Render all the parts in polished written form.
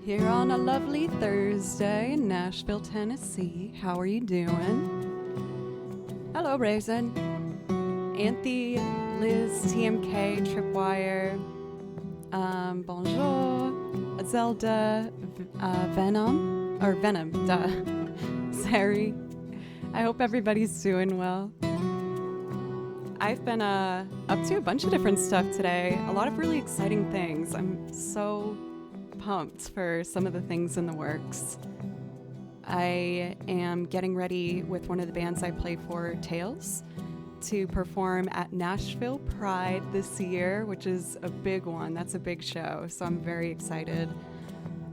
here on a lovely Thursday in Nashville, Tennessee. How are you doing? Hello, Raisin. Anthe, Liz, TMK, Tripwire, Bonjour, Zelda, Venom, Sari. I hope everybody's doing well. I've been up to a bunch of different stuff today. A lot of really exciting things. I'm so pumped for some of the things in the works. I am getting ready with one of the bands I play for, Tails, to perform at Nashville Pride this year, which is a big one. That's a big show, so I'm very excited.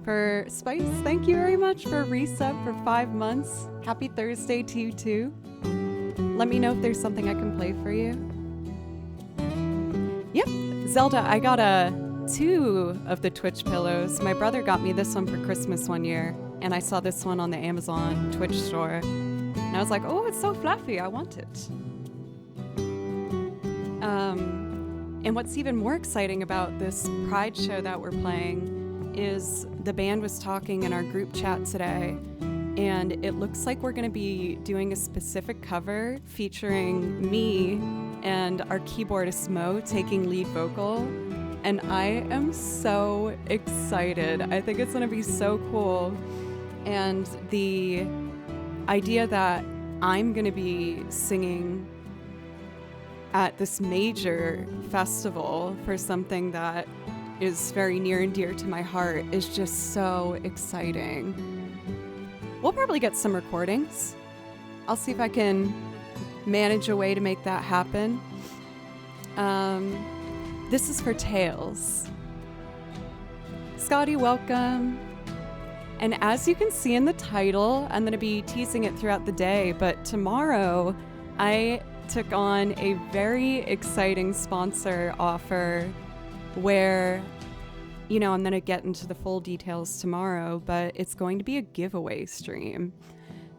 For Spice, thank you very much for resub for 5 months. Happy Thursday to you too. Let me know if there's something I can play for you. Yep, Zelda, I got 2 of the Twitch pillows. My brother got me this one for Christmas one year, and I saw this one on the Amazon Twitch store. And I was like, oh, it's so fluffy, I want it. And what's even more exciting about this Pride show that we're playing is the band was talking in our group chat today, and it looks like we're going to be doing a specific cover featuring me and our keyboardist Mo taking lead vocal. And I am so excited. I think it's going to be so cool. And the idea that I'm going to be singing at this major festival for something that is very near and dear to my heart is just so exciting. We'll probably get some recordings. I'll see if I can manage a way to make that happen. This is for Tails. Scotty, welcome. And as you can see in the title, I'm going to be teasing it throughout the day, but tomorrow I took on a very exciting sponsor offer where, I'm going to get into the full details tomorrow, but it's going to be a giveaway stream.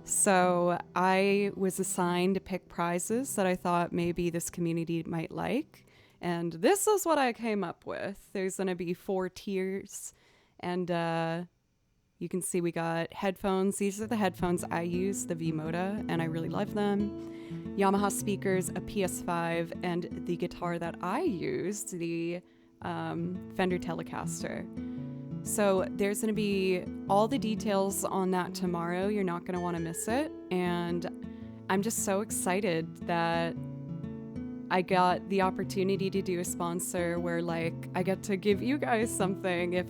So I was assigned to pick prizes that I thought maybe this community might like. And this is what I came up with. There's going to be 4 tiers. And you can see we got headphones. These are the headphones I use, the V-Moda, and I really love them. Yamaha speakers, a PS5, and the guitar that I used, the Fender Telecaster. So there's going to be all the details on that tomorrow. You're not going to want to miss it. And I'm just so excited that I got the opportunity to do a sponsor where, I get to give you guys something if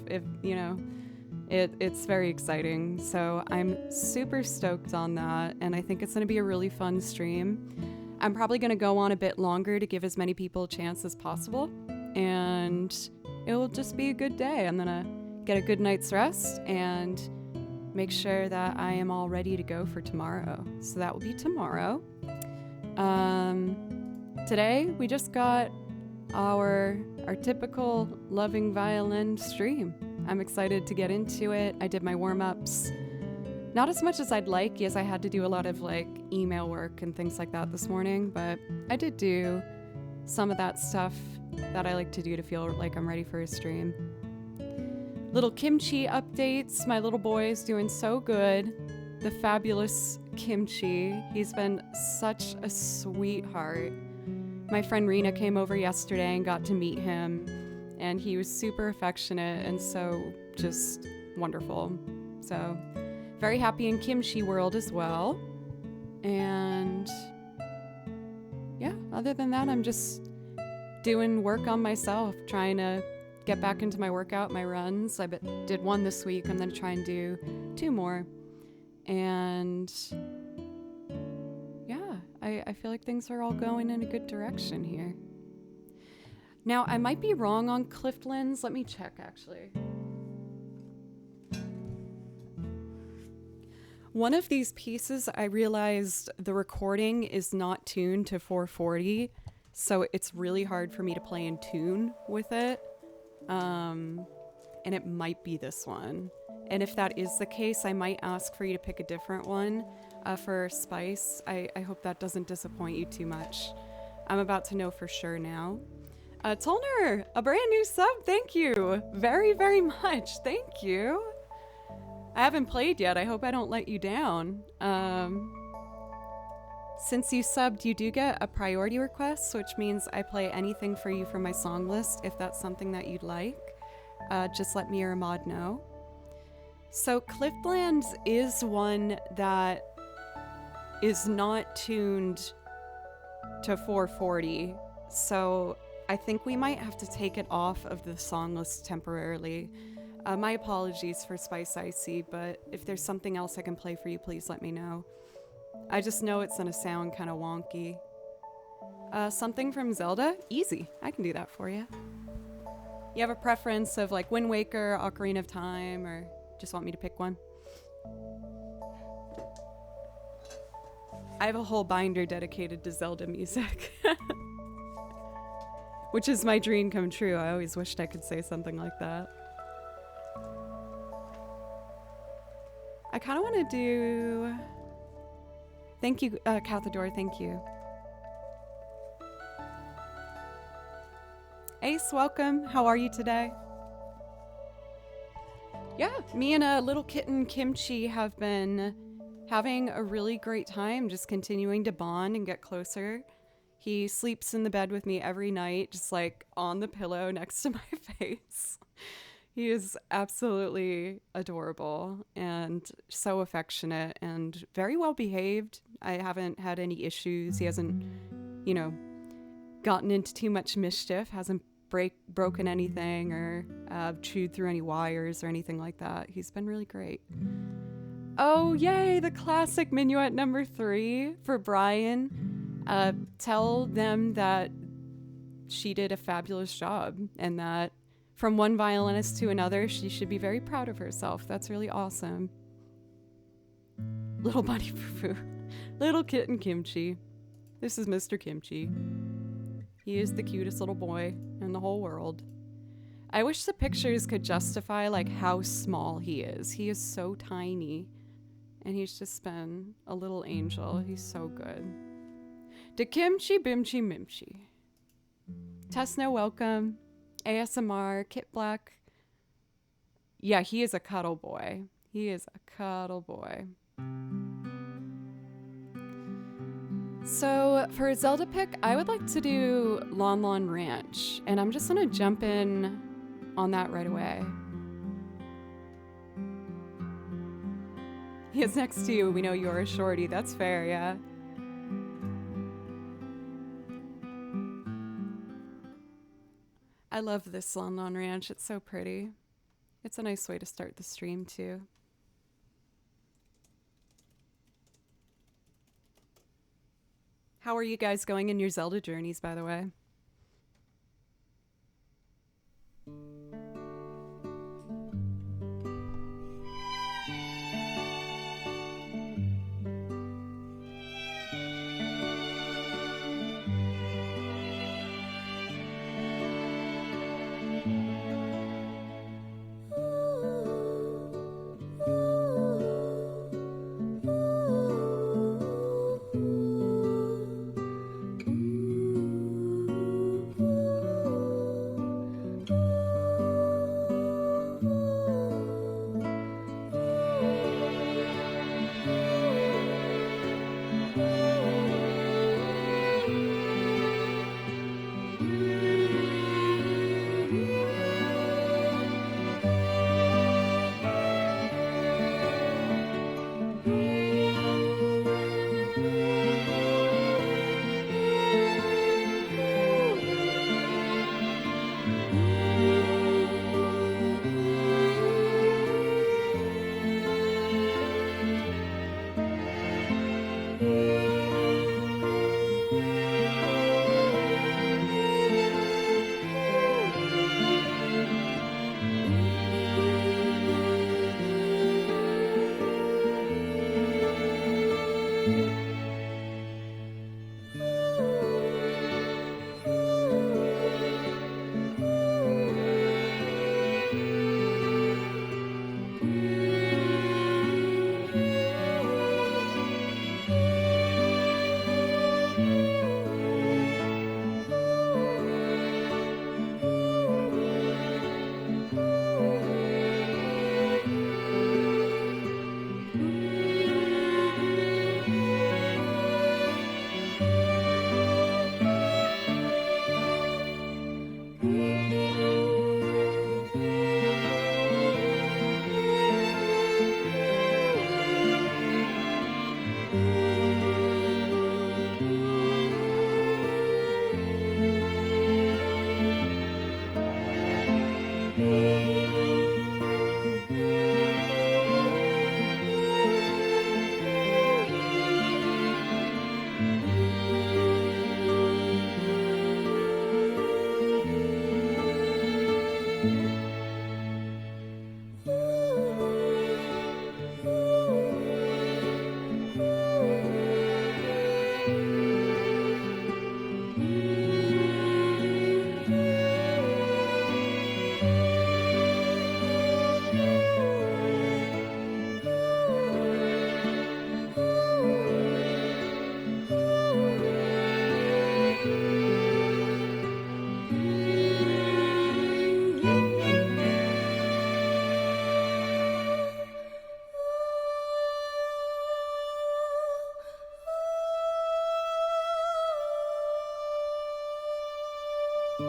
it's very exciting. So I'm super stoked on that, and I think it's going to be a really fun stream. I'm probably going to go on a bit longer to give as many people a chance as possible, and it will just be a good day. I'm going to get a good night's rest and make sure that I am all ready to go for tomorrow. So that will be tomorrow. Today we just got our typical loving violin stream. I'm excited to get into it. I did my warm-ups. Not as much as I'd like, as I had to do a lot of email work and things like that this morning, but I did do some of that stuff that I like to do to feel like I'm ready for a stream. Little kimchi updates. My little boy is doing so good. The fabulous Kimchi. He's been such a sweetheart. My friend Rena came over yesterday and got to meet him, and he was super affectionate and so just wonderful. So very happy in Kimchi world as well. And yeah, other than that, I'm just doing work on myself, trying to get back into my workout, my runs. I did 1 this week. I'm going to try and do 2 more. And yeah, I feel like things are all going in a good direction here. Now, I might be wrong on Clifton's. Let me check, actually. One of these pieces, I realized the recording is not tuned to 440, so it's really hard for me to play in tune with it. And it might be this one. And if that is the case, I might ask for you to pick a different one for Spice. I hope that doesn't disappoint you too much. I'm about to know for sure now. Tolner, a brand new sub. Thank you very, very much. Thank you. I haven't played yet. I hope I don't let you down. Since you subbed, you do get a priority request, which means I play anything for you from my song list if that's something that you'd like. Just let me or Ahmad know. So Clifflands is one that is not tuned to 440, so I think we might have to take it off of the song list temporarily. My apologies for Spice Icy, but if there's something else I can play for you, please let me know. I just know it's gonna sound kind of wonky. Something from Zelda? Easy, I can do that for you. You have a preference of like Wind Waker, Ocarina of Time, or just want me to pick one? I have a whole binder dedicated to Zelda music. Which is my dream come true. I always wished I could say something like that. I kind of want to do... Thank you, Cathador, thank you. Ace, welcome. How are you today? Yeah, me and a little kitten, Kimchi, have been having a really great time, just continuing to bond and get closer. He sleeps in the bed with me every night, just like on the pillow next to my face. He is absolutely adorable and so affectionate and very well behaved. I haven't had any issues. He hasn't, you know, gotten into too much mischief, hasn't broken anything or chewed through any wires or anything like that. He's been really great. Oh, yay, the classic minuet number 3 for Brian. Tell them that she did a fabulous job and that from one violinist to another, she should be very proud of herself. That's really awesome. Little bunny foo-foo. Little kitten Kimchi. This is Mr. Kimchi. He is the cutest little boy in the whole world. I wish the pictures could justify like how small he is. He is so tiny. And he's just been a little angel. He's so good. To Kimchi Bimchi Mimchi. Tesno, welcome. ASMR, Kit Black. Yeah, he is a cuddle boy. He is a cuddle boy. So for a Zelda pick, I would like to do Lon Lon Ranch. And I'm just gonna jump in on that right away. He is next to you. We know you're a shorty. That's fair, yeah. I love this Lon Lon Ranch. It's so pretty. It's a nice way to start the stream, too. How are you guys going in your Zelda journeys, by the way? I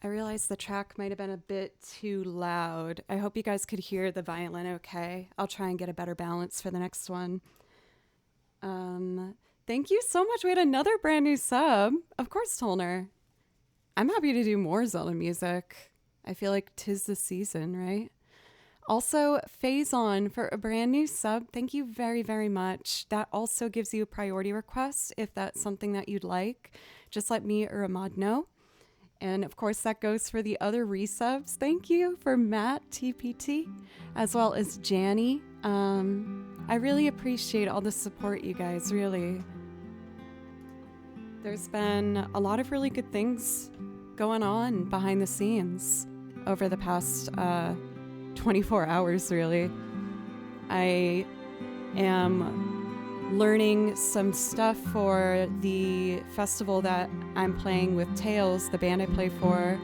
realized the track might have been a bit too loud. I hope you guys could hear the violin okay. I'll try and get a better balance for the next one. Thank you so much. We had another brand new sub. Of course, Tolner. I'm happy to do more Zelda music. I feel like 'tis the season, right? Also, Phazon for a brand new sub. Thank you very, very much. That also gives you a priority request if that's something that you'd like. Just let me or Ahmad know. And of course, that goes for the other resubs. Thank you for Matt TPT, as well as Janny. I really appreciate all the support, you guys, really. There's been a lot of really good things going on behind the scenes over the past 24 hours, really. I am learning some stuff for the festival that I'm playing with Tails, the band I play for.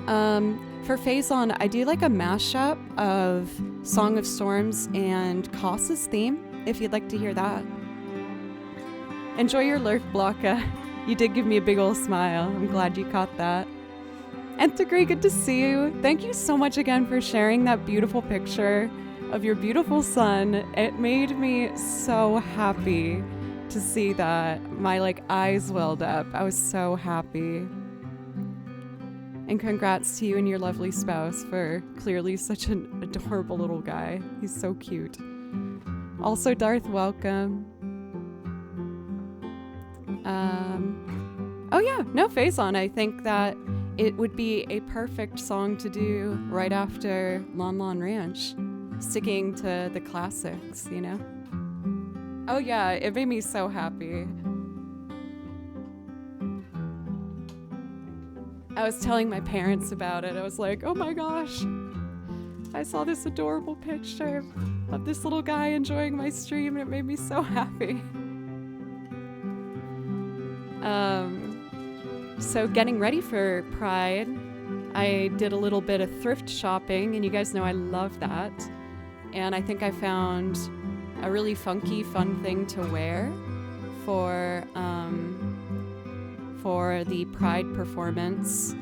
For Phazon, I do like a mashup of Song of Storms and Koss's theme, if you'd like to hear that. Enjoy your lurk, Blocka. You did give me a big ol' smile. I'm glad you caught that. Entegre, good to see you. Thank you so much again for sharing that beautiful picture of your beautiful son. It made me so happy to see that. My eyes welled up. I was so happy. And congrats to you and your lovely spouse for clearly such an adorable little guy. He's so cute. Also, Darth, welcome. Oh yeah, no, Phazon. I think that it would be a perfect song to do right after Lon Lon Ranch. Sticking to the classics, you know? Oh yeah, it made me so happy. I was telling my parents about it. I was like, oh my gosh, I saw this adorable picture of this little guy enjoying my stream and it made me so happy. So getting ready for Pride, I did a little bit of thrift shopping, and you guys know I love that. And I think I found a really funky, fun thing to wear for the Pride performance.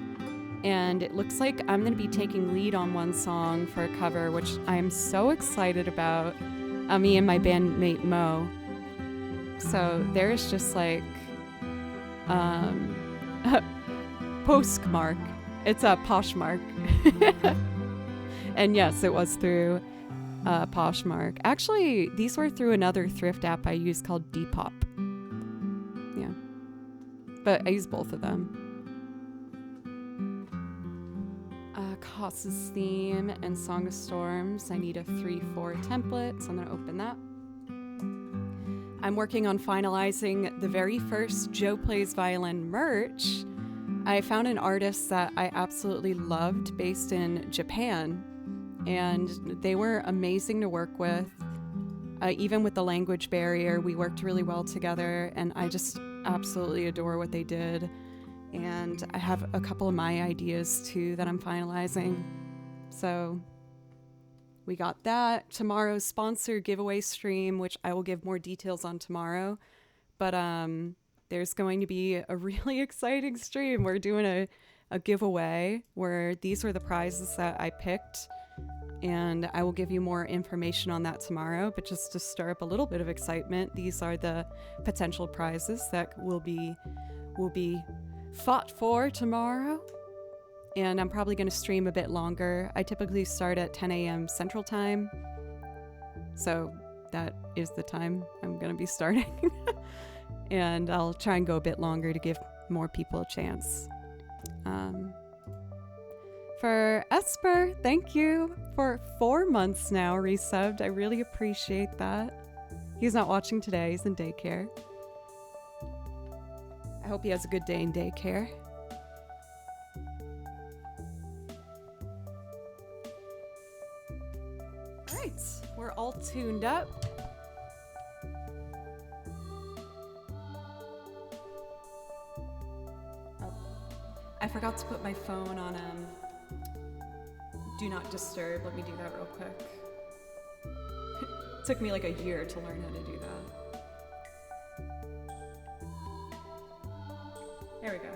And it looks like I'm going to be taking lead on one song for a cover, which I'm so excited about. Me and my bandmate Mo. So there's just Postmark. It's a Poshmark. And yes, it was through Poshmark. Actually, these were through another thrift app I use called Depop. Yeah. But I use both of them. Koss's theme and Song of Storms. I need a 3/4 template, so I'm going to open that. I'm working on finalizing the very first Joe Plays Violin merch. I found an artist that I absolutely loved based in Japan, and they were amazing to work with. Even with the language barrier, we worked really well together, and I just absolutely adore what they did. And I have a couple of my ideas too that I'm finalizing. So we got that. Tomorrow's sponsor giveaway stream, which I will give more details on tomorrow. But there's going to be a really exciting stream. We're doing a giveaway where these were the prizes that I picked. And I will give you more information on that tomorrow. But just to stir up a little bit of excitement, these are the potential prizes that will be fought for tomorrow. And I'm probably going to stream a bit longer. I typically start at 10 a.m. Central Time. So that is the time I'm going to be starting. And I'll try and go a bit longer to give more people a chance. For Esper, thank you for 4 months now resubbed. I really appreciate that. He's not watching today. He's in daycare. I hope he has a good day in daycare. Alright, we're all tuned up. Oh, I forgot to put my phone on Do Not Disturb. Let me do that real quick. Took me like a year to learn how to do that. There we go.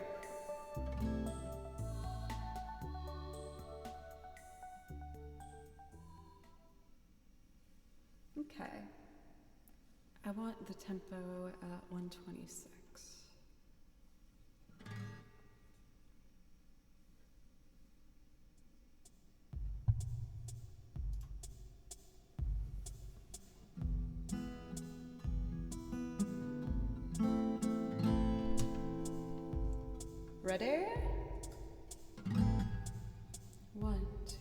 Okay. I want the tempo at 126. Ready? 1, 2.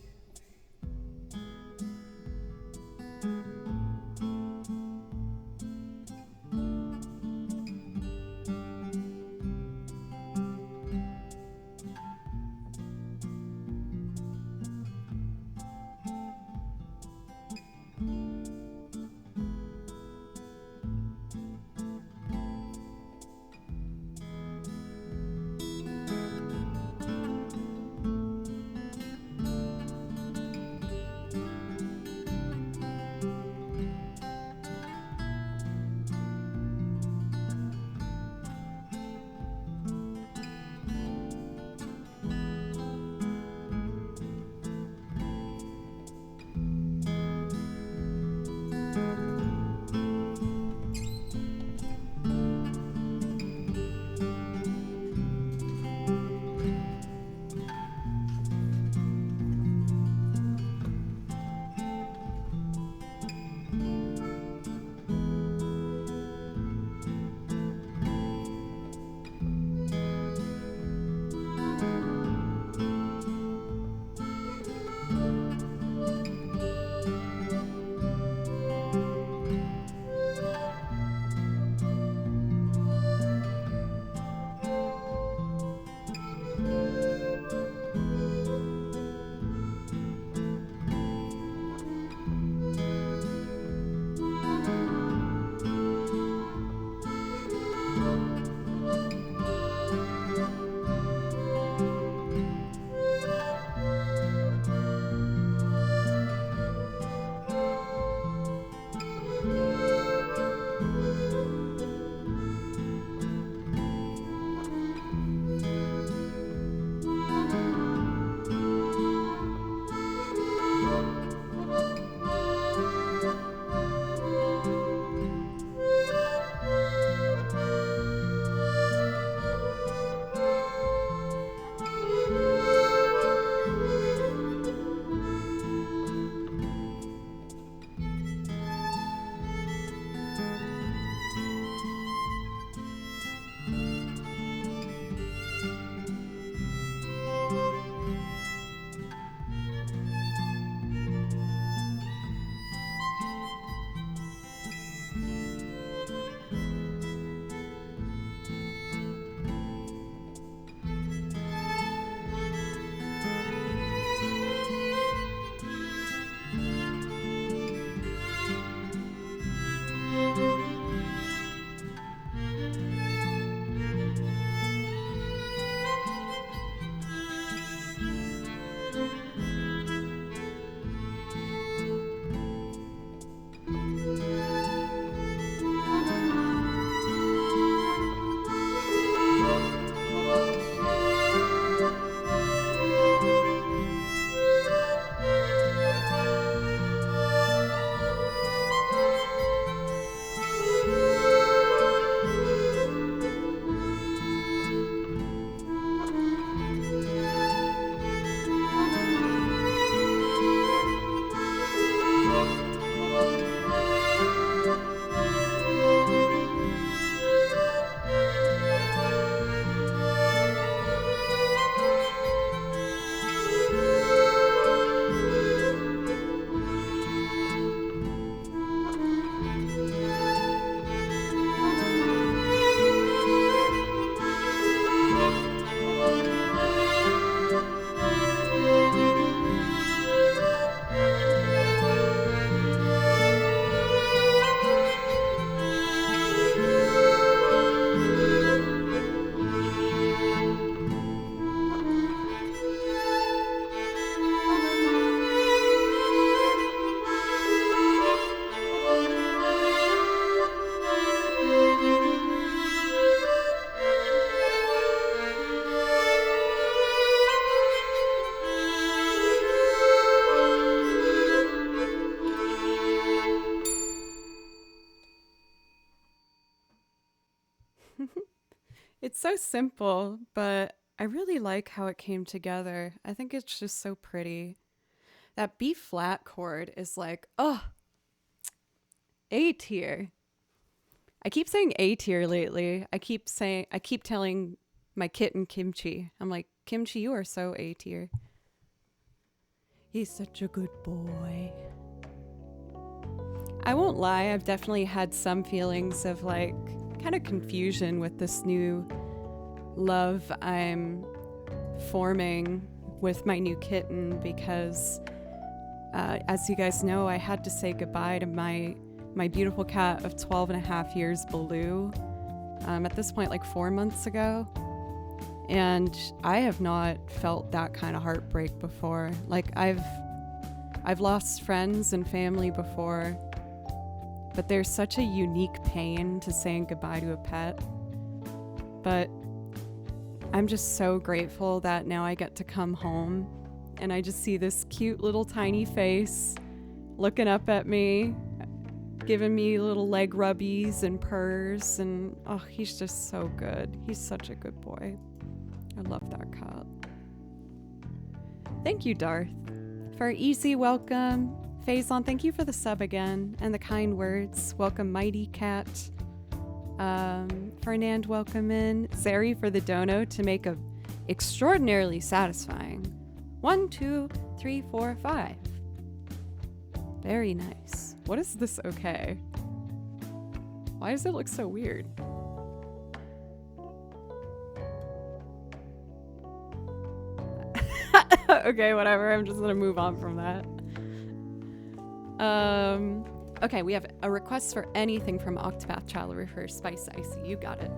It's so simple, but I really like how it came together. I think it's just so pretty. That B flat chord is like, oh, A tier. I keep saying A tier lately. I keep telling my kitten Kimchi. I'm like, Kimchi, you are so A tier. He's such a good boy. I won't lie, I've definitely had some feelings of like kind of confusion with this new love I'm forming with my new kitten because as you guys know, I had to say goodbye to my beautiful cat of 12 and a half years, Baloo, at this point like 4 months ago. And I have not felt that kind of heartbreak before. Like I've lost friends and family before, but there's such a unique pain to saying goodbye to a pet. But I'm just so grateful that now I get to come home and I just see this cute little tiny face looking up at me, giving me little leg rubbies and purrs, and oh, he's just so good. He's such a good boy. I love that cat. Thank you, Darth, for easy welcome. Faison, thank you for the sub again and the kind words. Welcome, Mighty Cat. Fernand, welcome in. Zeri for the dono to make a extraordinarily satisfying 1, 2, 3, 4, 5. Very nice. What is this okay? Why does it look so weird? Okay, whatever. I'm just gonna move on from that. Okay, we have a request for anything from Octopath Traveler for Spice Icy. You got it.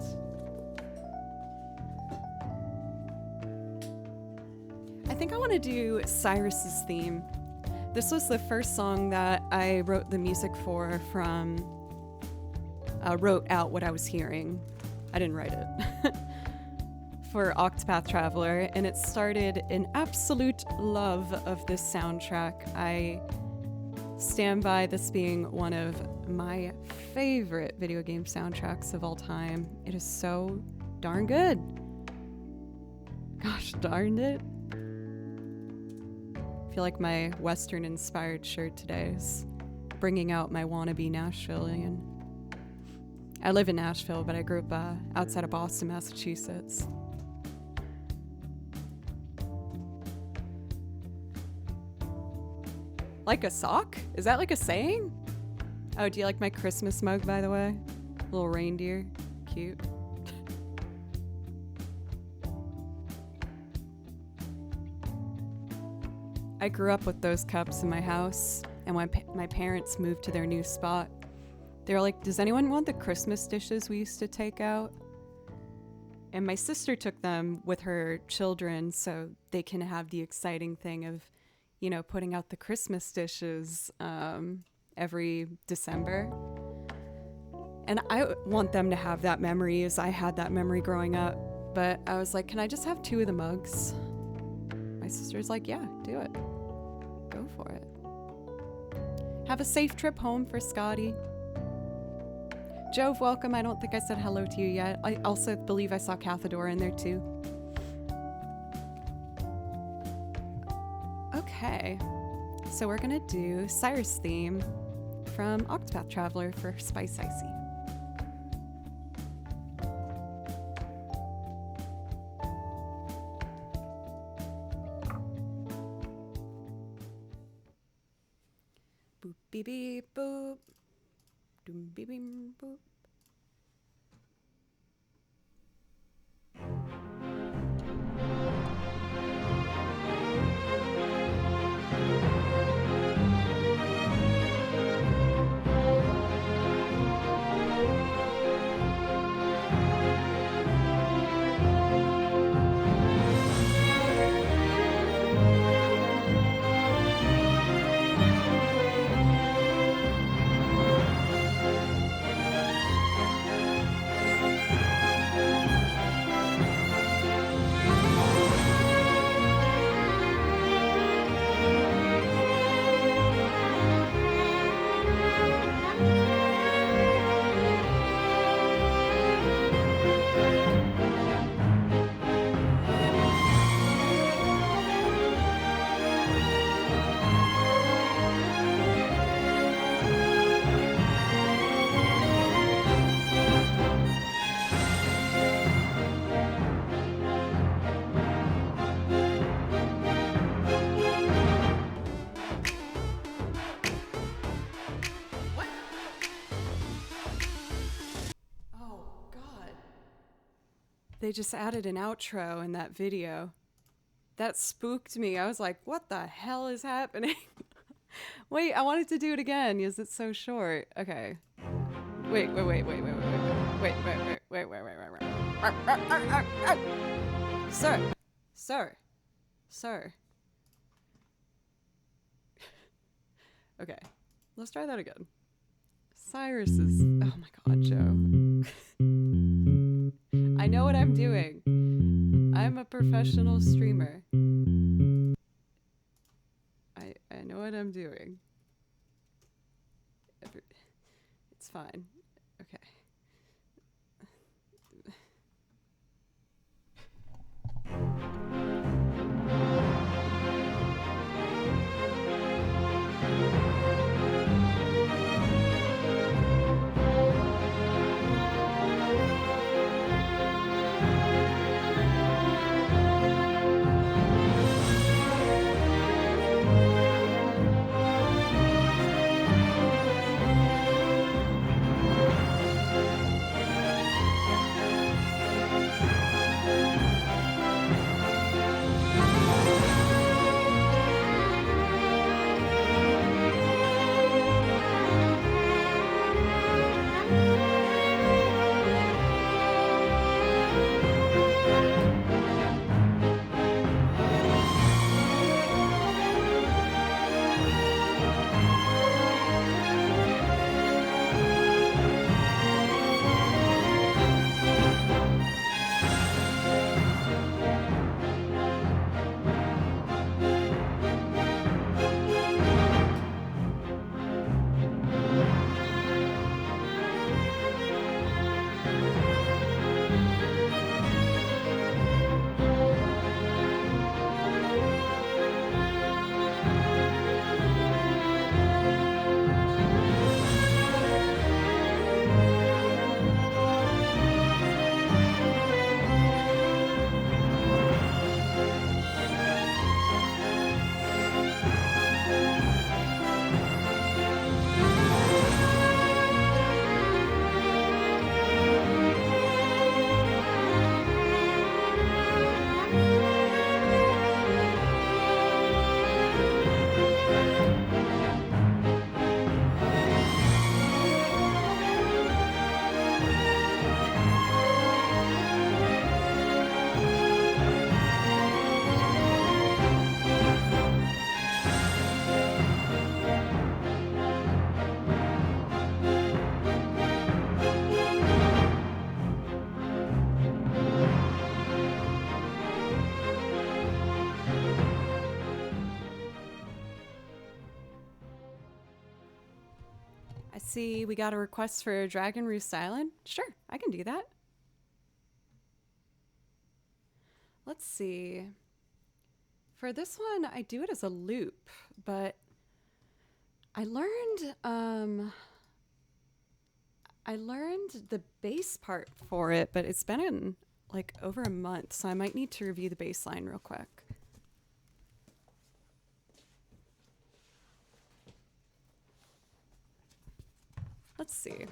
I think I want to do Cyrus's theme. This was the first song that I wrote the music for from, wrote out what I was hearing. I didn't write it. For Octopath Traveler, and it started an absolute love of this soundtrack. I stand by this being one of my favorite video game soundtracks of all time. It is so darn good. Gosh darn it. I feel like my Western inspired shirt today is bringing out my wannabe Nashvilleian. I live in Nashville, but I grew up outside of Boston, Massachusetts. Like a sock? Is that like a saying? Oh, do you like my Christmas mug, by the way? Little reindeer. Cute. I grew up with those cups in my house, and when my parents moved to their new spot, they were like, does anyone want the Christmas dishes we used to take out? And my sister took them with her children so they can have the exciting thing of, you know, putting out the Christmas dishes every December. And I want them to have that memory as I had that memory growing up. But I was like, can I just have 2 of the mugs? My sister's like, yeah, do it. Go for it. Have a safe trip home for Scotty. Jove, welcome. I don't think I said hello to you yet. I also believe I saw Cathador in there too. Okay, so we're gonna do Cyrus theme from Octopath Traveler for Spice Icy. Boop beep beep boop. Doom beep beep boop. they just added an outro in that video. That spooked me. I was like, what the hell is happening? Wait, I wanted to do it again because it's so short. Okay. Wait. Sir. Okay, let's try that again. Cyrus is, oh my God, Joe. I know what I'm doing. I'm a professional streamer. I know what I'm doing. It's fine. Okay. I see we got a request for Dragon Roost Island. Sure, I can do that. Let's see. For this one, I do it as a loop, but I learned the bass part for it, but it's been in like over a month, so I might need to review the bass line real quick. Let's see.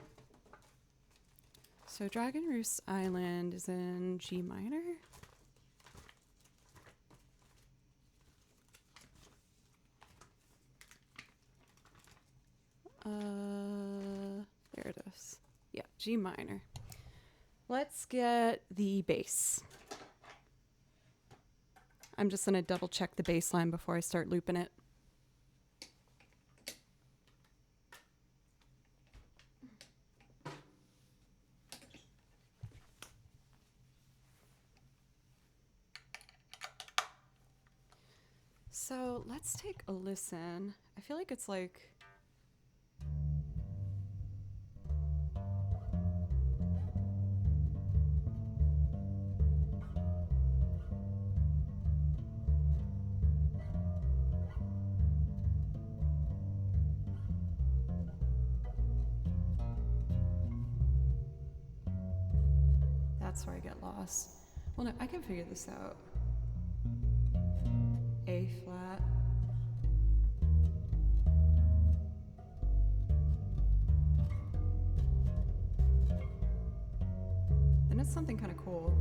So Dragon Roost Island is in G minor. There it is. Yeah, G minor. Let's get the bass. I'm just gonna double check the bass line before I start looping it. So let's take a listen. I feel like it's like... That's where I get lost. Well, no, I can figure this out. A flat. Then it's something kind of cool.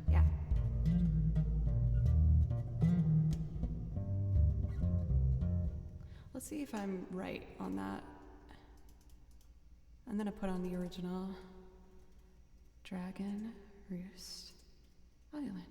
Yeah. Let's see if I'm right on that. I'm gonna put on the original Dragon Roost Island.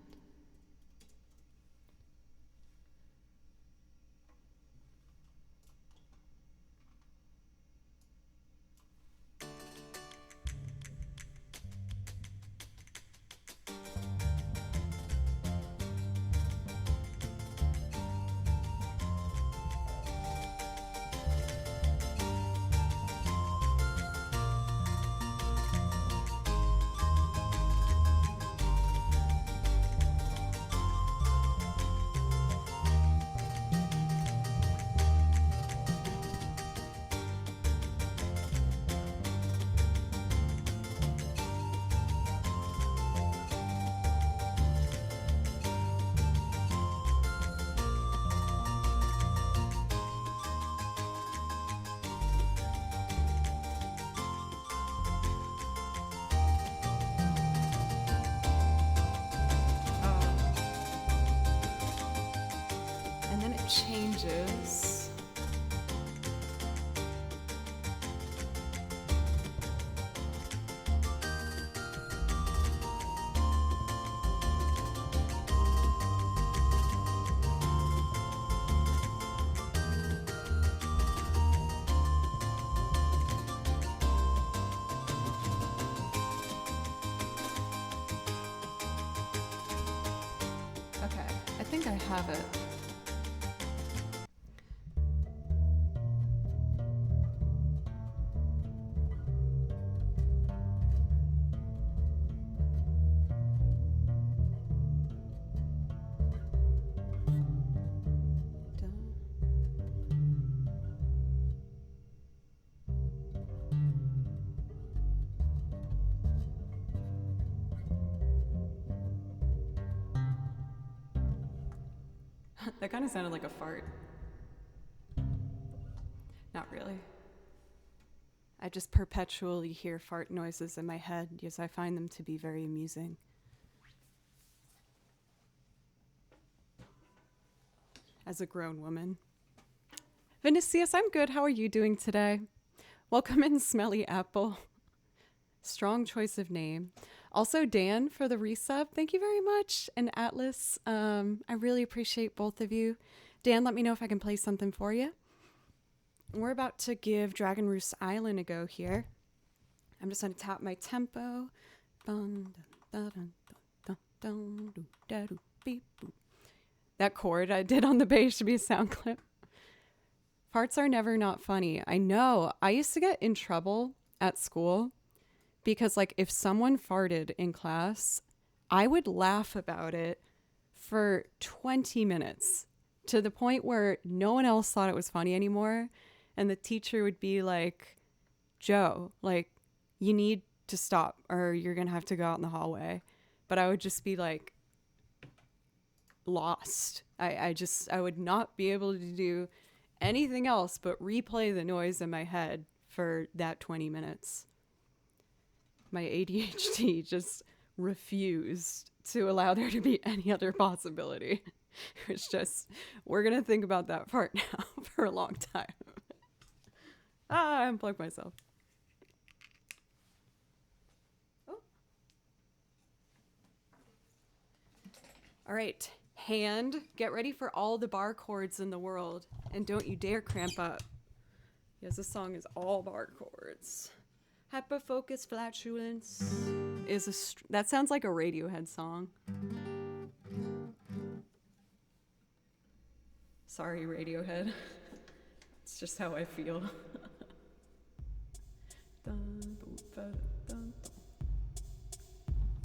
And then it changes. Okay, I think I have it. That kind of sounded like a fart. Not really. I just perpetually hear fart noises in my head because I find them to be very amusing. As a grown woman. Vinicius, I'm good. How are you doing today? Welcome in, Smelly Apple. Strong choice of name. Also, Dan for the resub. Thank you very much. And Atlas, I really appreciate both of you. Dan, let me know if I can play something for you. We're about to give Dragon Roost Island a go here. I'm just going to tap my tempo. That chord I did on the bass should be a sound clip. Farts are never not funny. I know. I used to get in trouble at school because, like, if someone farted in class, I would laugh about it for 20 minutes to the point where no one else thought it was funny anymore. And the teacher would be like, Joe, like, you need to stop or you're going to have to go out in the hallway. But I would just be like lost. I would not be able to do anything else but replay the noise in my head for that 20 minutes. My ADHD just refused to allow there to be any other possibility. It's just, we're going to think about that part now for a long time. I unplugged myself. Oh. All right, hand, get ready for all the bar chords in the world. And don't you dare cramp up. Yes, this song is all bar chords. Hyperfocus flatulence is that sounds like a Radiohead song. Sorry, Radiohead. It's just how I feel.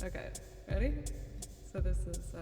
Okay, ready? So this is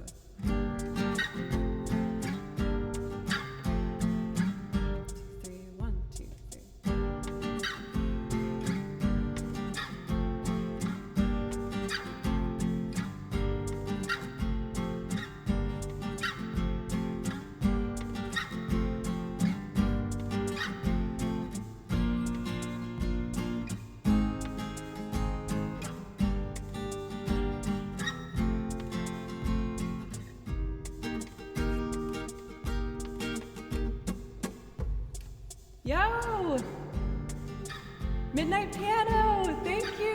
Yo! Midnight Piano, thank you!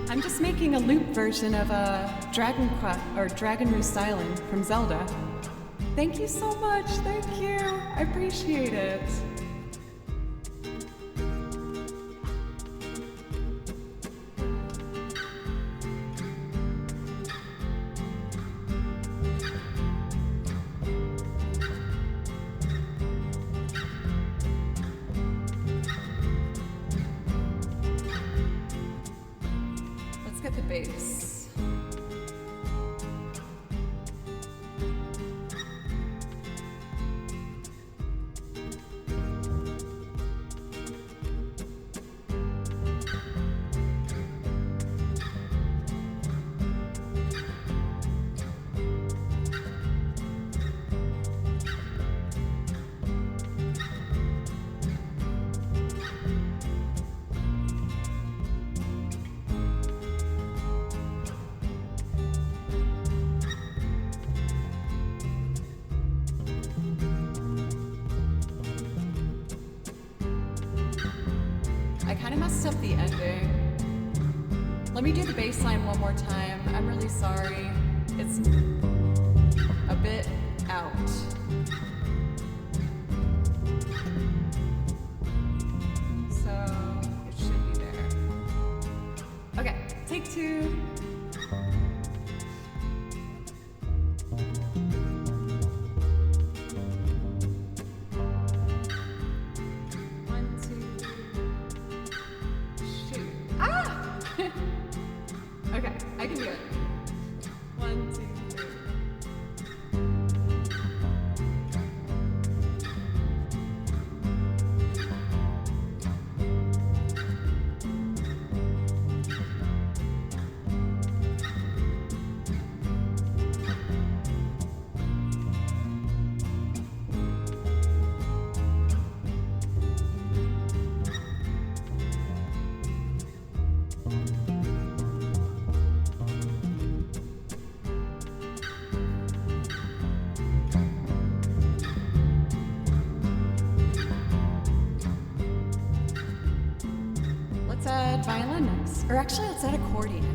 I'm just making a loop version of Dragon Restyling from Zelda. Thank you so much, thank you. I appreciate it. Let's get the bass. I kind of messed up the ending. Let me do the bass line one more time. I'm really sorry. It's a bit out. So it should be there. Okay, take two. Okay, I can do it. 1, 2, 3. Let's add violin next. Or actually, let's add accordion.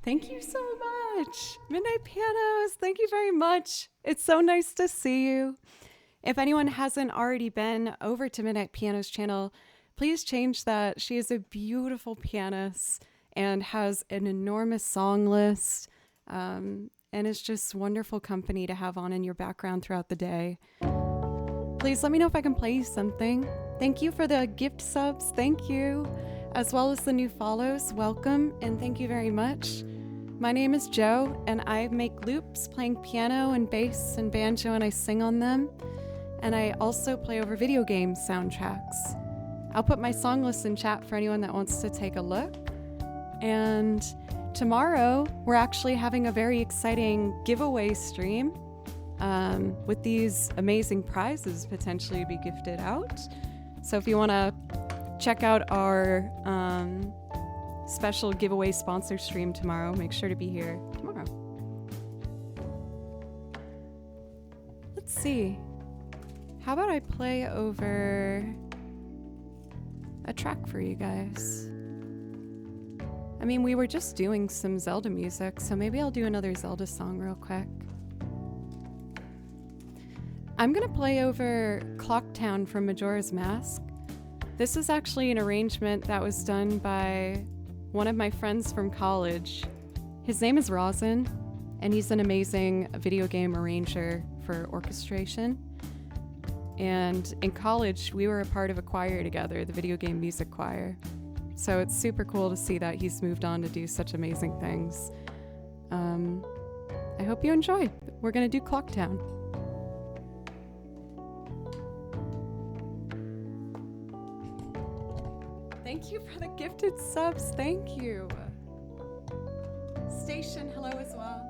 Thank you so much. Midnight Pianos, thank you very much. It's so nice to see you. If anyone hasn't already been over to Midnight Piano's channel, please change that. She is a beautiful pianist and has an enormous song list. And it's just wonderful company to have on in your background throughout the day. Please let me know if I can play you something. Thank you for the gift subs. Thank you. As well as the new follows. Welcome and thank you very much. My name is Jo and I make loops playing piano and bass and banjo and I sing on them. And I also play over video game soundtracks. I'll put my song list in chat for anyone that wants to take a look. And tomorrow, we're actually having a very exciting giveaway stream with these amazing prizes potentially to be gifted out. So if you want to check out our special giveaway sponsor stream tomorrow, make sure to be here tomorrow. Let's see. How about I play over a track for you guys? I mean, we were just doing some Zelda music, so maybe I'll do another Zelda song real quick. I'm gonna play over Clocktown from Majora's Mask. This is actually an arrangement that was done by one of my friends from college. His name is Rosin, and he's an amazing video game arranger for orchestration. And in college, we were a part of a choir together, the video game music choir. So it's super cool to see that he's moved on to do such amazing things. I hope you enjoy. We're gonna do Clocktown. Thank you for the gifted subs, thank you. Station, hello as well.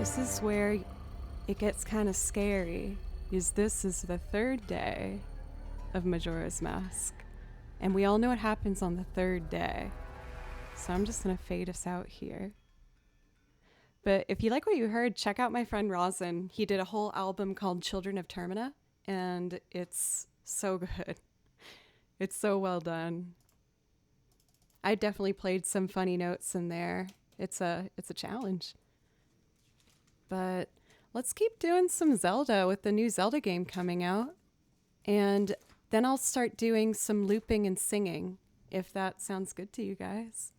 this is where it gets kind of scary, is this is the third day of Majora's Mask. And we all know what happens on the third day. So I'm just going to fade us out here. But if you like what you heard, check out my friend Rosin. He did a whole album called Children of Termina, and it's so good. It's so well done. I definitely played some funny notes in there. It's a challenge. But let's keep doing some Zelda with the new Zelda game coming out. And then I'll start doing some looping and singing, if that sounds good to you guys.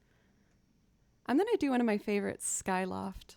I'm going to do one of my favorites, Skyloft.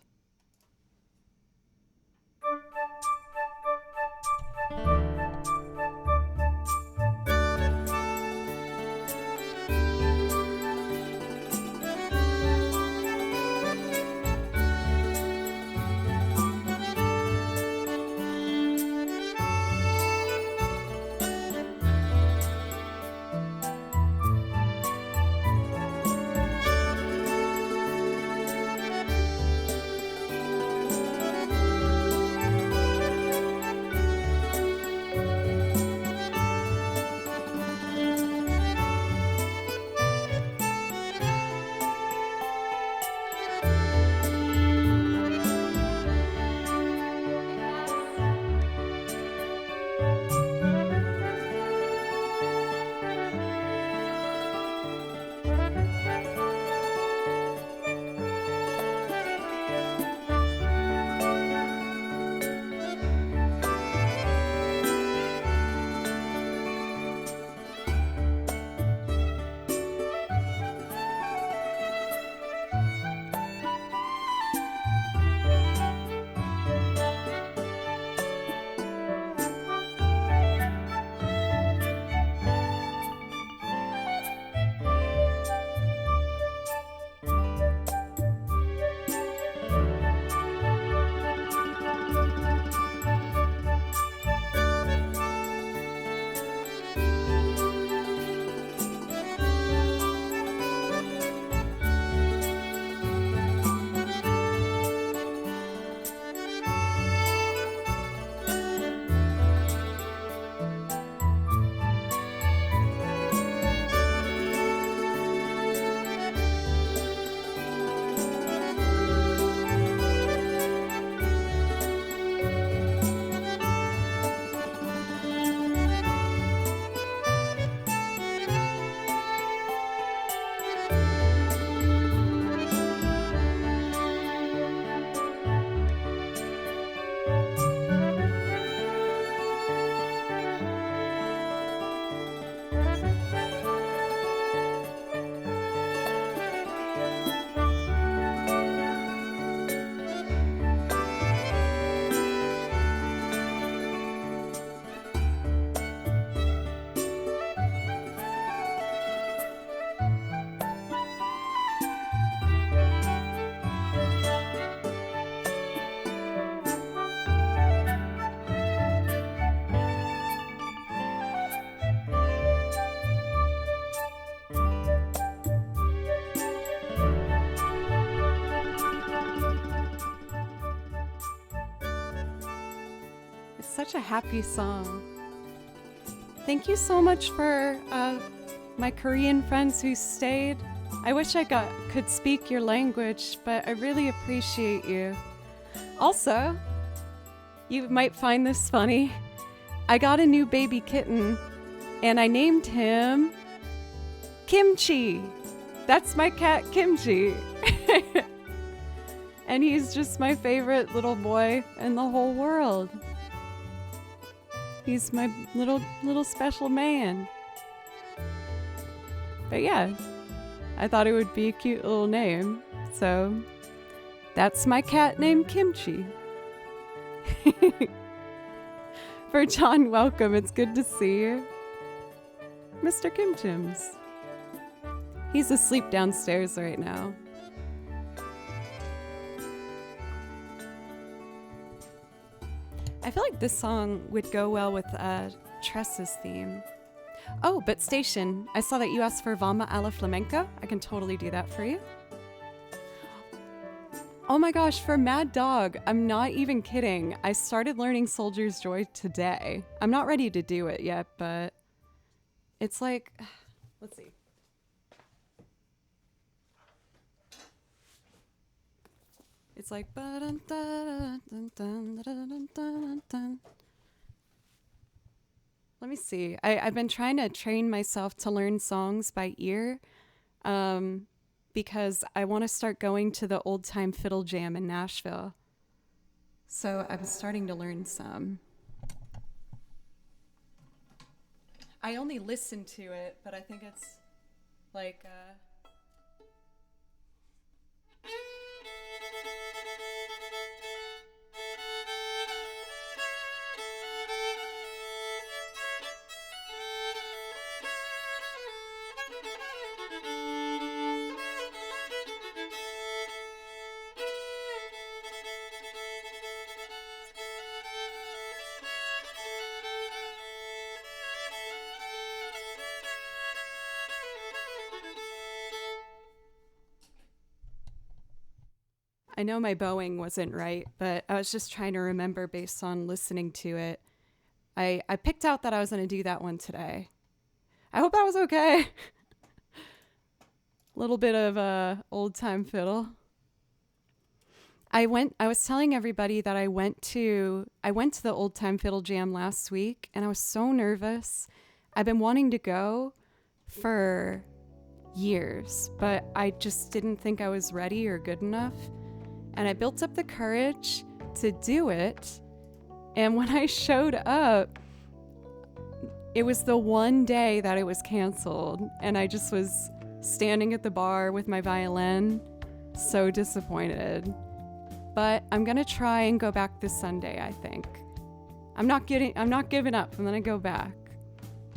Such a happy song. Thank you so much for my Korean friends who stayed. I wish I could speak your language, but I really appreciate you. Also, you might find this funny. I got a new baby kitten, and I named him Kimchi. That's my cat, Kimchi. And he's just my favorite little boy in the whole world. He's my little special man. But yeah, I thought it would be a cute little name. So that's my cat named Kimchi. For John, welcome. It's good to see you. Mr. Kim Chims. He's asleep downstairs right now. I feel like this song would go well with Tress's theme. Oh, but Station, I saw that you asked for Vama a la Flamenco. I can totally do that for you. Oh my gosh, for Mad Dog, I'm not even kidding. I started learning Soldier's Joy today. I'm not ready to do it yet, but it's like, let's see. It's like, let me see. I've been trying to train myself to learn songs by ear. Because I want to start going to the old time fiddle jam in Nashville. So I'm starting to learn some. I only listen to it, but I think it's like I know my bowing wasn't right, but I was just trying to remember based on listening to it. I picked out that I was going to do that one today. I hope that was okay. A little bit of old time fiddle. I was telling everybody that I went to the old time fiddle jam last week and I was so nervous. I've been wanting to go for years, but I just didn't think I was ready or good enough. And I built up the courage to do it. And when I showed up, it was the one day that it was canceled. And I just was standing at the bar with my violin, so disappointed. But I'm gonna try and go back this Sunday, I think. I'm not giving up. I'm gonna go back.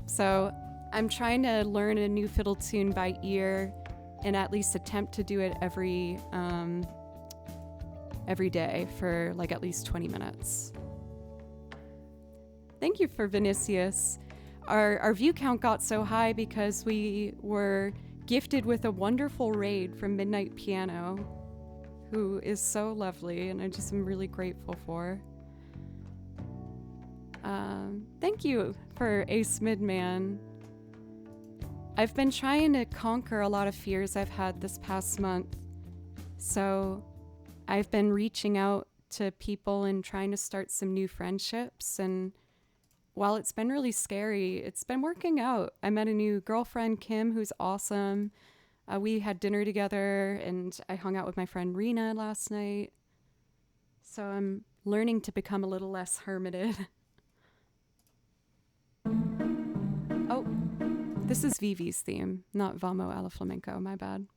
So I'm trying to learn a new fiddle tune by ear and at least attempt to do it every day for like at least 20 minutes. Thank you for Vinicius. Our view count got so high because we were gifted with a wonderful raid from Midnight Piano, who is so lovely and I just am really grateful for. Thank you for Ace Midman. I've been trying to conquer a lot of fears I've had this past month. So I've been reaching out to people and trying to start some new friendships. And while it's been really scary, it's been working out. I met a new girlfriend, Kim, who's awesome. We had dinner together and I hung out with my friend Rena last night. So I'm learning to become a little less hermited. Oh, this is Vivi's theme, not Vamo alla Flamenco, my bad.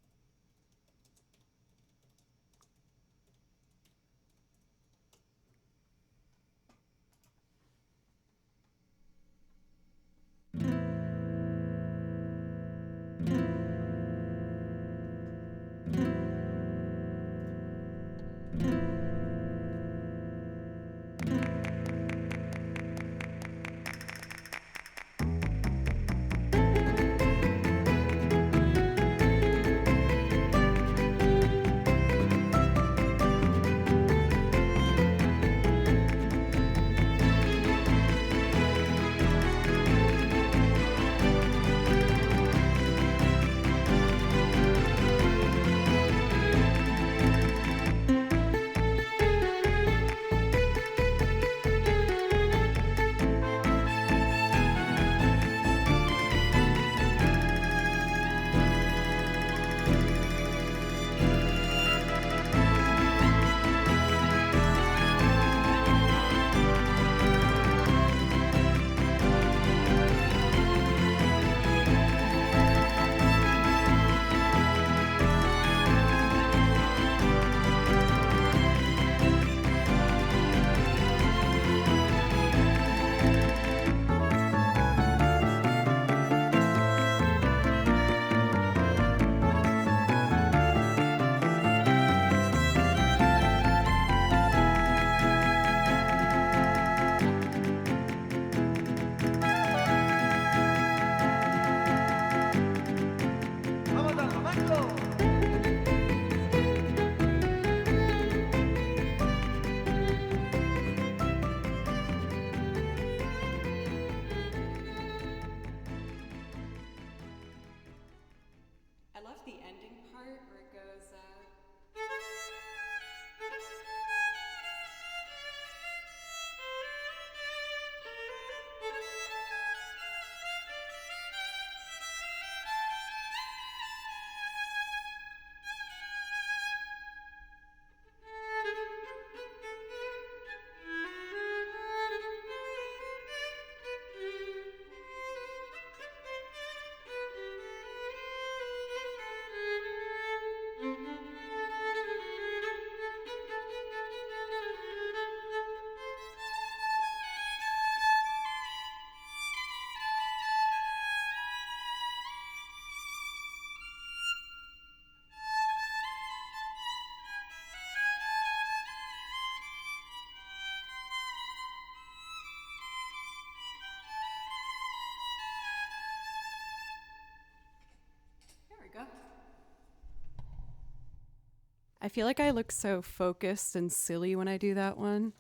I feel like I look so focused and silly when I do that one.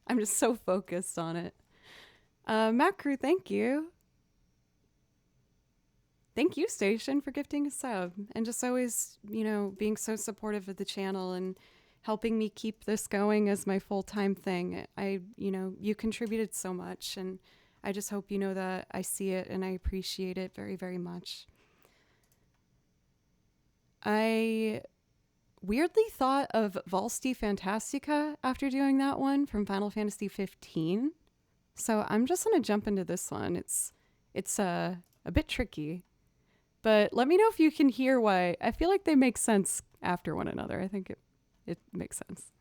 I'm just so focused on it. Matt Crew, thank you. Thank you, Station, for gifting a sub and just always, being so supportive of the channel and helping me keep this going as my full-time thing. You contributed so much, and I just hope you know that I see it and I appreciate it very, very much. I weirdly thought of Valsti Fantastica after doing that one from Final Fantasy 15. So I'm just going to jump into this one. It's a bit tricky. But let me know if you can hear why. I feel like they make sense after one another. I think it makes sense.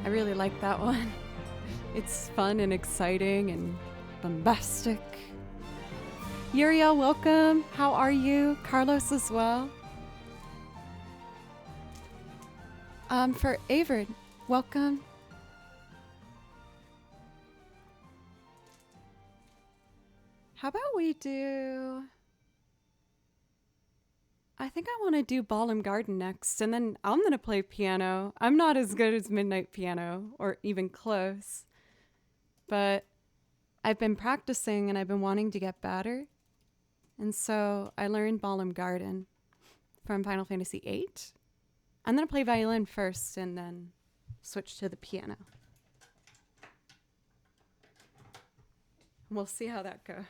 I really like that one. It's fun and exciting and bombastic. Uriel, welcome. How are you? Carlos as well. For Avery, welcome. How about we do... I think I want to do Ballroom Garden next, and then I'm going to play piano. I'm not as good as Midnight Piano, or even close. But I've been practicing, and I've been wanting to get better. And so I learned Ballroom Garden from Final Fantasy VIII. I'm going to play violin first, and then switch to the piano. We'll see how that goes.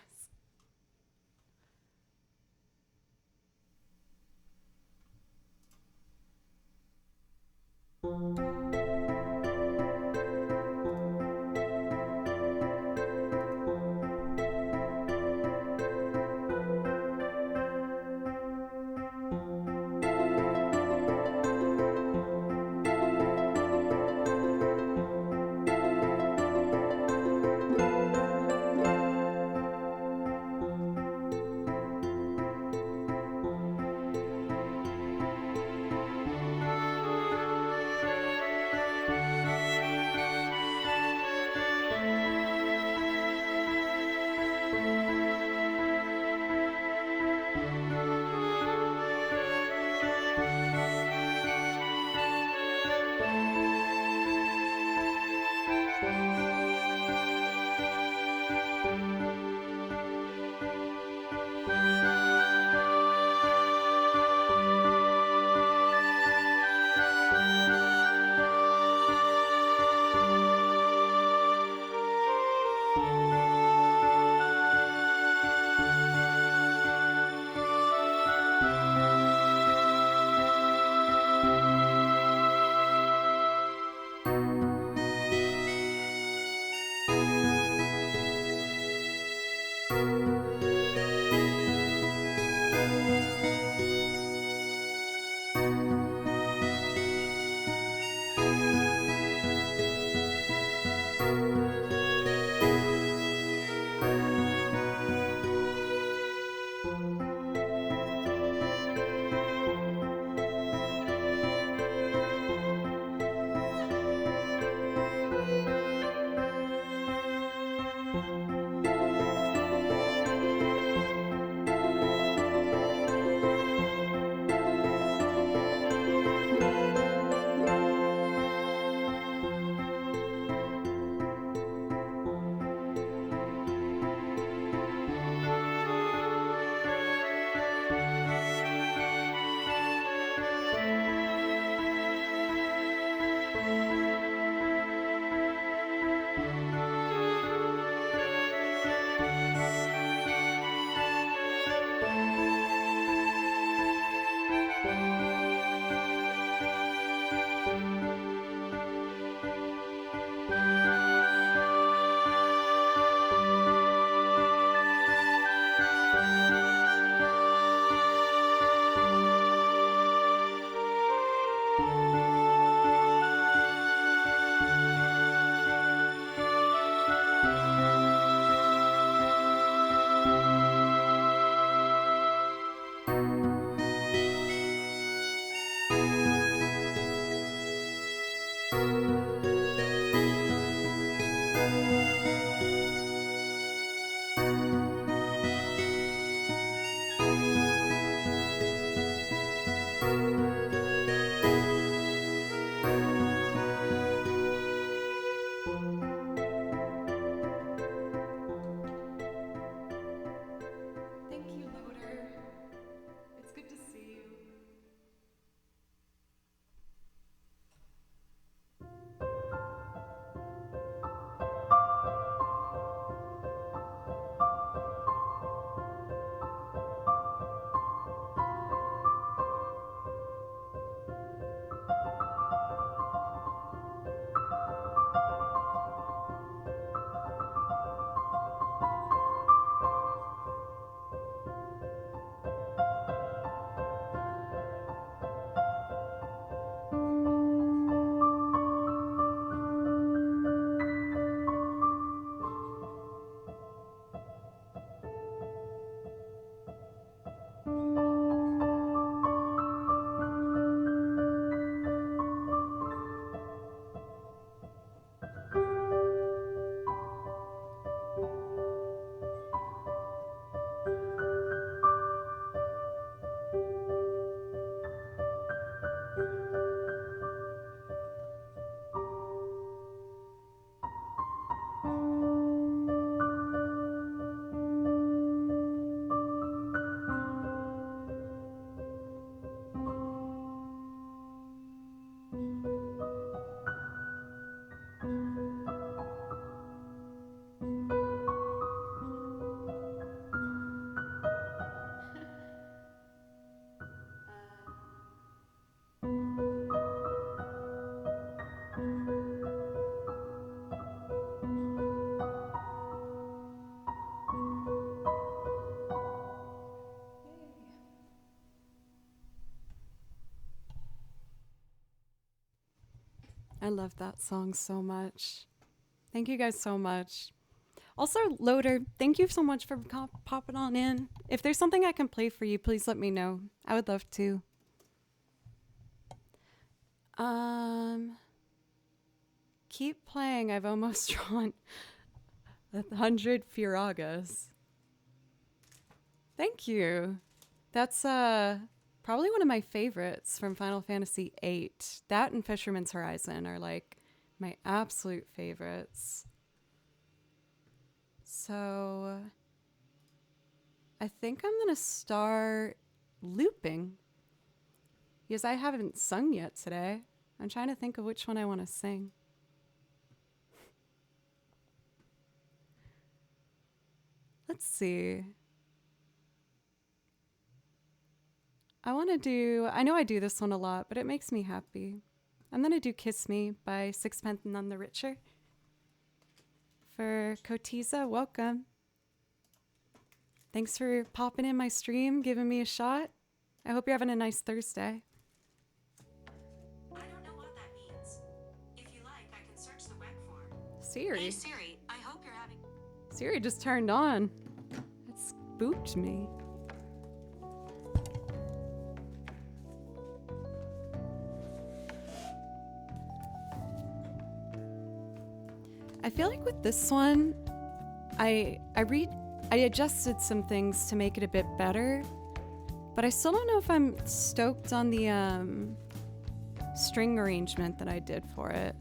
I love that song so much. Thank you guys so much. Also, Loader, thank you so much for popping on in. If there's something I can play for you, please let me know. I would love to. Keep playing. I've almost drawn 100 Firagas. Thank you. That's probably one of my favorites from Final Fantasy VIII. That and Fisherman's Horizon are like my absolute favorites. So I think I'm going to start looping because I haven't sung yet today. I'm trying to think of which one I want to sing. Let's see. I know I do this one a lot, but it makes me happy. I'm going to do Kiss Me by Sixpence None the Richer. For Kotiza, welcome. Thanks for popping in my stream, giving me a shot. I hope you're having a nice Thursday. I don't know what that means. If you like, I can search the web for. Siri. Hey Siri, I hope you're having... Siri just turned on. That spooked me. I feel like with this one, I adjusted some things to make it a bit better, but I still don't know if I'm stoked on the string arrangement that I did for it.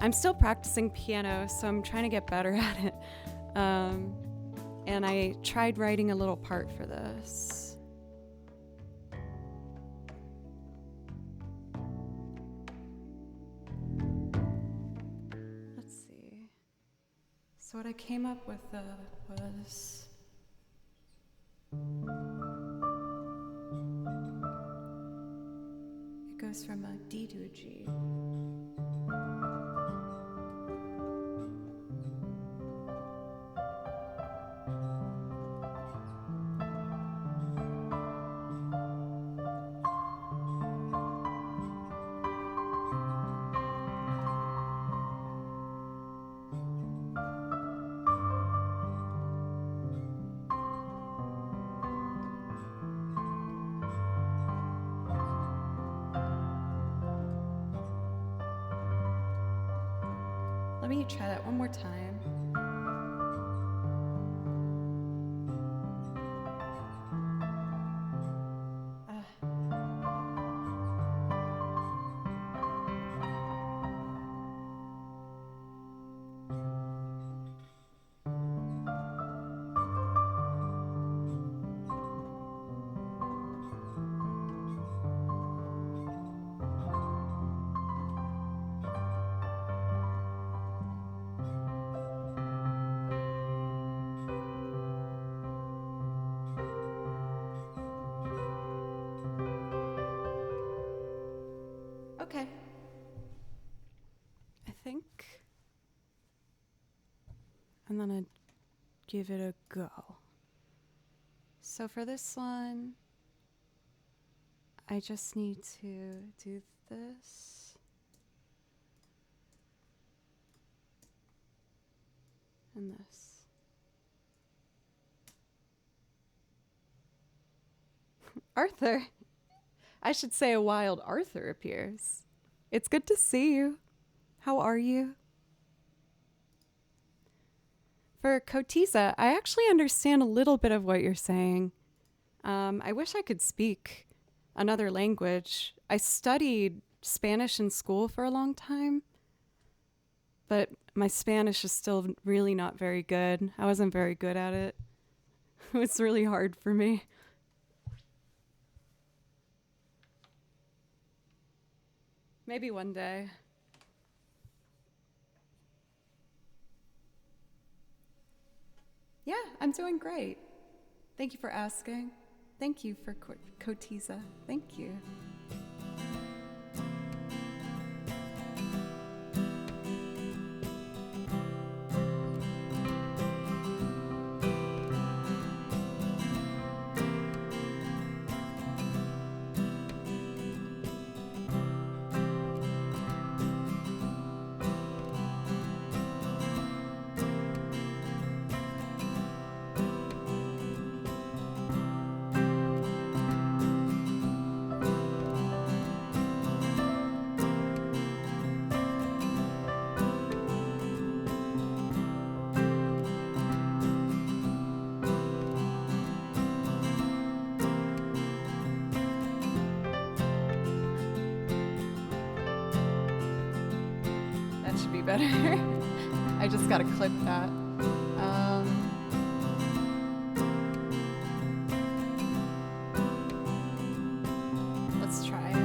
I'm still practicing piano, so I'm trying to get better at it. And I tried writing a little part for this. So what I came up with was it goes from a D to a G. Let me try that one more time. Okay. I think I'm gonna give it a go. So for this one, I just need to do this. And this. Arthur! I should say a wild Arthur appears. It's good to see you. How are you? For Kotiza, I actually understand a little bit of what you're saying. I wish I could speak another language. I studied Spanish in school for a long time, but my Spanish is still really not very good. I wasn't very good at it. It was really hard for me. Maybe one day. Yeah, I'm doing great. Thank you for asking. Thank you for Kotiza. Thank you. be better. I just gotta clip that. Let's try it.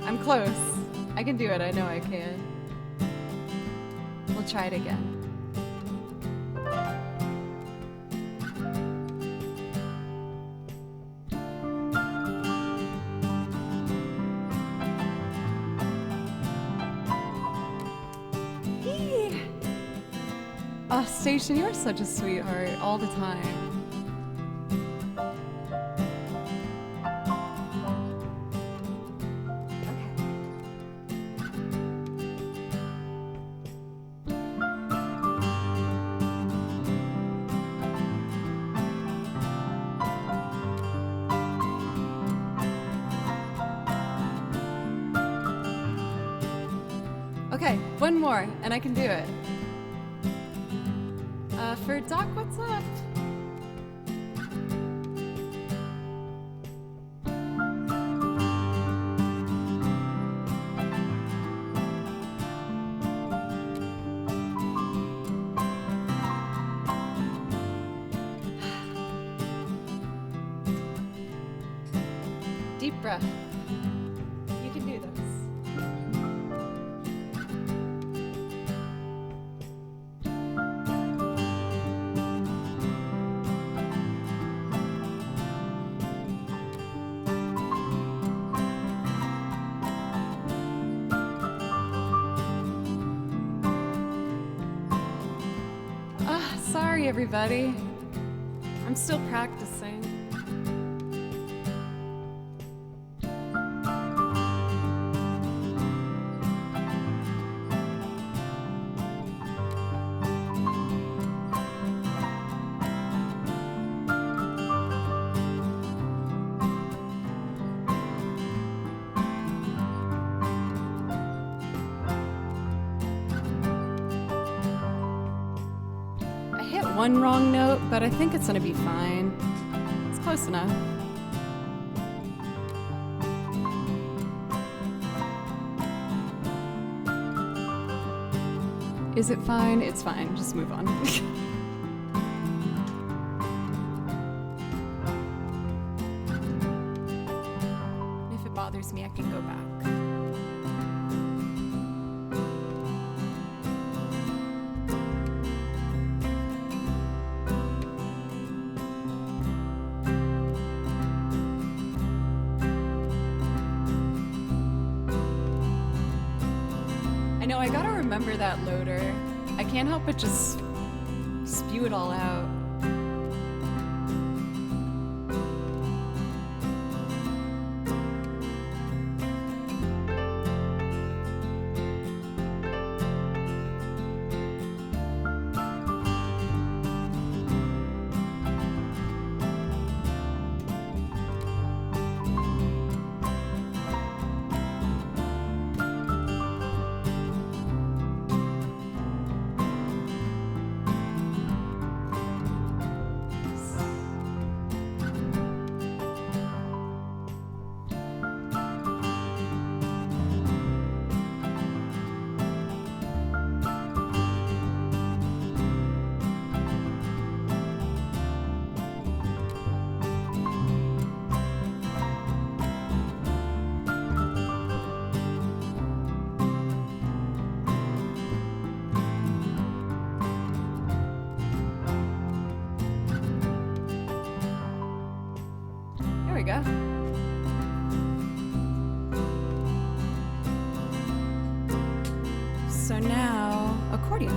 I'm close. I can do it. I know I can. We'll try it again. Eee. Oh, Station, you're such a sweetheart all the time. Okay, one more, and I can do it. For Doc, what's up? Deep breath. You can do this. Sorry, everybody. I'm still practicing. One wrong note, but I think it's gonna be fine. It's close enough. Is it fine? It's fine. Just move on. If it bothers me, I can go back. I know, I gotta remember that loader. I can't help but just spew it all out. There we go. So now, accordion.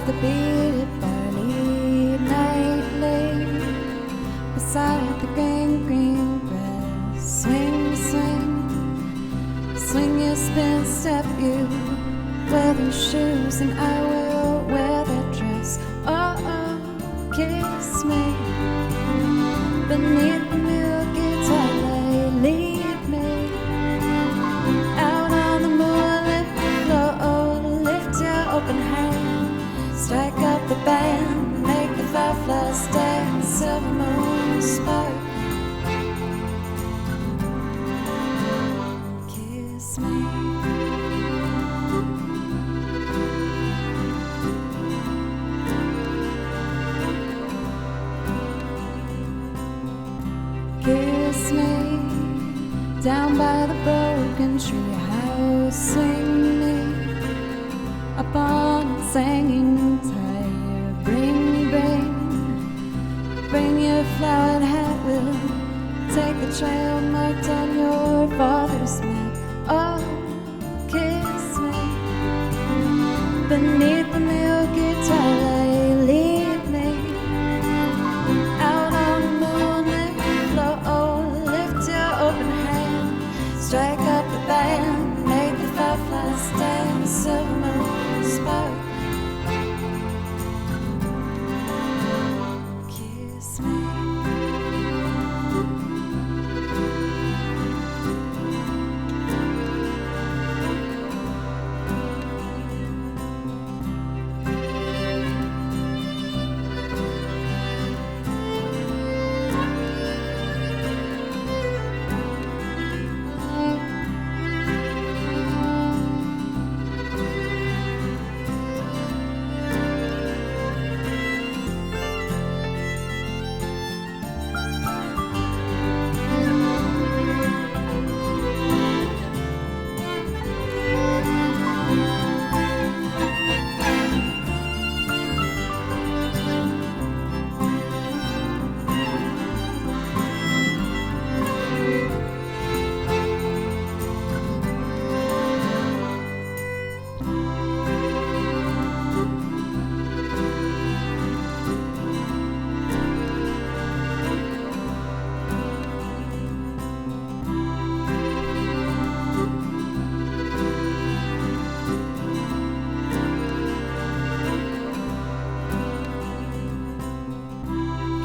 of the beaded barley nightly, beside the green, green grass. Swing, swing, swing your spin step, you wear those shoes and I will wear that dress. Oh, oh, kiss me beneath the milky twilight, lead me out on the moonlit floor, lift your open hand, strike up the band, make the fireflies dance, silver moon spark. Kiss me. Kiss me down by the broken tree house, swing me upon its hanging tire. Bring your flowered hat, we'll take the trail marked on your father's map. Oh, kiss me beneath the milky twilight, lead me out on the moonlit floor, lift your open hand, strike up the band, make the fireflies dance, silver moon spark. Kiss me.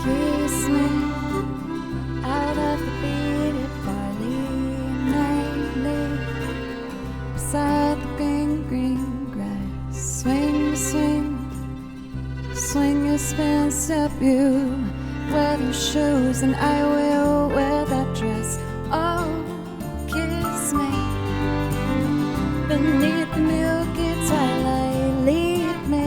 Kiss me out of the beaded barley nightly, beside the green, green grass. Swing, swing, swing your spin step, you wear those shoes and I will wear that dress. Oh, kiss me beneath the milky twilight, lead me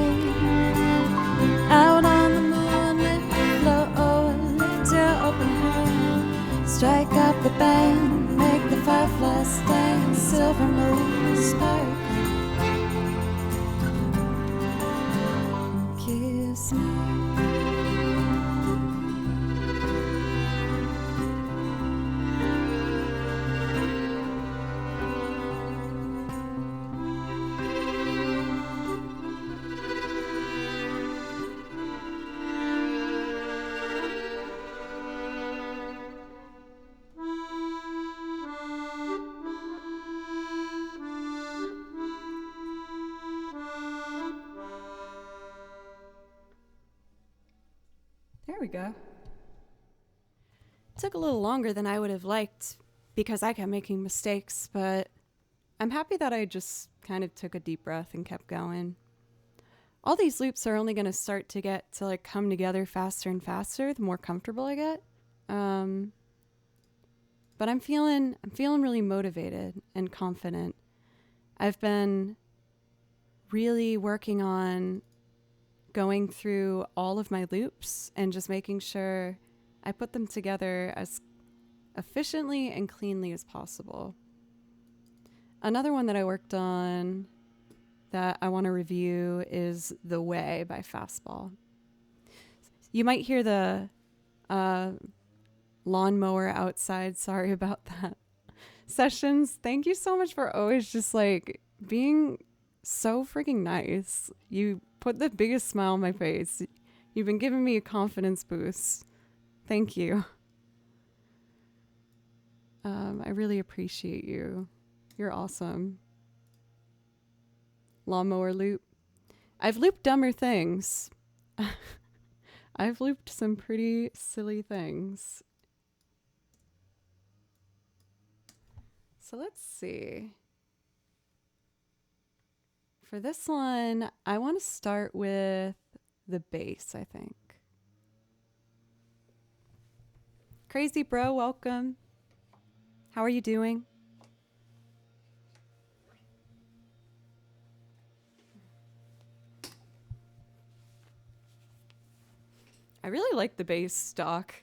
out on the moonlit floor, lift your open hand, strike up the band, make the fireflies dance, silver moon spark. Kiss me. There we go. Took a little longer than I would have liked because I kept making mistakes, but I'm happy that I just kind of took a deep breath and kept going. All these loops are only going to start to get to like come together faster and faster the more comfortable I get. But I'm feeling really motivated and confident. I've been really working on going through all of my loops and just making sure I put them together as efficiently and cleanly as possible. Another one that I worked on that I want to review is The Way by Fastball. You might hear the lawnmower outside. Sorry about that. Sessions, thank you so much for always just like being so freaking nice. You put the biggest smile on my face. You've been giving me a confidence boost. Thank you. I really appreciate you. You're awesome. Lawnmower loop. I've looped dumber things. I've looped some pretty silly things. So let's see. For this one, I want to start with the bass, I think. Crazy bro, welcome. How are you doing? I really like the bass stock.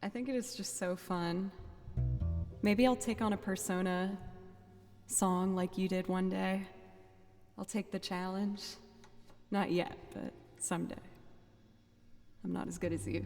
I think it is just so fun. Maybe I'll take on a Persona song like you did one day. I'll take the challenge. Not yet, but someday. I'm not as good as you.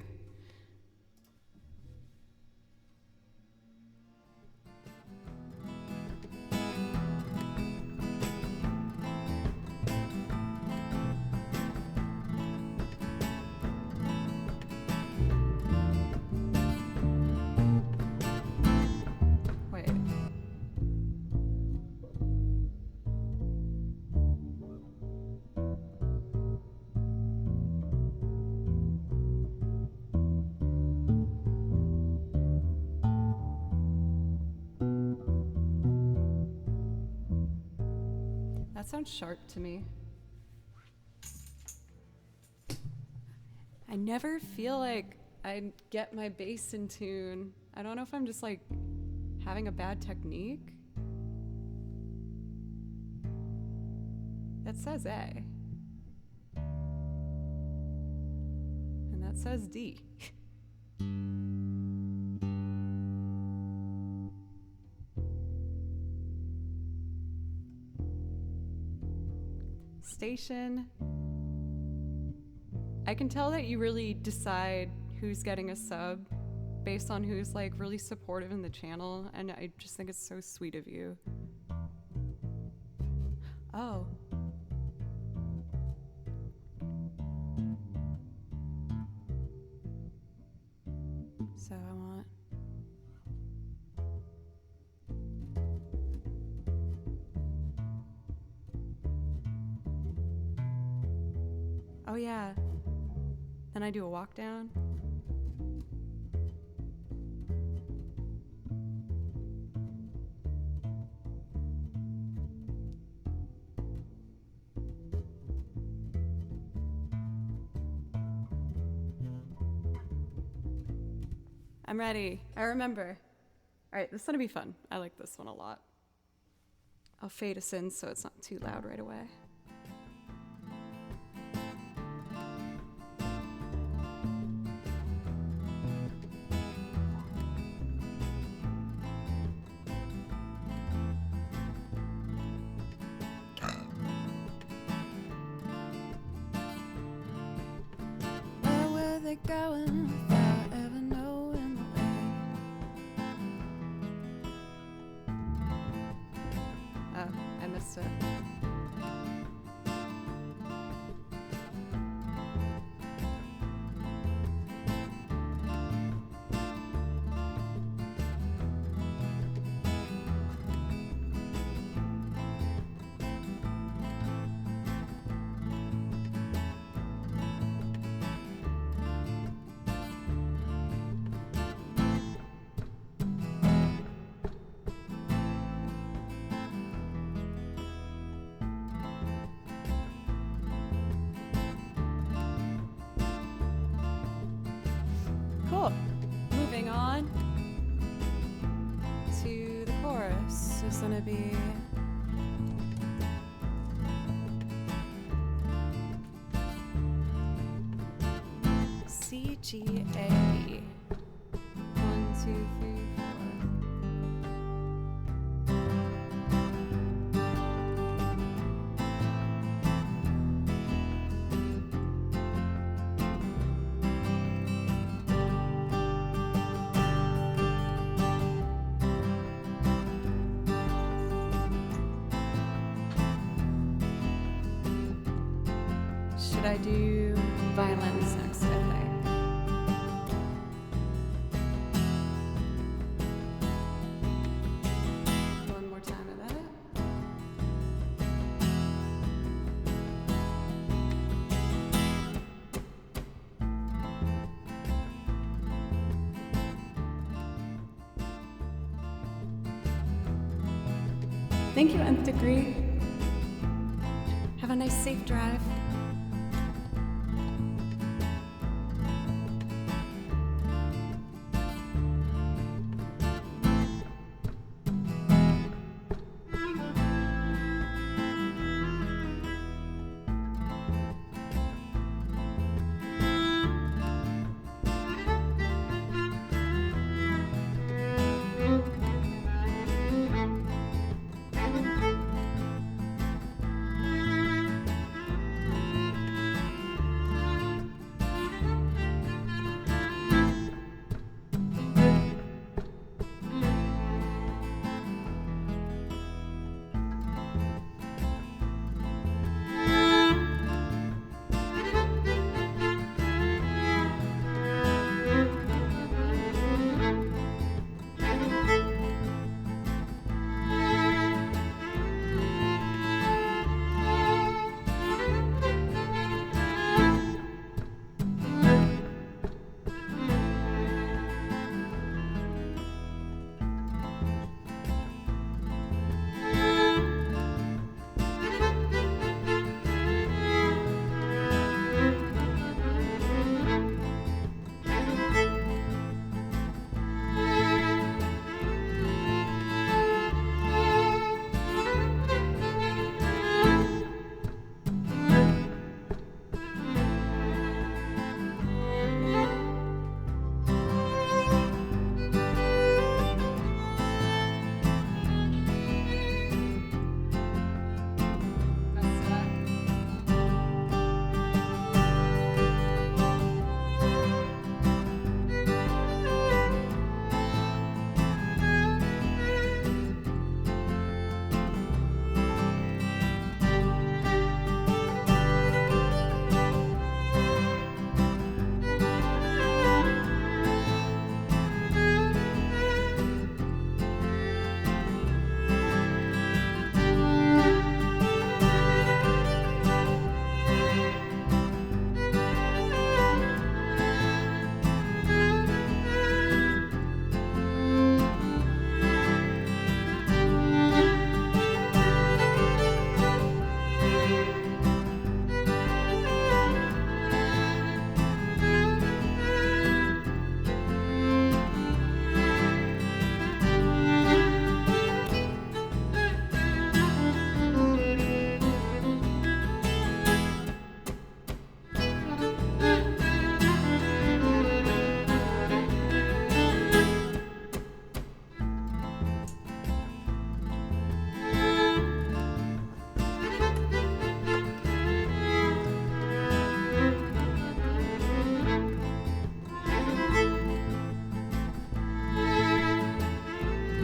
Wait. That sounds sharp to me. I never feel like I get my bass in tune. I don't know if I'm just like having a bad technique. That says A. And that says D. Station. I can tell that you really decide who's getting a sub based on who's like really supportive in the channel, and I just think it's so sweet of you. Oh. So I want oh yeah. Then I do a walk down. I'm ready. I remember. All right, this is gonna be fun. I like this one a lot. I'll fade us in so it's not too loud right away. Where were they going without ever knowing the way? Oh, I missed it. Cool. Moving on to the chorus is gonna be C G A. 1, 2, 3, 4. should I do violins next, I think? One more time of that. Thank you, Nth Degree. Have a nice, safe drive.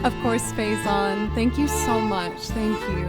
Of course, Faison. Thank you so much. Thank you.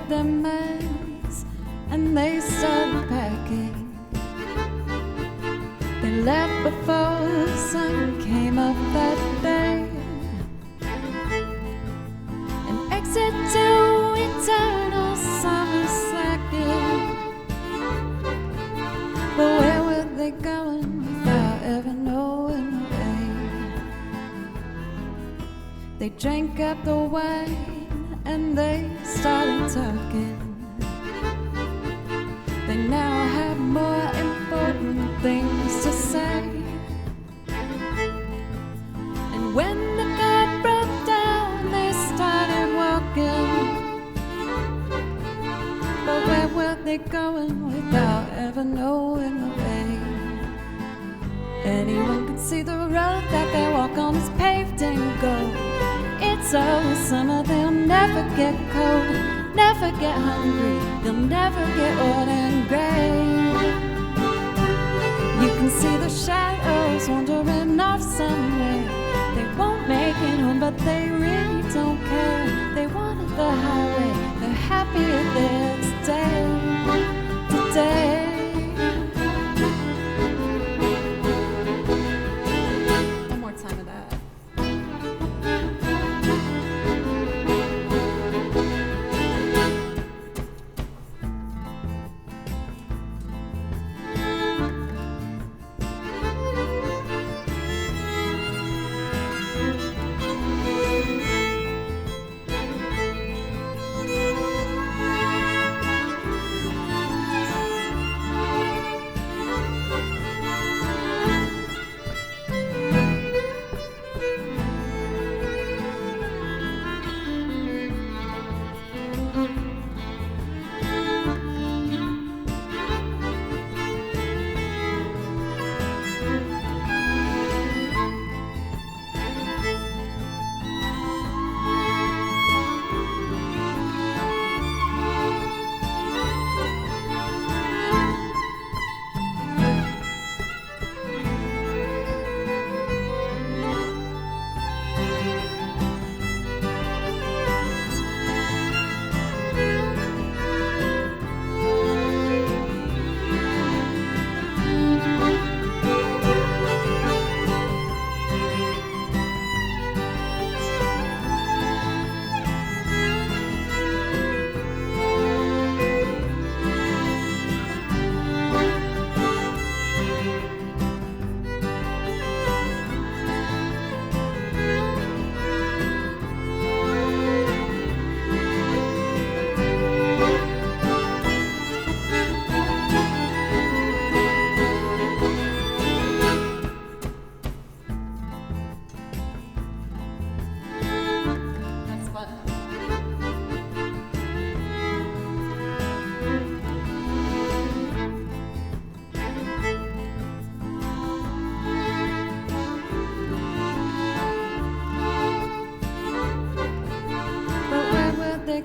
up their mess and they started packing. They left before the sun came up that day. An exit to eternal summer slacking. But where were they going without ever knowing the way? They drank up the wine and they started talking. They now have more important things to say. And when the car broke down, they started walking. But where were they going without ever knowing the way? Anyone can see the road that they walk on is paved in gold. It's always summer, they'll never get cold, never get hungry, they'll never get old and gray. You can see the shadows wandering off somewhere. They won't make it home, but they really don't care. They wanted the highway, they're happier there today, today. One more time of that.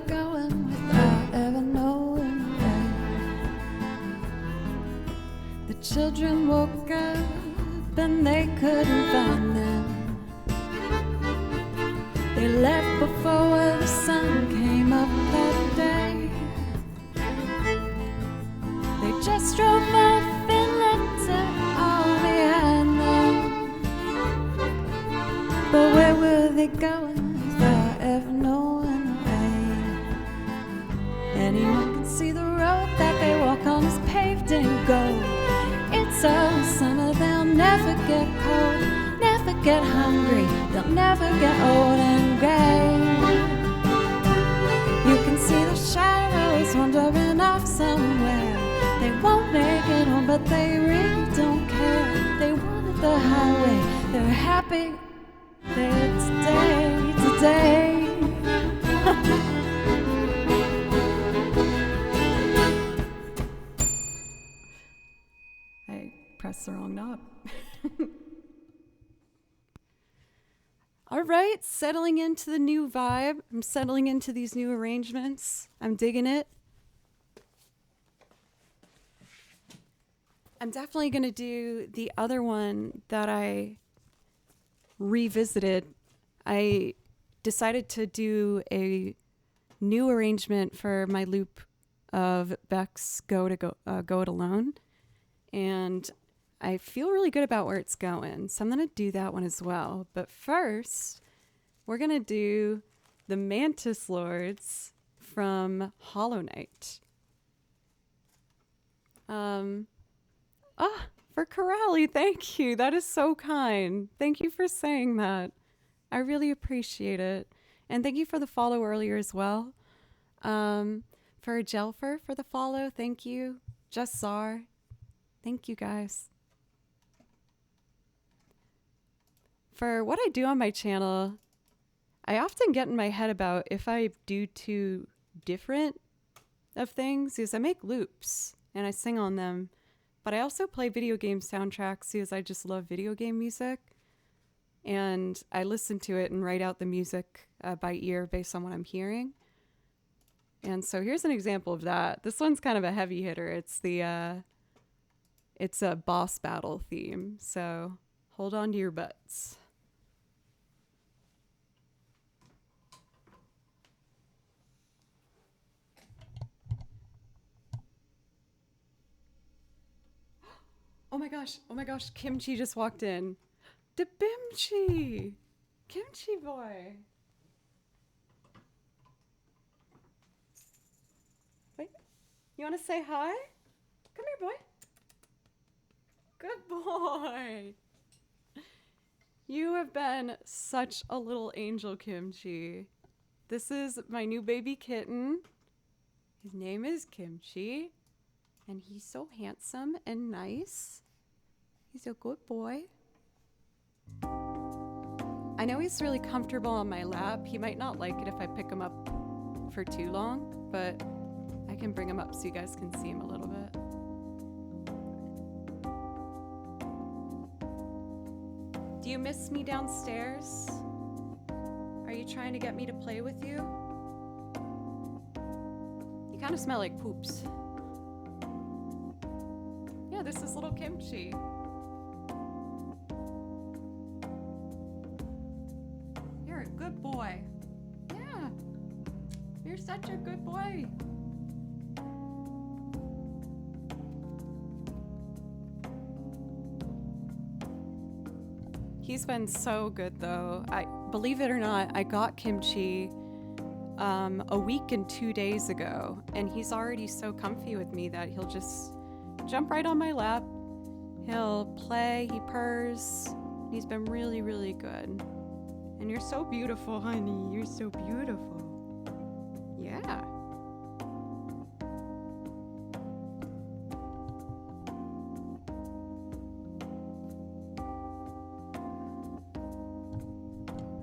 Going without ever knowing why. The children woke up and they couldn't find them. They left before the sun came up that day. They just drove off and left it all behind them. But where were they going without ever knowing? Anyone can see the road that they walk on is paved in gold. It's all summer, they'll never get cold, never get hungry, they'll never get old and gray. You can see the shadows wandering off somewhere. They won't make it home, but they really don't care. They wanted the highway, they're happy there today, today. Press the wrong knob. All right, settling into the new vibe. I'm settling into these new arrangements. I'm digging it. I'm definitely going to do the other one that I revisited. I decided to do a new arrangement for my loop of Beck's Go It Alone. And I feel really good about where it's going. So I'm going to do that one as well. But first, we're going to do the Mantis Lords from Hollow Knight. For Corelli, thank you. That is so kind. Thank you for saying that. I really appreciate it. And thank you for the follow earlier as well. For Jelfer for the follow, thank you. Just Czar, thank you guys. For what I do on my channel, I often get in my head about if I do too different of things, is I make loops and I sing on them, but I also play video game soundtracks because I just love video game music. And I listen to it and write out the music by ear based on what I'm hearing. And so here's an example of that. This one's kind of a heavy hitter. It's a boss battle theme. So hold on to your butts. Oh my gosh, Kimchi just walked in. The Bimchi! Kimchi boy! Wait, you wanna say hi? Come here, boy. Good boy! You have been such a little angel, Kimchi. This is my new baby kitten. His name is Kimchi. And he's so handsome and nice. He's a good boy. I know he's really comfortable on my lap. He might not like it if I pick him up for too long, but I can bring him up so you guys can see him a little bit. Do you miss me downstairs? Are you trying to get me to play with you? You kind of smell like poops. Yeah, this is little Kimchi. You're a good boy. Yeah, you're such a good boy. He's been so good though. Believe it or not, I got Kimchi a week and 2 days ago, and he's already so comfy with me that he'll just jump right on my lap. He'll play, he purrs. He's been really, really good. And you're so beautiful, honey. You're so beautiful. Yeah.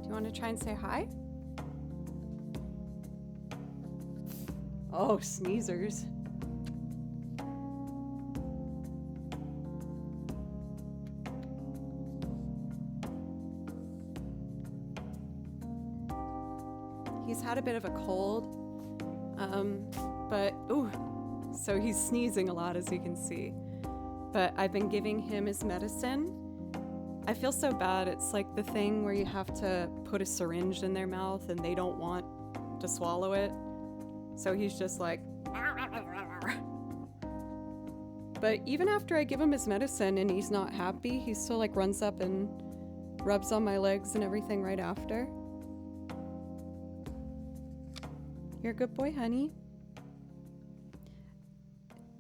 Do you want to try and say hi? Oh, sneezers. He's had a bit of a cold, so he's sneezing a lot, as you can see. But I've been giving him his medicine. I feel so bad. It's like the thing where you have to put a syringe in their mouth and they don't want to swallow it. So he's just like... But even after I give him his medicine and he's not happy, he still like runs up and rubs on my legs and everything right after. You're a good boy, honey.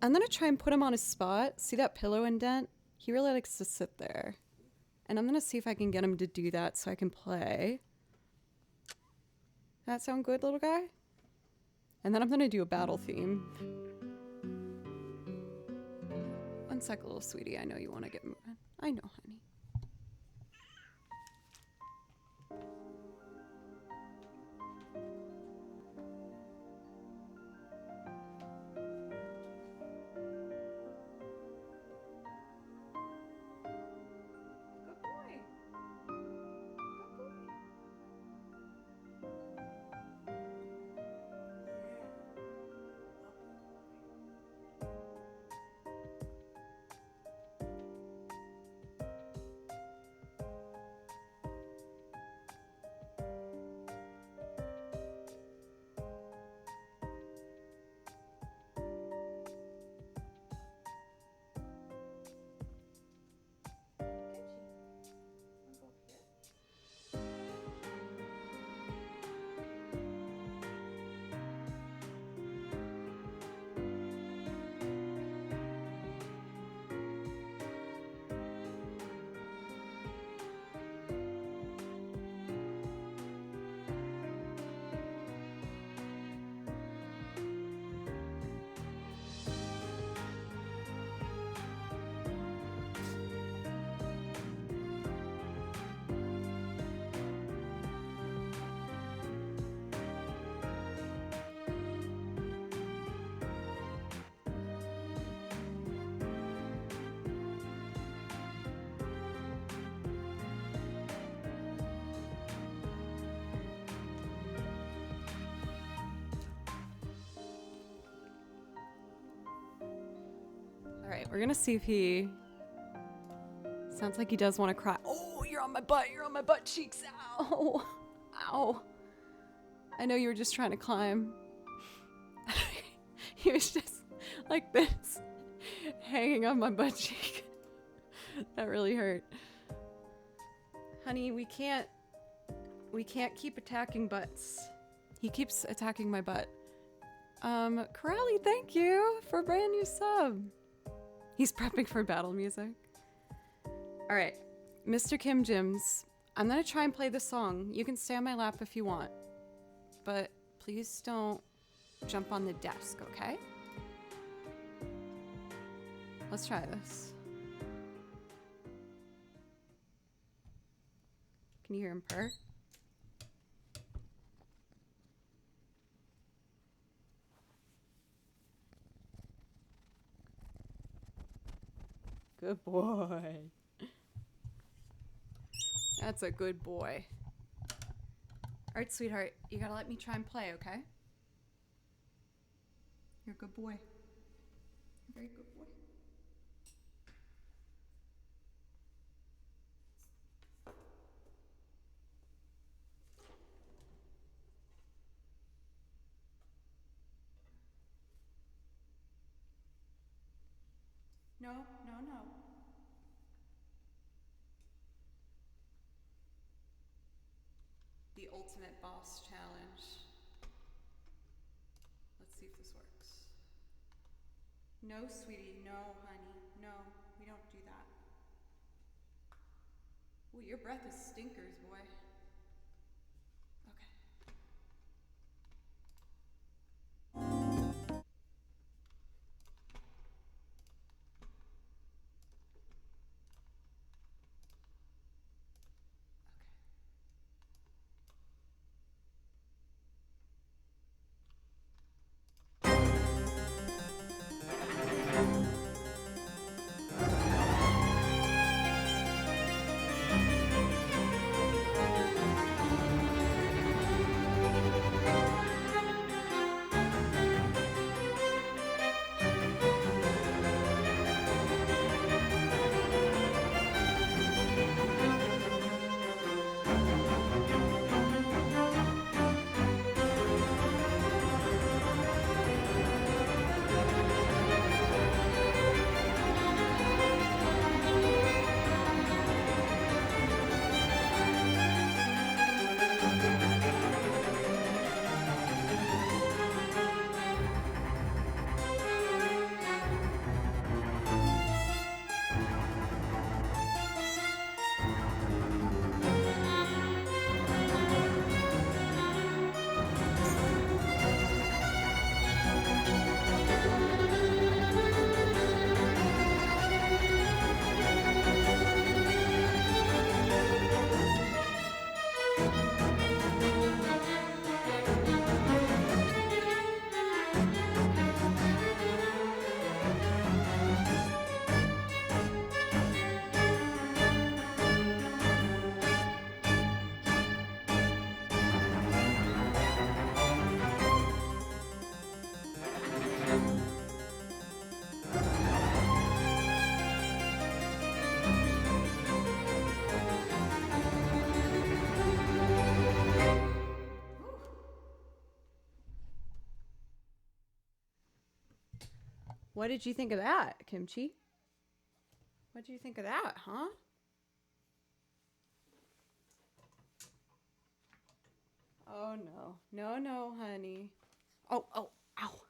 I'm gonna try and put him on his spot. See that pillow indent? He really likes to sit there. And I'm gonna see if I can get him to do that so I can play. That sound good, little guy? And then I'm gonna do a battle theme. One sec, little sweetie. I know you wanna get moving. I know, honey. We're gonna see if he... Sounds like he does want to cry. Oh, you're on my butt. You're on my butt cheeks. Ow. Ow. I know you were just trying to climb. He was just like this, hanging on my butt cheek. That really hurt. Honey, we can't keep attacking butts. He keeps attacking my butt. Corelli, thank you for a brand new sub. He's prepping for battle music. All right, Mr. Kim Jims, I'm gonna try and play the song. You can stay on my lap if you want, but please don't jump on the desk, okay? Let's try this. Can you hear him purr? Good boy. That's a good boy. All right, sweetheart, you gotta let me try and play, okay? You're a good boy. You're a very good boy. No, no, no. The ultimate boss challenge. Let's see if this works. No, sweetie, no, honey, no, we don't do that. Ooh, your breath is stinkers, boy. Okay. What did you think of that, Kimchi? What did you think of that, huh? Oh, no. No, no, honey. Oh, oh, ow.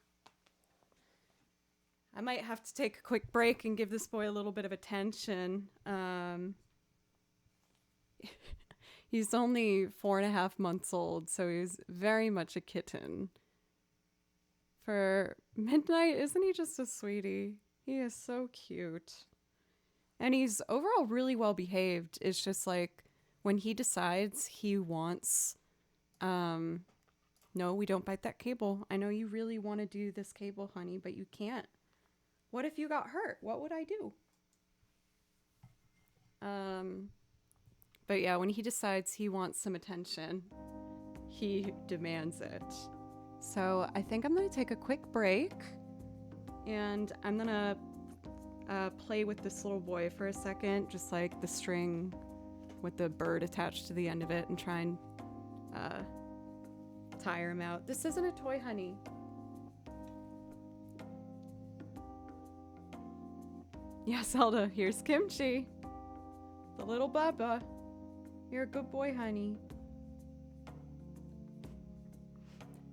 I might have to take a quick break and give this boy a little bit of attention. He's only 4.5 months old, so he's very much a kitten. For Midnight, isn't he just a sweetie? He is so cute. And he's overall really well behaved. It's just like when he decides he wants, no, we don't bite that cable. I know you really want to do this cable, honey, but you can't. What if you got hurt? What would I do? But yeah, when he decides he wants some attention, he demands it. So I think I'm going to take a quick break, and I'm going to play with this little boy for a second, just like the string with the bird attached to the end of it, and try and tire him out. This isn't a toy, honey. Yeah, Zelda, here's Kimchi. The little Bubba. You're a good boy, honey.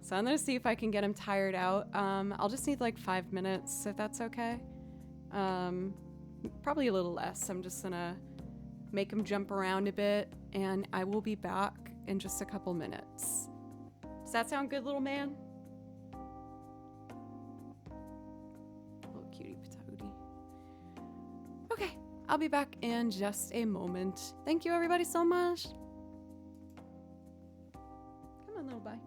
So I'm gonna see if I can get him tired out. I'll just need like 5 minutes, if that's okay. Probably a little less. I'm just gonna make him jump around a bit, and I will be back in just a couple minutes. Does that sound good, little man? Little cutie patootie. Okay, I'll be back in just a moment. Thank you, everybody, so much. Come on, little bye.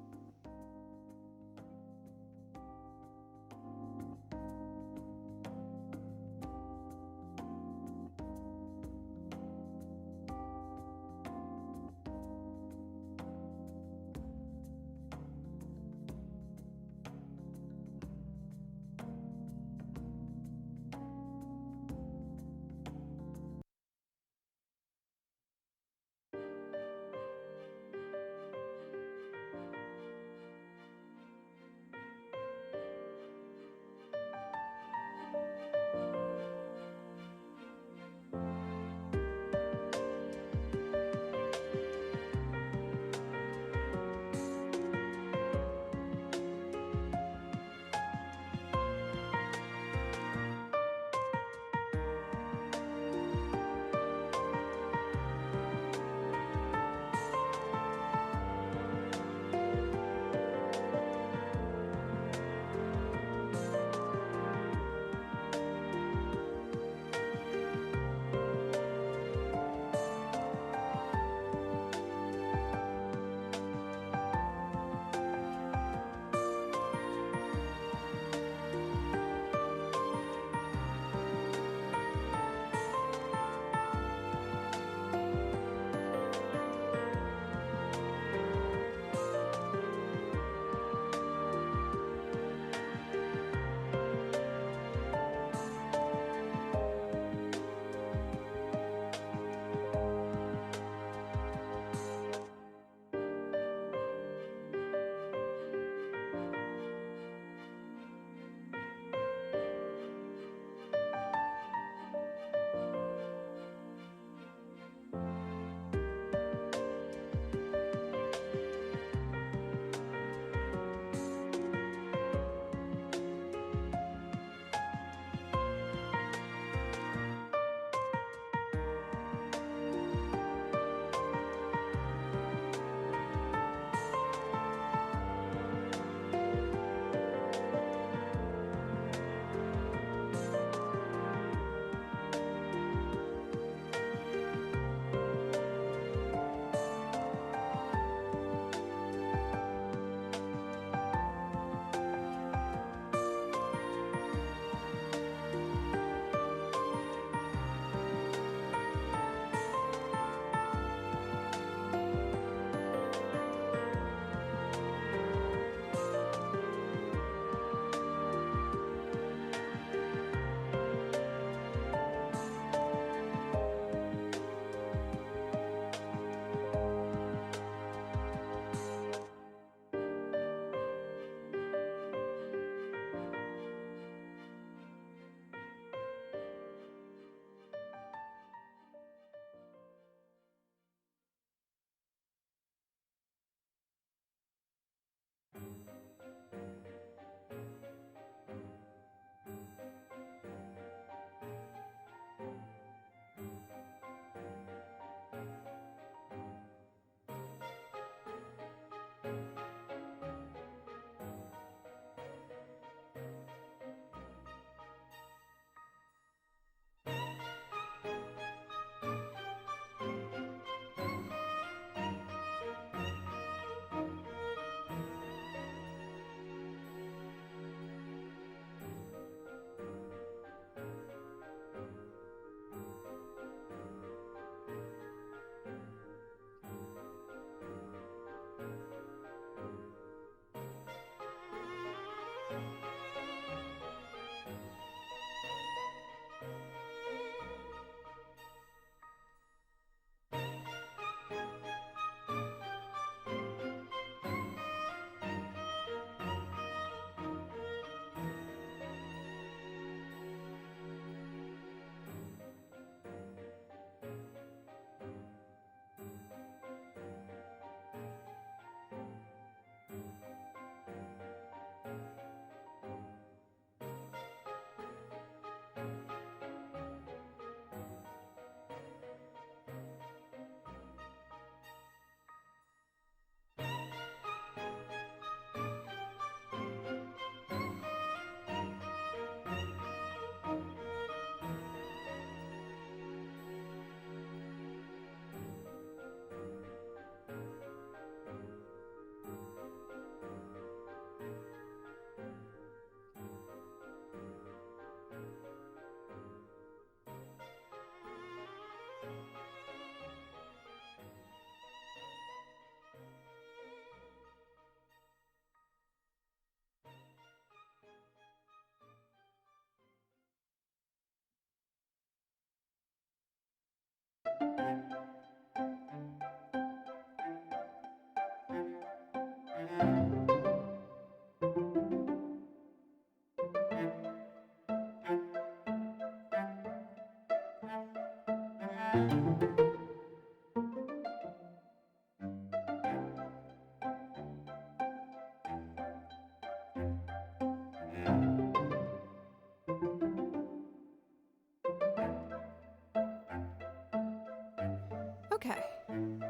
Okay,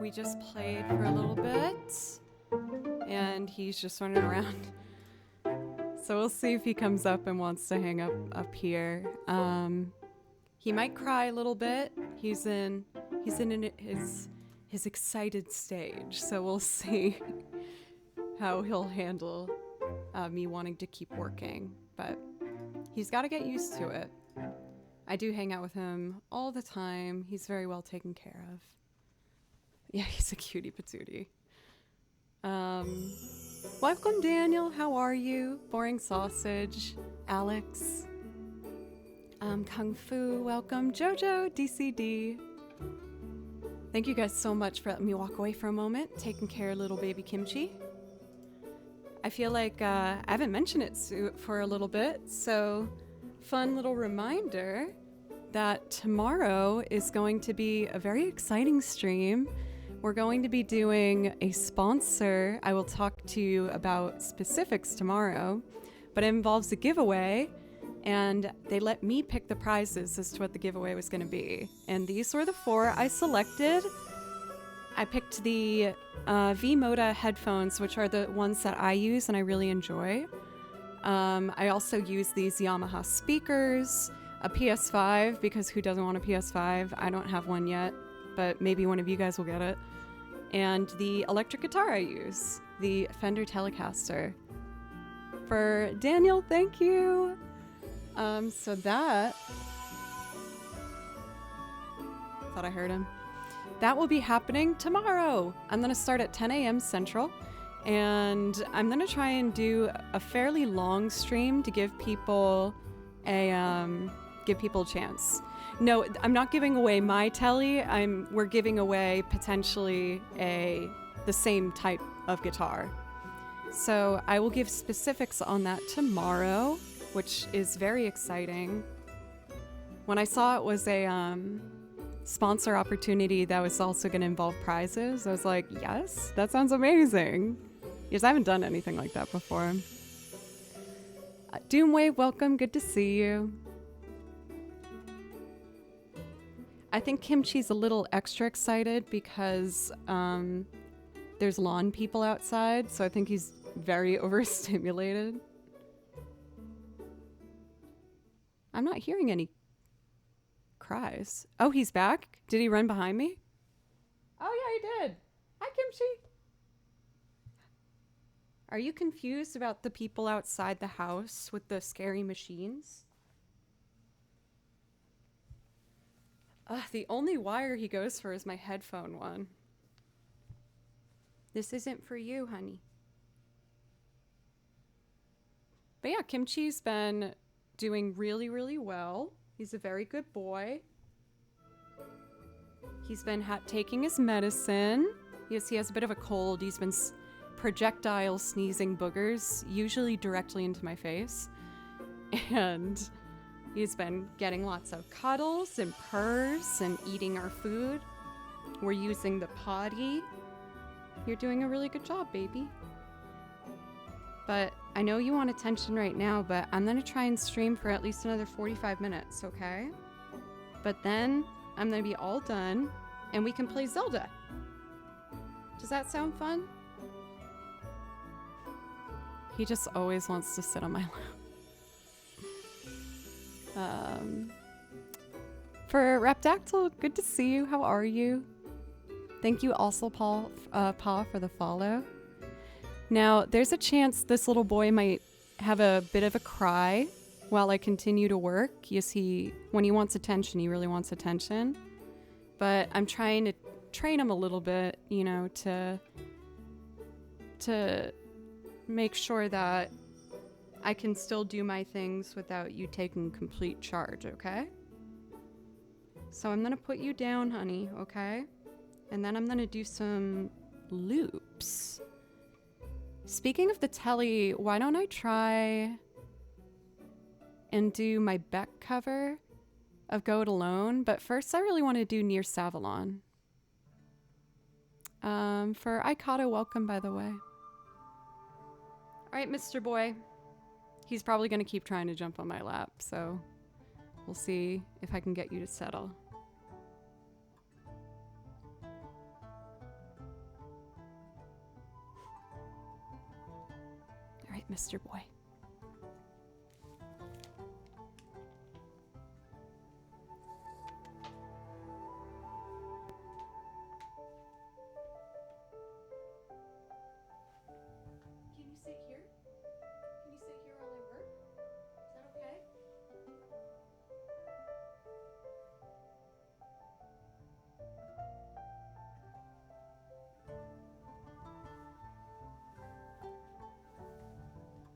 we just played for a little bit, and he's just running around. So we'll see if he comes up and wants to hang up here. He might cry a little bit. He's in his excited stage, so we'll see how he'll handle me wanting to keep working. But he's got to get used to it. I do hang out with him all the time. He's very well taken care of. Yeah, he's a cutie patootie. Welcome, Daniel. How are you? Boring Sausage. Alex. Kung Fu. Welcome. Jojo. DCD. Thank you guys so much for letting me walk away for a moment, taking care of little baby Kimchi. I feel like I haven't mentioned it for a little bit, so fun little reminder that tomorrow is going to be a very exciting stream. We're going to be doing a sponsor. I will talk to you about specifics tomorrow, but it involves a giveaway, and they let me pick the prizes as to what the giveaway was going to be. And these were the 4 I selected. I picked the V-Moda headphones, which are the ones that I use and I really enjoy. I also use these Yamaha speakers, a PS5, because who doesn't want a PS5? I don't have one yet, but maybe one of you guys will get it. And the electric guitar I use, the Fender Telecaster. For Daniel, thank you. So that... Thought I heard him. That will be happening tomorrow. I'm going to start at 10 a.m. Central, and I'm going to try and do a fairly long stream to give people a chance. No, I'm not giving away my telly. We're giving away potentially the same type of guitar. So I will give specifics on that tomorrow, which is very exciting. When I saw it was a sponsor opportunity that was also going to involve prizes, I was like, yes, that sounds amazing. Because I haven't done anything like that before. Doomwave, welcome. Good to see you. I think Kimchi's a little extra excited because there's lawn people outside, so I think he's very overstimulated. I'm not hearing any cries. Oh, he's back? Did he run behind me? Oh, yeah, he did. Hi, Kimchi. Are you confused about the people outside the house with the scary machines? The only wire he goes for is my headphone one. This isn't for you, honey. But yeah, Kimchi's been doing really, really well. He's a very good boy. He's been taking his medicine. Yes, he has a bit of a cold. He's been projectile sneezing boogers, usually directly into my face. And he's been getting lots of cuddles and purrs and eating our food. We're using the potty. You're doing a really good job, baby. But I know you want attention right now, but I'm going to try and stream for at least another 45 minutes, okay? But then I'm going to be all done and we can play Zelda. Does that sound fun? He just always wants to sit on my lap. For Rapdactyl, good to see you. How are you? Thank you also, Pa, for the follow. Now, there's a chance this little boy might have a bit of a cry while I continue to work. Yes, when he wants attention, he really wants attention. But I'm trying to train him a little bit, you know, to make sure that I can still do my things without you taking complete charge, okay? So I'm gonna put you down, honey, okay? And then I'm gonna do some loops. Speaking of the telly, why don't I try and do my Beck cover of Go It Alone, but first I really want to do Near Savalon. For Ikato, welcome, by the way. All right, Mr. Boy. He's probably going to keep trying to jump on my lap, so we'll see if I can get you to settle. All right, Mr. Boy. Can you sit here? Can you sit here while I work? Is that okay?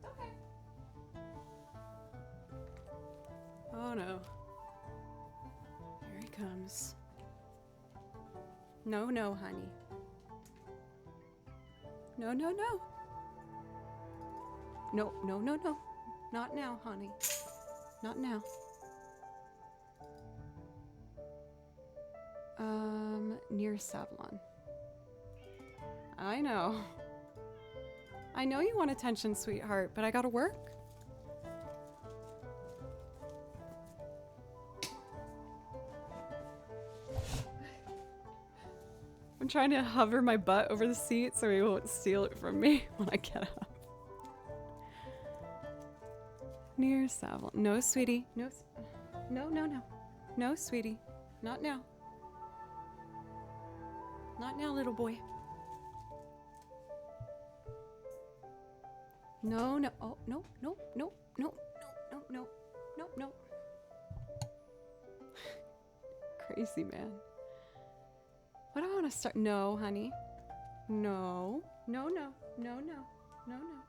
Okay. Oh no. Here he comes. No, no, honey. No, no, no. No, no, no, no. Not now, honey. Not now. Near Savalon. I know. I know you want attention, sweetheart, but I gotta work. I'm trying to hover my butt over the seat so he won't steal it from me when I get up. Near Savalon. No, sweetie. No, no, no, no. No, sweetie. Not now. Not now, little boy. No, no. Oh, no, no, no, no, no, no, no, no, no. Crazy man. What do I want to start? No, honey. No. No, no. No, no. No, no.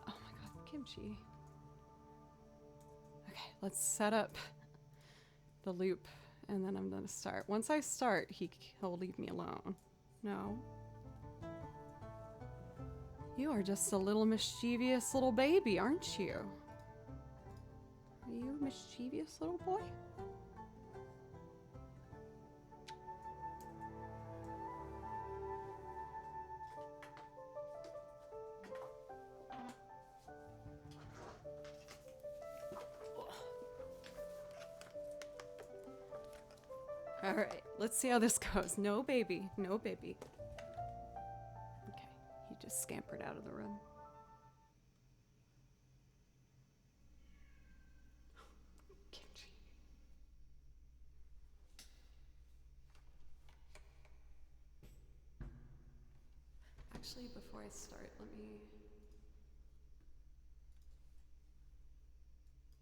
Oh my god, kimchi. Okay, let's set up the loop and then I'm gonna start. Once I start, he'll leave me alone. No. You are just a little mischievous little baby, aren't you? Are you a mischievous little boy? All right, let's see how this goes. No baby, no baby. Okay, he just scampered out of the room. Kimchi. Actually, before I start, let me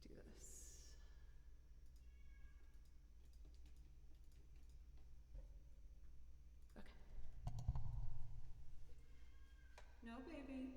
do this. Okay. No, baby.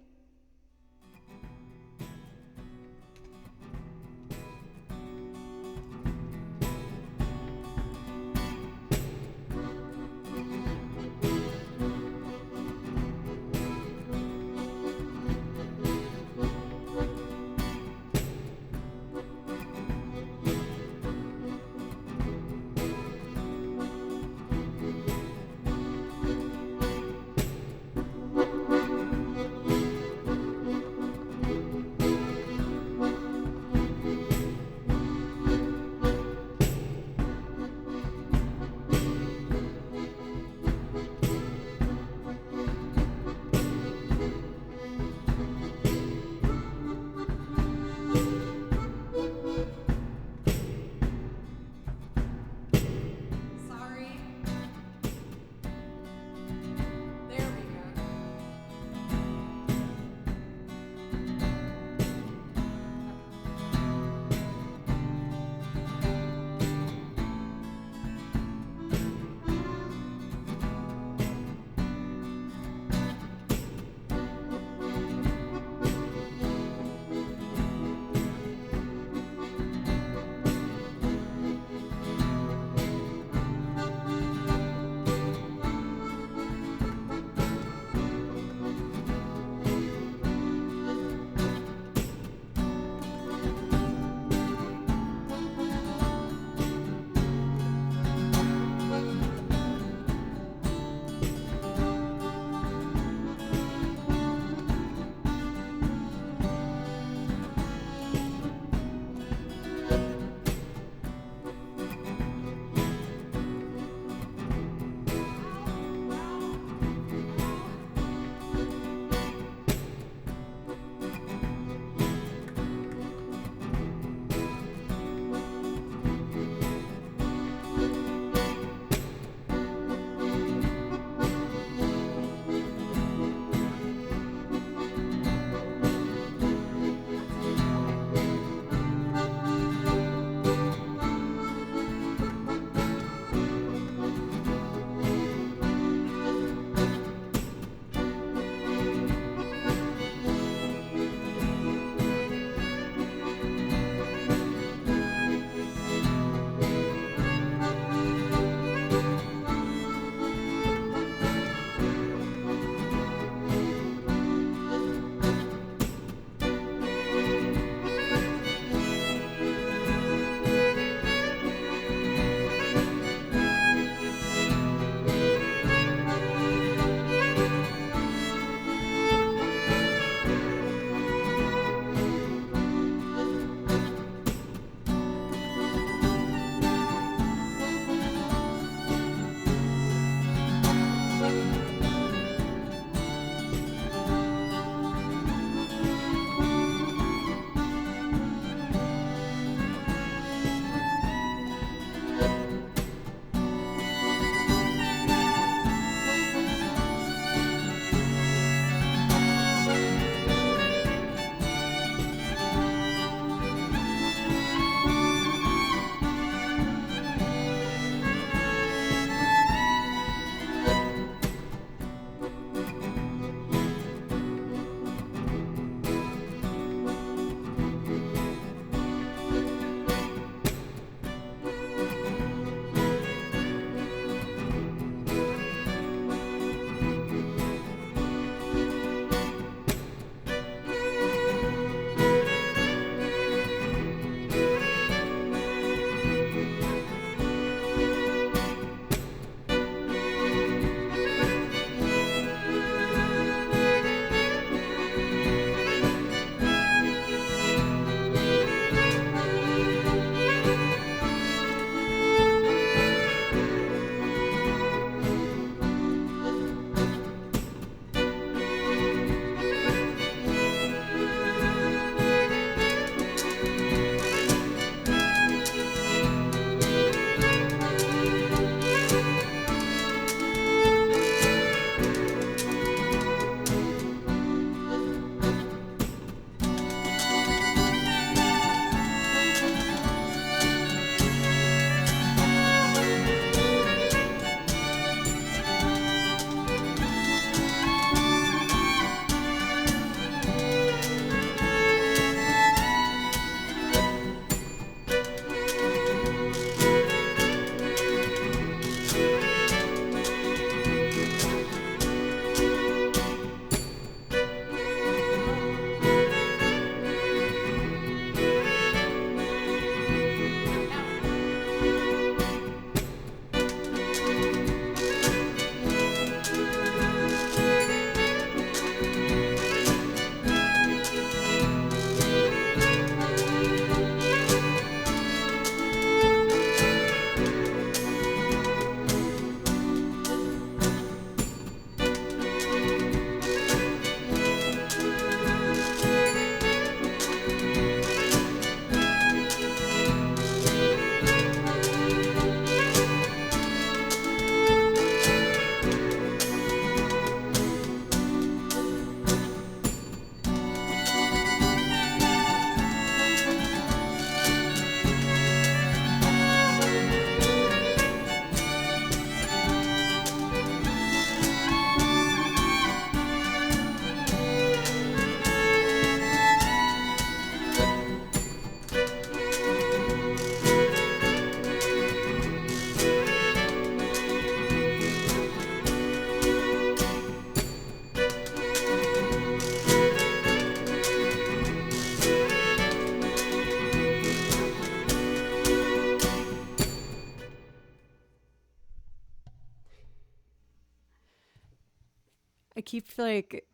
I keep like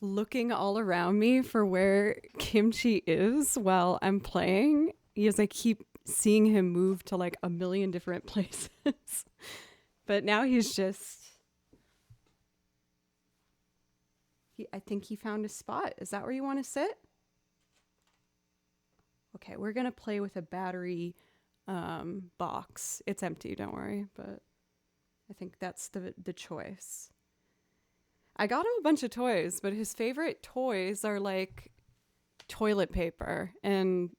looking all around me for where Kimchi is while I'm playing because I keep seeing him move to like a million different places. But now he's just I think he found a spot. Is that where you want to sit? Okay, we're going to play with a battery box. It's empty, don't worry, but I think that's the choice. I got him a bunch of toys, but his favorite toys are like toilet paper and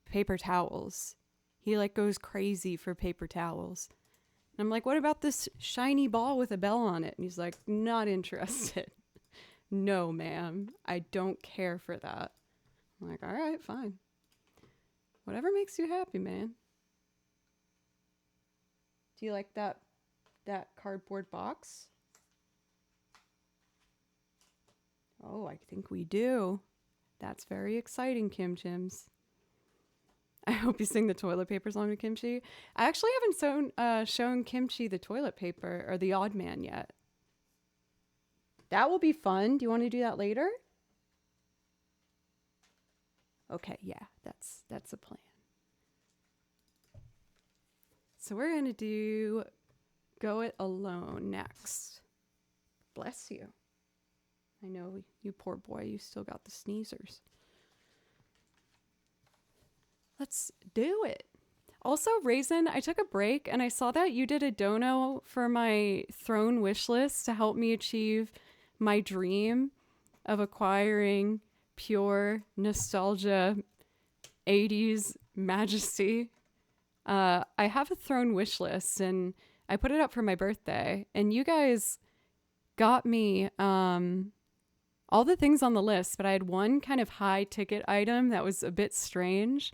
paper towels. He like goes crazy for paper towels. And I'm like, what about this shiny ball with a bell on it? And he's like, not interested. No, ma'am, I don't care for that. I'm like, all right, fine. Whatever makes you happy, man. Do you like that cardboard box? Oh, I think we do. That's very exciting, Kim Chims. I hope you sing the toilet paper song to Kimchi. I actually haven't shown Kimchi the toilet paper or the odd man yet. That will be fun. Do you want to do that later? Okay, yeah, that's a plan. So we're going to do Go It Alone next. Bless you. I know you poor boy, you still got the sneezers. Let's do it. Also, Raisin, I took a break and I saw that you did a dono for my throne wish list to help me achieve my dream of acquiring pure nostalgia 80s majesty. I have a throne wish list and I put it up for my birthday, and you guys got me all the things on the list, but I had one kind of high ticket item that was a bit strange.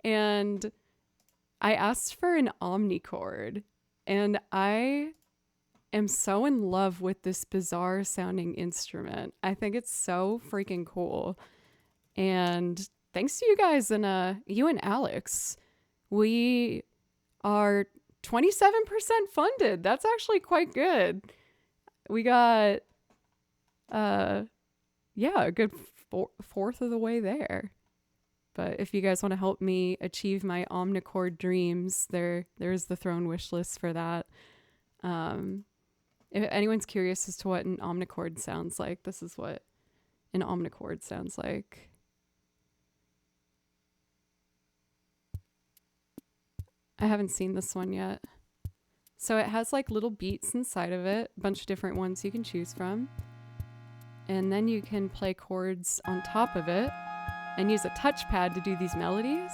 And I asked for an omnicord, and I am so in love with this bizarre sounding instrument. I think it's so freaking cool. And thanks to you guys and you and Alex, we are 27% funded. That's actually quite good. We got a good fourth of the way there. But if you guys want to help me achieve my omnicord dreams, there's the throne wish list for that. If anyone's curious as to what an omnicord sounds like, this is what an omnicord sounds like. I haven't seen this one yet. So it has like little beats inside of it, a bunch of different ones you can choose from. And then you can play chords on top of it and use a touchpad to do these melodies.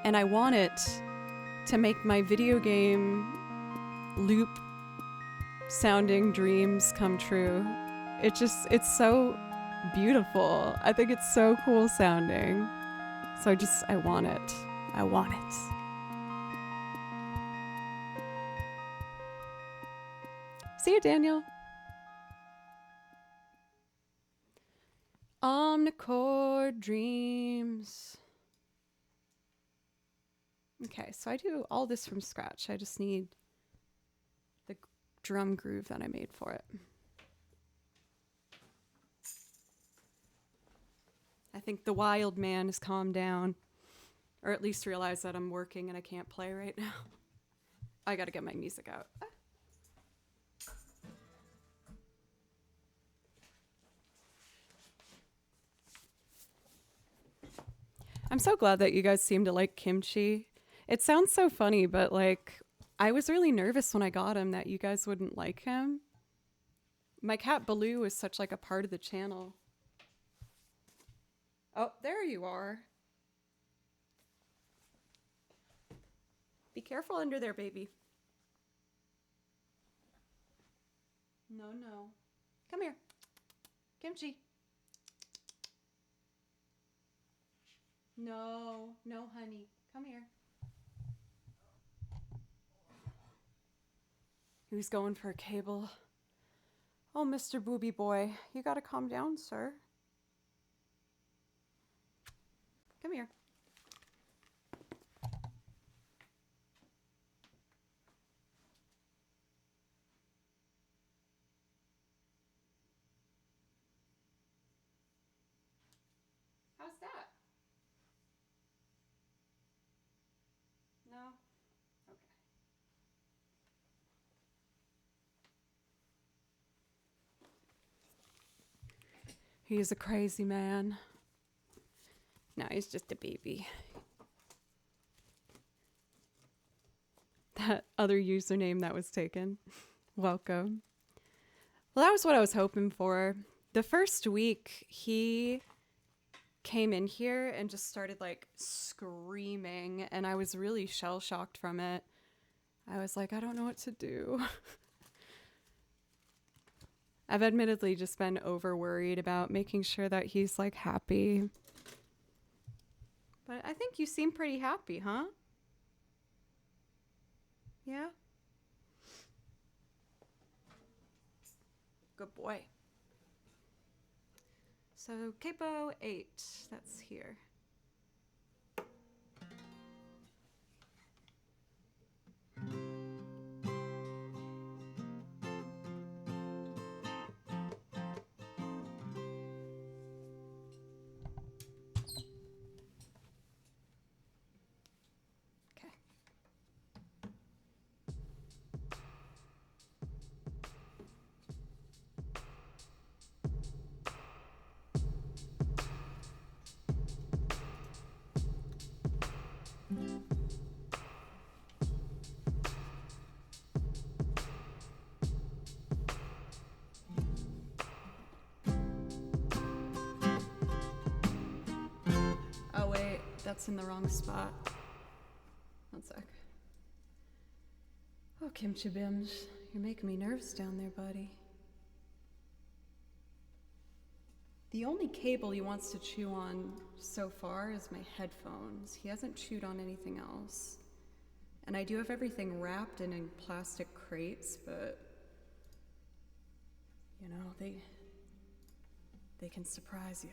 And I want it to make my video game loop sounding dreams come true. It's so beautiful. I think it's so cool sounding. So I want it. I want it. See you, Daniel. Omnicord dreams. Okay, so I do all this from scratch. I just need the drum groove that I made for it. I think the wild man has calmed down, or at least realized that I'm working and I can't play right now. I gotta get my music out. I'm so glad that you guys seem to like kimchi. It sounds so funny, but like, I was really nervous when I got him that you guys wouldn't like him. My cat Baloo is such like a part of the channel. Oh, there you are. Be careful under there, baby. No. Come here. Kimchi. No, honey. Come here. Who's going for a cable? Oh, Mr. Booby Boy, you gotta calm down, sir. Come here. He's a crazy man. No, he's just a baby. That other username that was taken. Welcome. Well, that was what I was hoping for. The first week, he came in here and just started like screaming, and I was really shell-shocked from it. I was like, I don't know what to do. I've admittedly just been over worried about making sure that he's like happy. But I think you seem pretty happy, huh? Yeah? Good boy. So Capo 8, that's here. Okay. Oh wait, that's in the wrong spot. One sec. Oh, Kimchi Bims, you're making me nervous down there, buddy. The only cable he wants to chew on so far is my headphones. He hasn't chewed on anything else. And I do have everything wrapped in plastic crates, but you know, they can surprise you.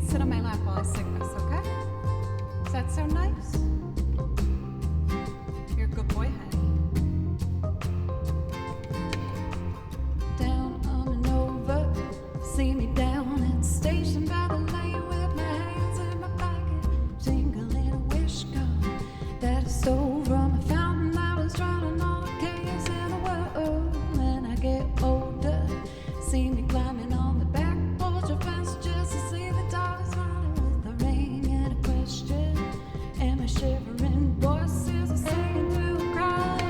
sit on my lap while I sing this, okay? Does that sound nice? You're a good boy, honey. Down on and over, see me down at the station by the lane with my hands in my pocket, jingling a wish card that I stole from a fountain. I was drowning all the chaos in the world. When I get older, see me climbing on the back porch of fence just to see the dogs running with the rain and a question. And my shivering voices are singing through a crowd.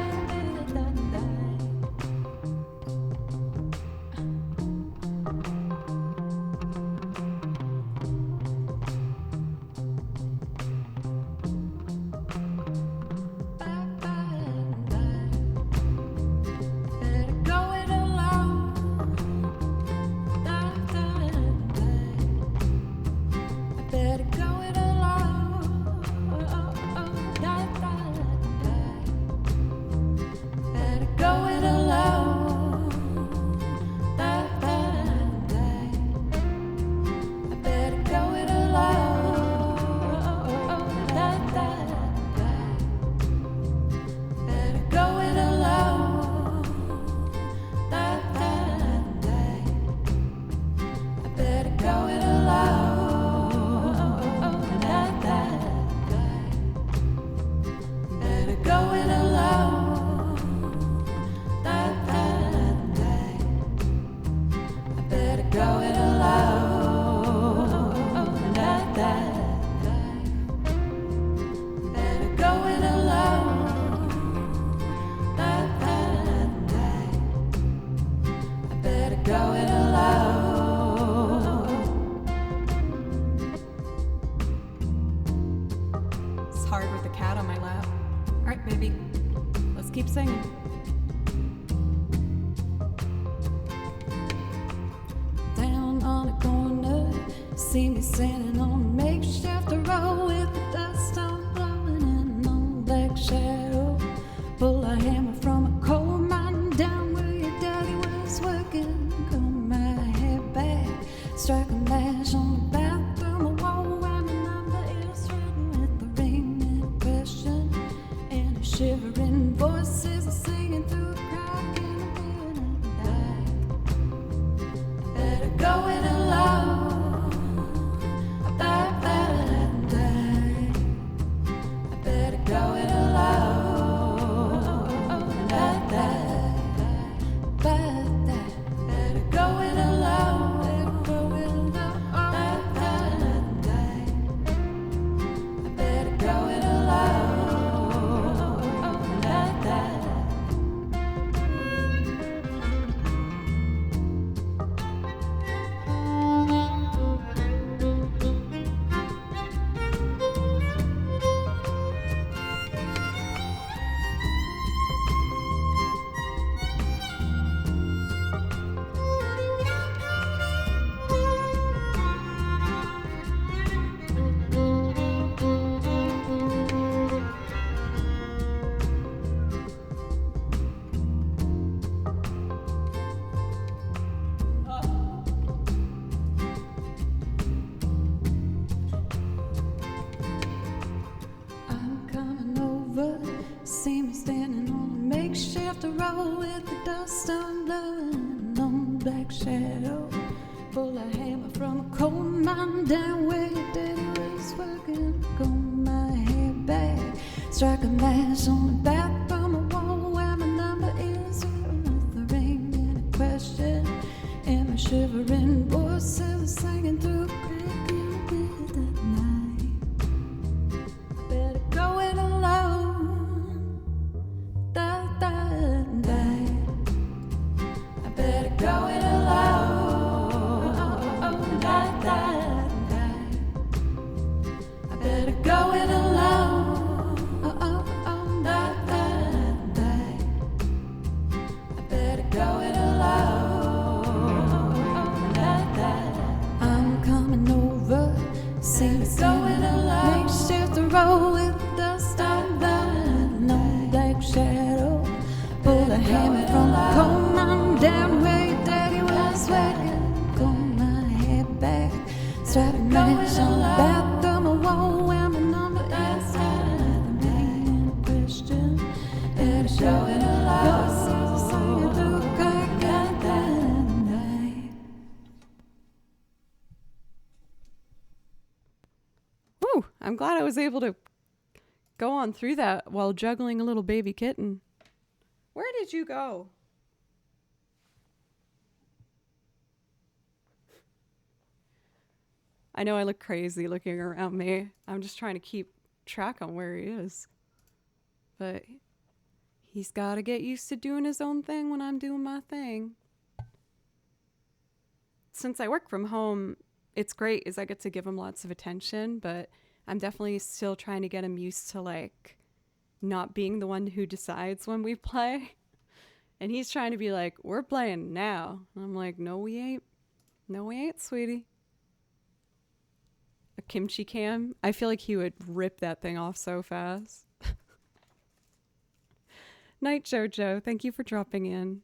It's hard with the cat on my lap. All right, baby, let's keep singing. Down on a corner, see me standing on a makeshift road with the dust on blowing in on black shadow. Pull a hammer from a coal mine down where your daddy was working. Comb my hair back, strike a match on the bathroom wall where my number is written with the ring and a question. And a shivering voices are singing through a crack in the middle of the night. Better go it alone. Better go it alone. Better go it alone. Better go it See me standing on a makeshift road with the dust on blowing on black shadow. Pull a hammer from a coal mine down where your daddy was working. Comb my hair back, strike a match on the bathroom wall where my number is written with the ring and a question. And my shivering voices are singing through a crack in the middle of the night. Better go it alone. I better go it alone. I better go it alone. I better go it alone. I'm coming over. See me going alone. Makeshift the road with the dust on blowing on black shadow. Pull a hammer from the coal mine down where your daddy was working. Comb my hair back, strike a mess on the bathroom wall where my number is. Question. Better show it alive. So you look like that night. Woo! I'm glad I was able to go on through that while juggling a little baby kitten. Where did you go? I know I look crazy looking around me. I'm just trying to keep track on where he is. But he's got to get used to doing his own thing when I'm doing my thing. Since I work from home, it's great is I get to give him lots of attention, but I'm definitely still trying to get him used to like not being the one who decides when we play. And he's trying to be like, we're playing now. And I'm like, no, we ain't. No, we ain't, sweetie. A kimchi cam. I feel like he would rip that thing off so fast. Night, Jojo. Thank you for dropping in.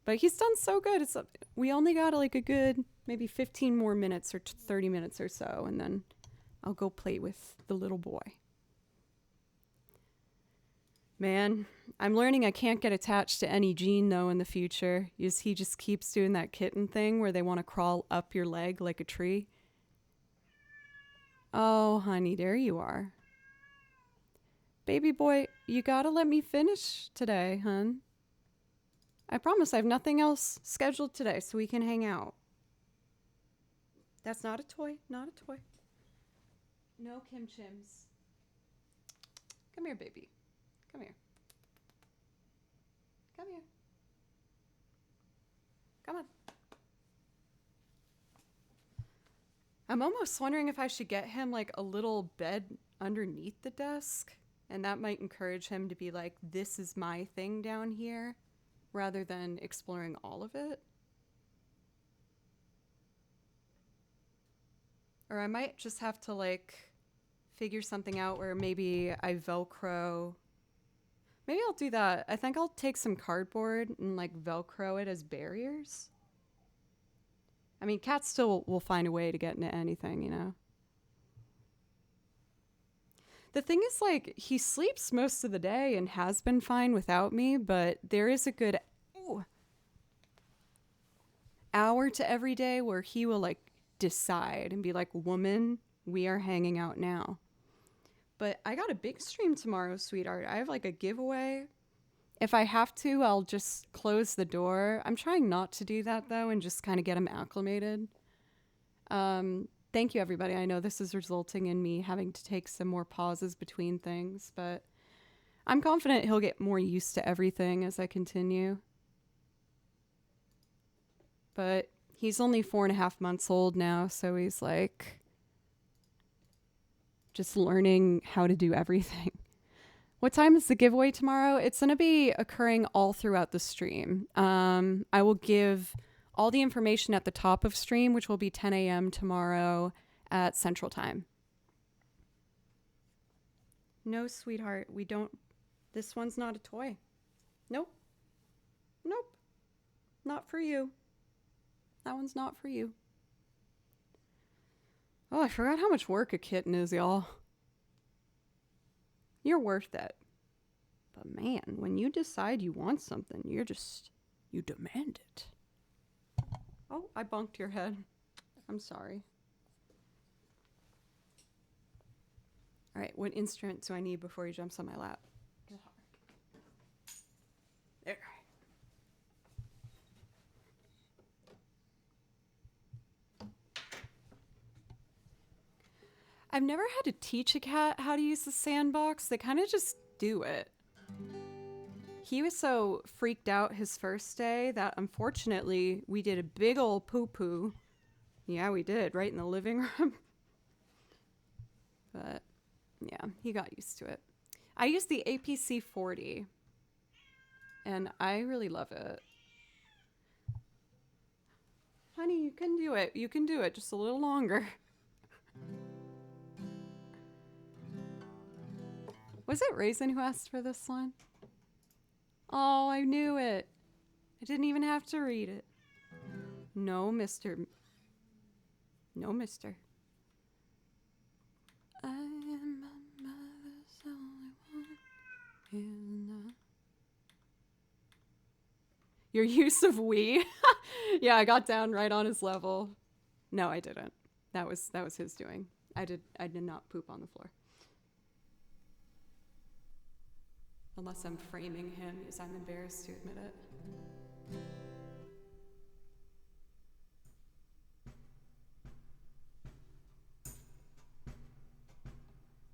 But he's done so good. We only got like a good maybe 15 more minutes or 30 minutes or so, and then I'll go play with the little boy. Man, I'm learning I can't get attached to any gene, though, in the future. He just keeps doing that kitten thing where they want to crawl up your leg like a tree. Oh, honey, there you are. Baby boy, you gotta let me finish today, hun. I promise I have nothing else scheduled today so we can hang out. That's not a toy, not a toy. No Kim Chims. Come here, baby. Come here. Come here. Come on. I'm almost wondering if I should get him like a little bed underneath the desk, and that might encourage him to be like, this is my thing down here, rather than exploring all of it. Or I might just have to like figure something out where maybe I Velcro. Maybe I'll do that. I think I'll take some cardboard and like Velcro it as barriers. I mean, cats still will find a way to get into anything, you know? The thing is, like, he sleeps most of the day and has been fine without me, but there is a good hour to every day where he will, like, decide and be like, woman, we are hanging out now. But I got a big stream tomorrow, sweetheart. I have, like, a giveaway. If I have to, I'll just close the door. I'm trying not to do that, though, and just kind of get him acclimated. Thank you, everybody. I know this is resulting in me having to take some more pauses between things, but I'm confident he'll get more used to everything as I continue. But he's only 4.5 months old now, so he's, like, just learning how to do everything. What time is the giveaway tomorrow? It's going to be occurring all throughout the stream. I will give all the information at the top of stream, which will be 10 a.m. tomorrow at Central Time. No, sweetheart, we don't. This one's not a toy. Nope. Nope. Not for you. That one's not for you. Oh, I forgot how much work a kitten is, y'all. You're worth it. But man, when you decide you want something, you demand it. Oh, I bumped your head. I'm sorry. All right, what instrument do I need before he jumps on my lap? There. I've never had to teach a cat how to use the sandbox. They kind of just do it. He was so freaked out his first day that unfortunately we did a big old poo-poo. Yeah, we did, right in the living room. But yeah, he got used to it. I use the APC 40 and I really love it. Honey, you can do it. You can do it just a little longer. Was it Raisin who asked for this one? Oh, I knew it. I didn't even have to read it. No, Mr. No, mister. I am my mother's only one. Your use of we. Yeah, I got down right on his level. No, I didn't. That was his doing. I did not poop on the floor. Unless I'm framing him because I'm embarrassed to admit it.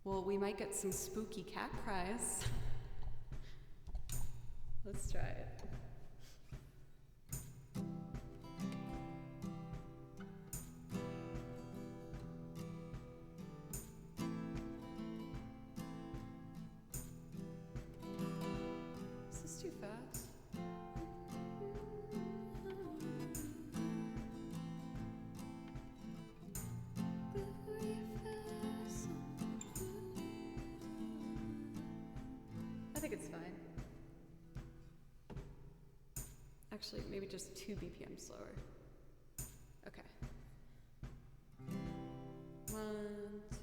Well, we might get some spooky cat cries. Let's try it. This is too fast. I think it's fine. Actually, maybe just 2 BPM slower. Okay. 1, 2.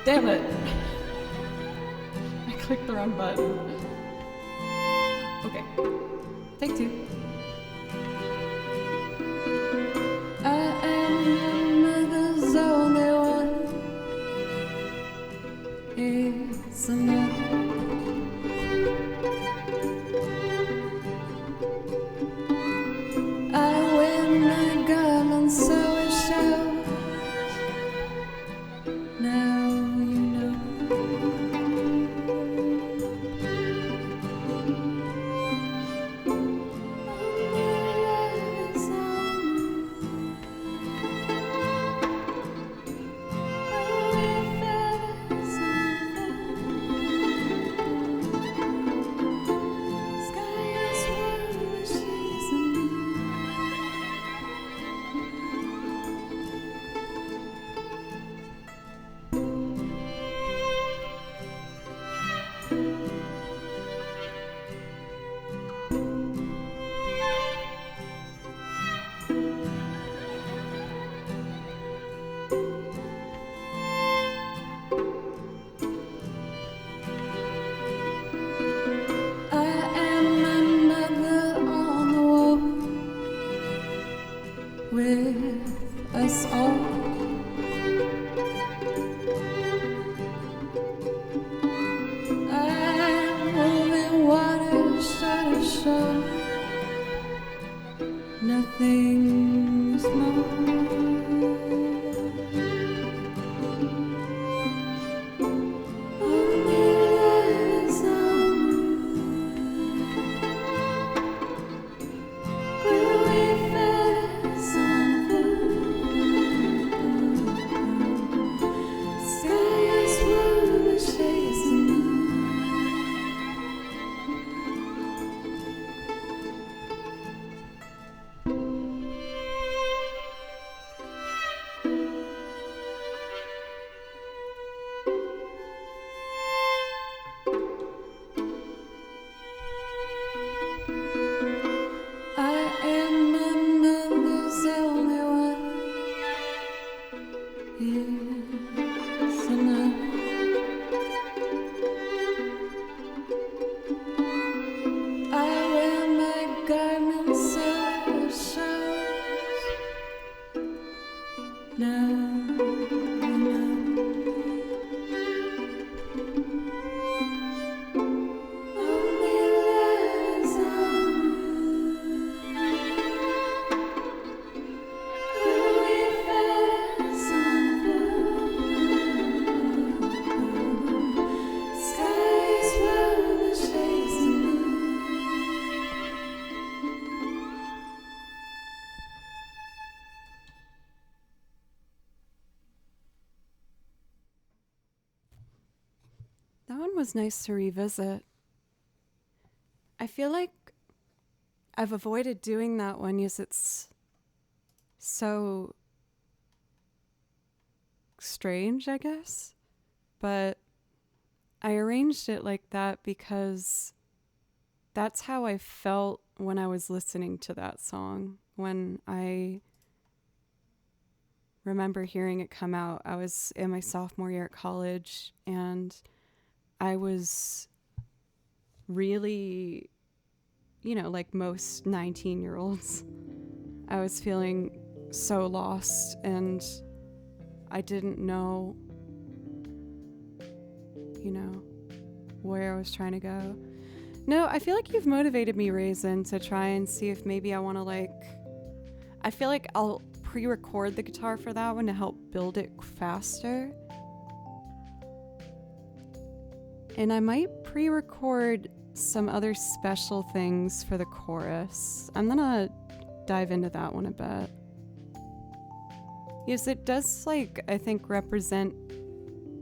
Damn it! I clicked the wrong button. Okay, take two. I am my mother's only one. It's enough. I wear my garments so it shows. Now you know. With us all, I'm moving water short of shore. Nothing's more. That one was nice to revisit. I feel like I've avoided doing that one because it's so strange, I guess. But I arranged it like that because that's how I felt when I was listening to that song. When I remember hearing it come out, I was in my sophomore year at college, and I was really, like most 19-year-olds, I was feeling so lost, and I didn't know, where I was trying to go. No, I feel like you've motivated me, Raisin, to try and see if maybe I want to, I feel like I'll pre-record the guitar for that one to help build it faster. And I might pre-record some other special things for the chorus. I'm gonna dive into that one a bit. Yes, it does, I think, represent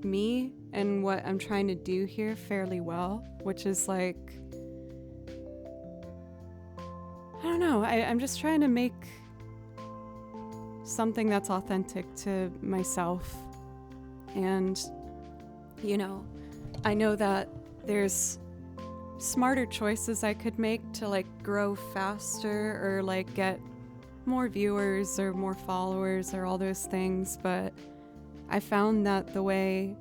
me and what I'm trying to do here fairly well, which is I don't know, I'm just trying to make something that's authentic to myself. And, I know that there's smarter choices I could make to grow faster or get more viewers or more followers or all those things, but I found that the way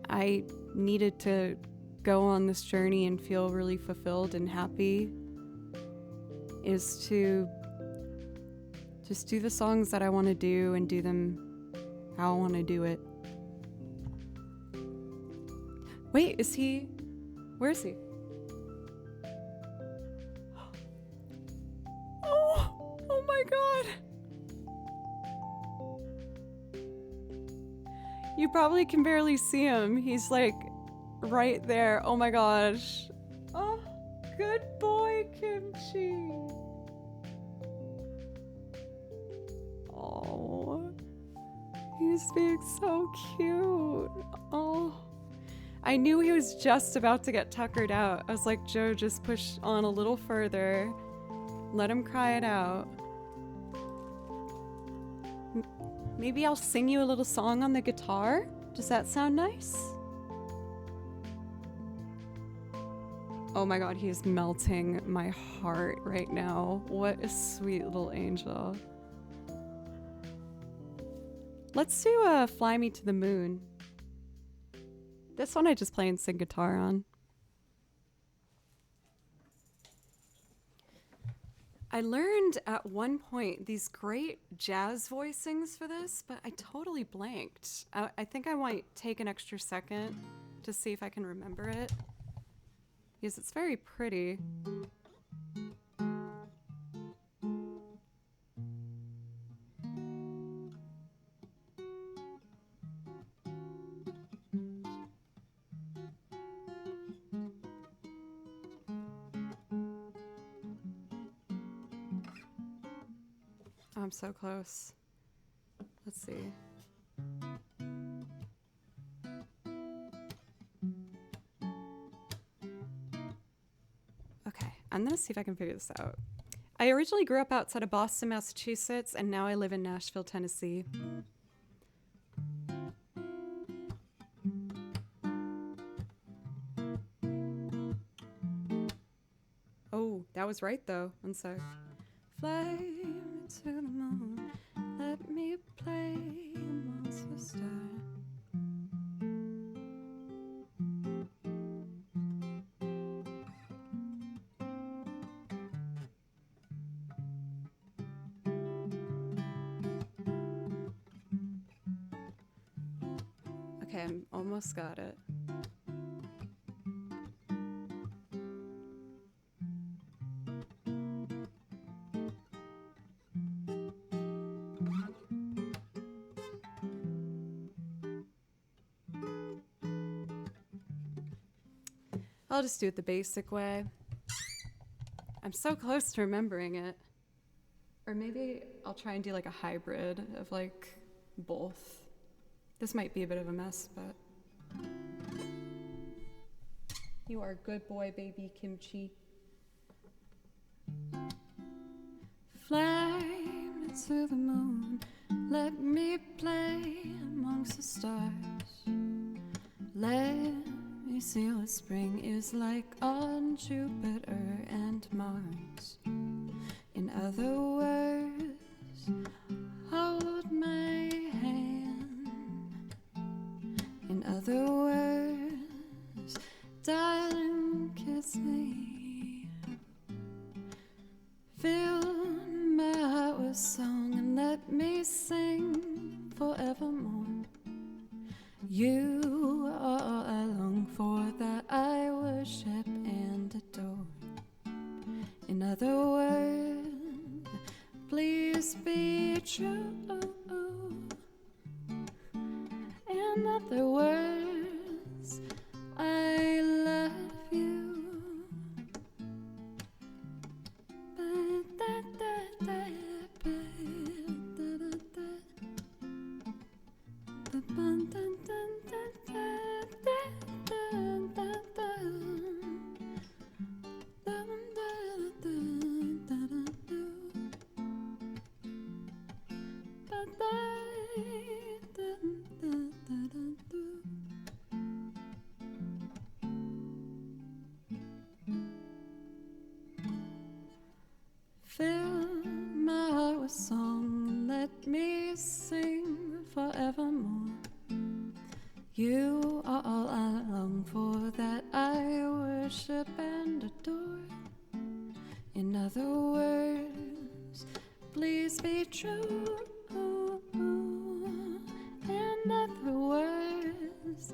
I needed to go on this journey and feel really fulfilled and happy is to just do the songs that I want to do and do them how I want to do it. Wait, where is he? Oh my god! You probably can barely see him. He's right there. Oh my gosh. Oh, good boy, Kimchi. Oh, he's being so cute. Oh, I knew he was just about to get tuckered out. I was like, Joe, just push on a little further. Let him cry it out. Maybe I'll sing you a little song on the guitar? Does that sound nice? Oh my god, he is melting my heart right now. What a sweet little angel. Let's do Fly Me to the Moon. This one I just play and sing guitar on. I learned at one point these great jazz voicings for this, but I totally blanked. I think I might take an extra second to see if I can remember it. Because it's very pretty. Oh, I'm so close. Let's see. Okay, I'm gonna see if I can figure this out. I originally grew up outside of Boston, Massachusetts, and now I live in Nashville, Tennessee. Oh, that was right though. One sec. Fly me to the moon, let me play amongst the stars. Okay, I'm almost got it. I'll just do it the basic way. I'm so close to remembering it. Or maybe I'll try and do a hybrid of both. This might be a bit of a mess, but... You are a good boy, baby Kimchi. Fly me to the moon, let me play amongst the stars. Let me see what spring is like on Jupiter and Mars. In other words, hold my hand. In other words, darling, kiss me. Fill my heart with song and let me sing forevermore. You are all I long for, that I worship and adore. In other words, please be true. In other words, I love you. Fill my heart with song, let me sing forevermore. You are all I long for, that I worship and adore. In other words, please be true. In other words,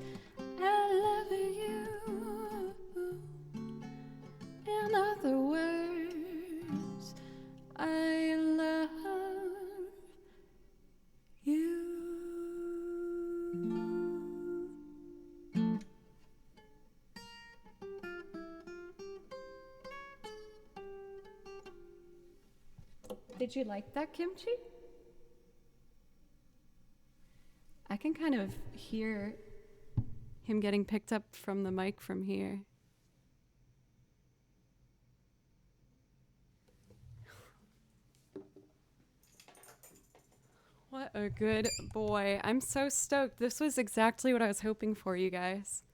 I love you. In other words, I love you. Did you like that, Kimchi? I can kind of hear him getting picked up from the mic from here. What a good boy. I'm so stoked. This was exactly what I was hoping for, you guys.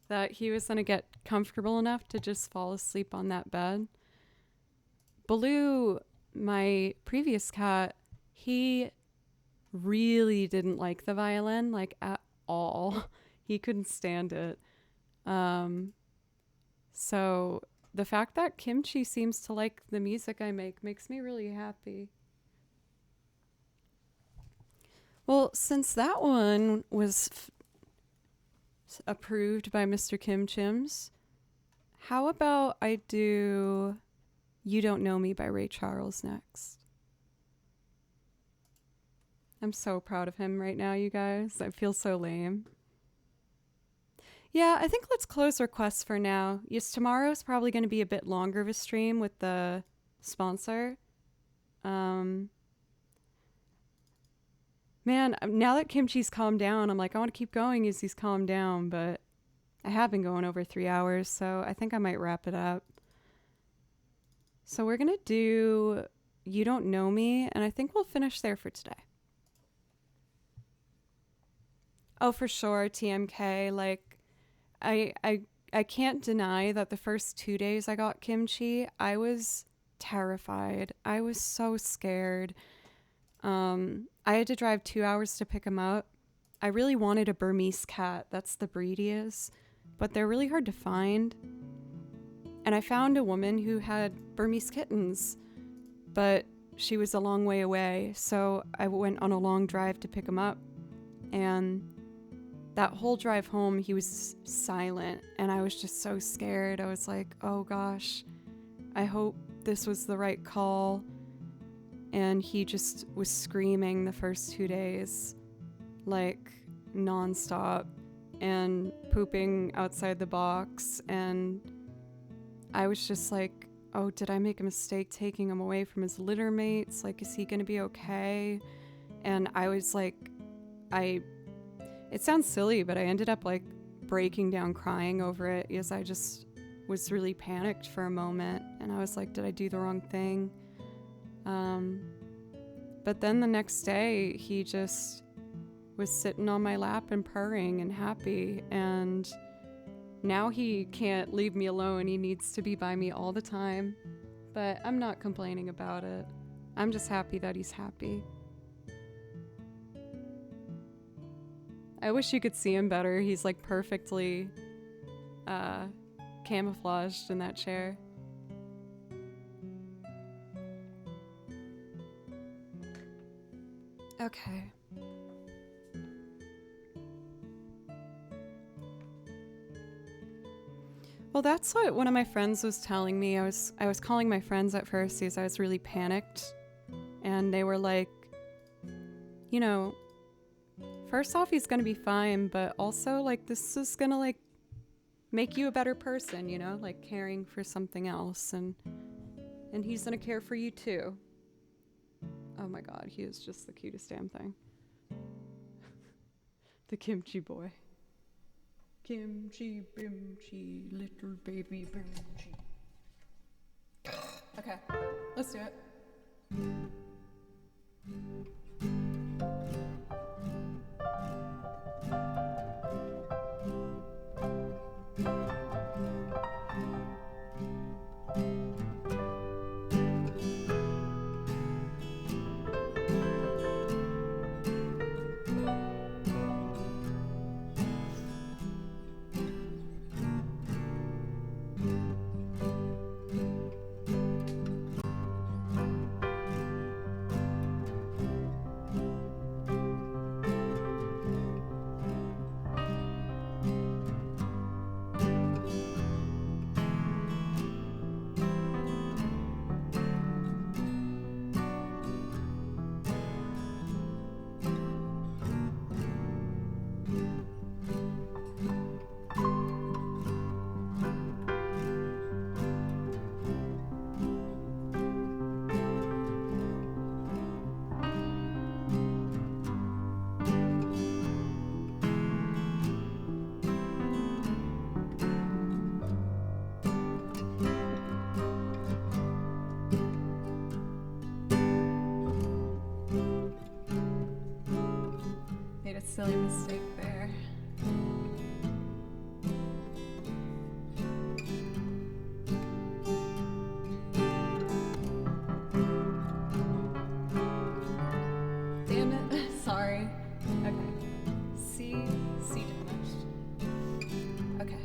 That he was going to get comfortable enough to just fall asleep on that bed. Baloo, my previous cat, he really didn't like the violin, like at all. He couldn't stand it. So the fact that Kimchi seems to like the music I make makes me really happy. Well, since that one was approved by Mr. Kim Chims, how about I do You Don't Know Me by Ray Charles next? I'm so proud of him right now, you guys. I feel so lame. Yeah, I think let's close requests for now. Yes, tomorrow's probably going to be a bit longer of a stream with the sponsor. Man, now that Kimchi's calmed down, I'm like, I want to keep going as he's calmed down, but I have been going over 3 hours, so I think I might wrap it up. So we're going to do You Don't Know Me, and I think we'll finish there for today. Oh, for sure, TMK. Like, I can't deny that the first 2 days I got Kimchi, I was terrified. I was so scared. I had to drive 2 hours to pick him up. I really wanted a Burmese cat. That's the breed he is. But they're really hard to find. And I found a woman who had Burmese kittens, but she was a long way away. So I went on a long drive to pick him up. And that whole drive home, he was silent. And I was just so scared. I was like, oh gosh, I hope this was the right call. And he just was screaming the first 2 days, like nonstop, and pooping outside the box. And I was just like, oh, did I make a mistake taking him away from his litter mates? Like, is he going to be okay? And I was like, it sounds silly, but I ended up like breaking down crying over it because I just was really panicked for a moment, and I was like, did I do the wrong thing? But then the next day, he just was sitting on my lap and purring and happy, and now he can't leave me alone. He needs to be by me all the time, but I'm not complaining about it. I'm just happy that he's happy. I wish you could see him better. He's like perfectly camouflaged in that chair. Okay. Well, that's what one of my friends was telling me. I was calling my friends at first because I was really panicked, and they were like, you know, first off, he's gonna be fine, but also like this is gonna like make you a better person, you know, like caring for something else, and he's gonna care for you too. Oh my God, he is just the cutest damn thing. The kimchi boy. Kimchi, bimchi, little baby bimchi. Okay, let's do it. Made a silly mistake there. Damn it. Sorry. Okay. C diminished. Okay.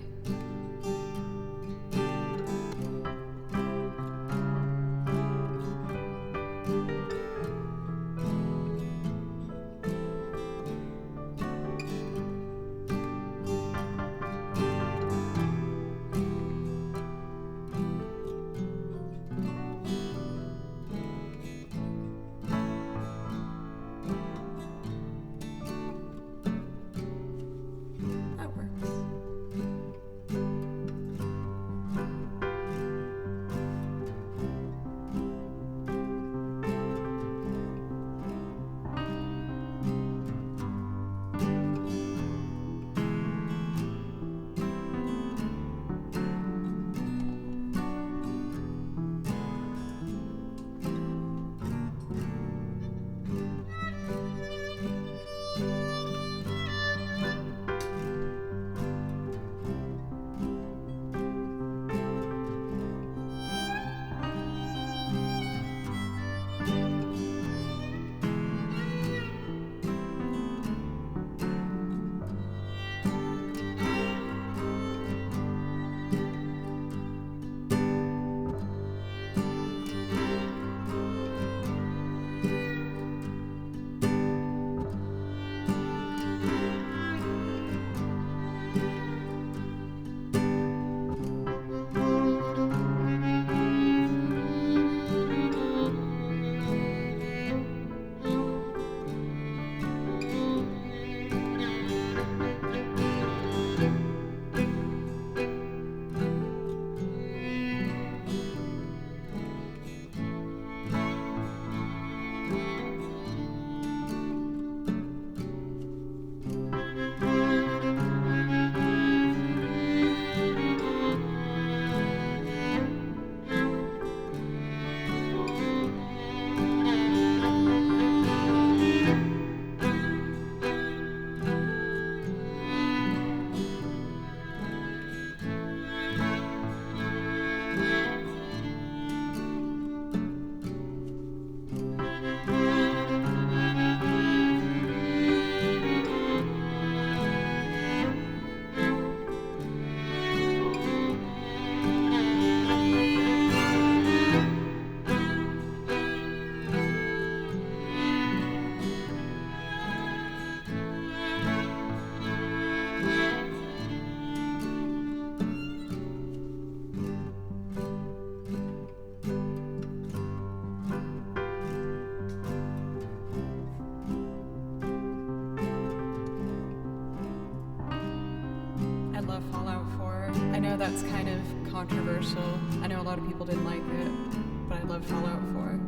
that's kind of controversial. I know a lot of people didn't like it, but I love Fallout 4.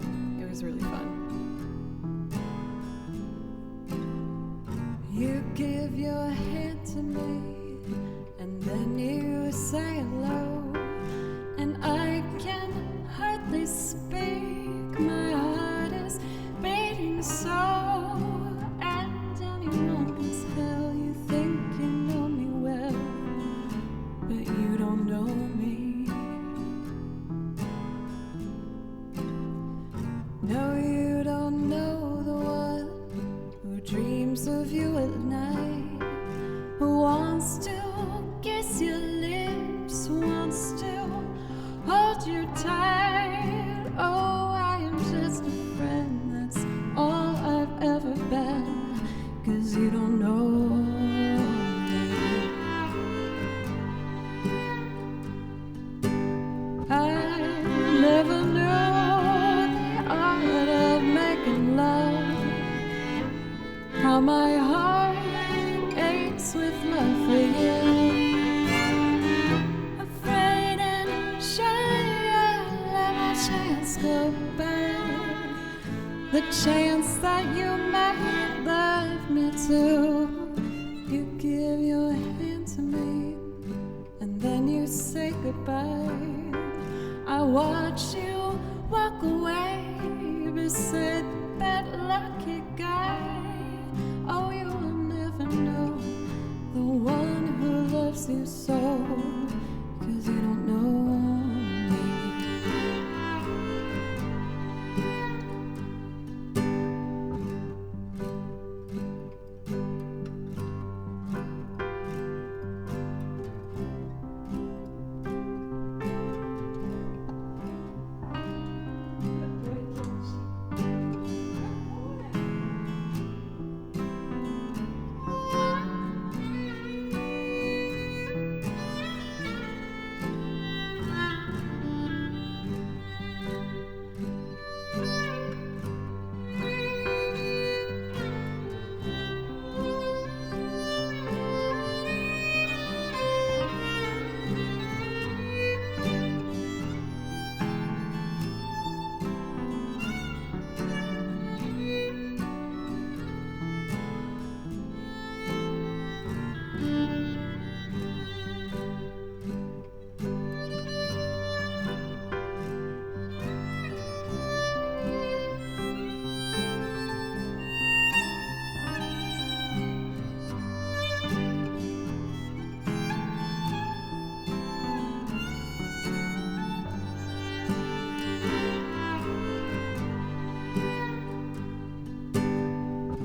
It was really fun. You give your hand to me, and then you say hello, and I can hardly speak. My heart is beating so, and anyone can tell you think you know me well, but you don't know me. No, you don't know the one who dreams of you at night, who wants to kiss your lips, who wants to hold you tight. Oh, I am just a friend, that's all I've ever been, 'cause you don't know me. I never knew the art of making love, how my heart aches with love for you. Afraid and shy, I let my chance go by, the chance that you might love me too. You give your hand to me, and then you say goodbye. I watch you walk away beside that lucky guy. Oh, you will never know the one who loves you so, 'cause you don't know me.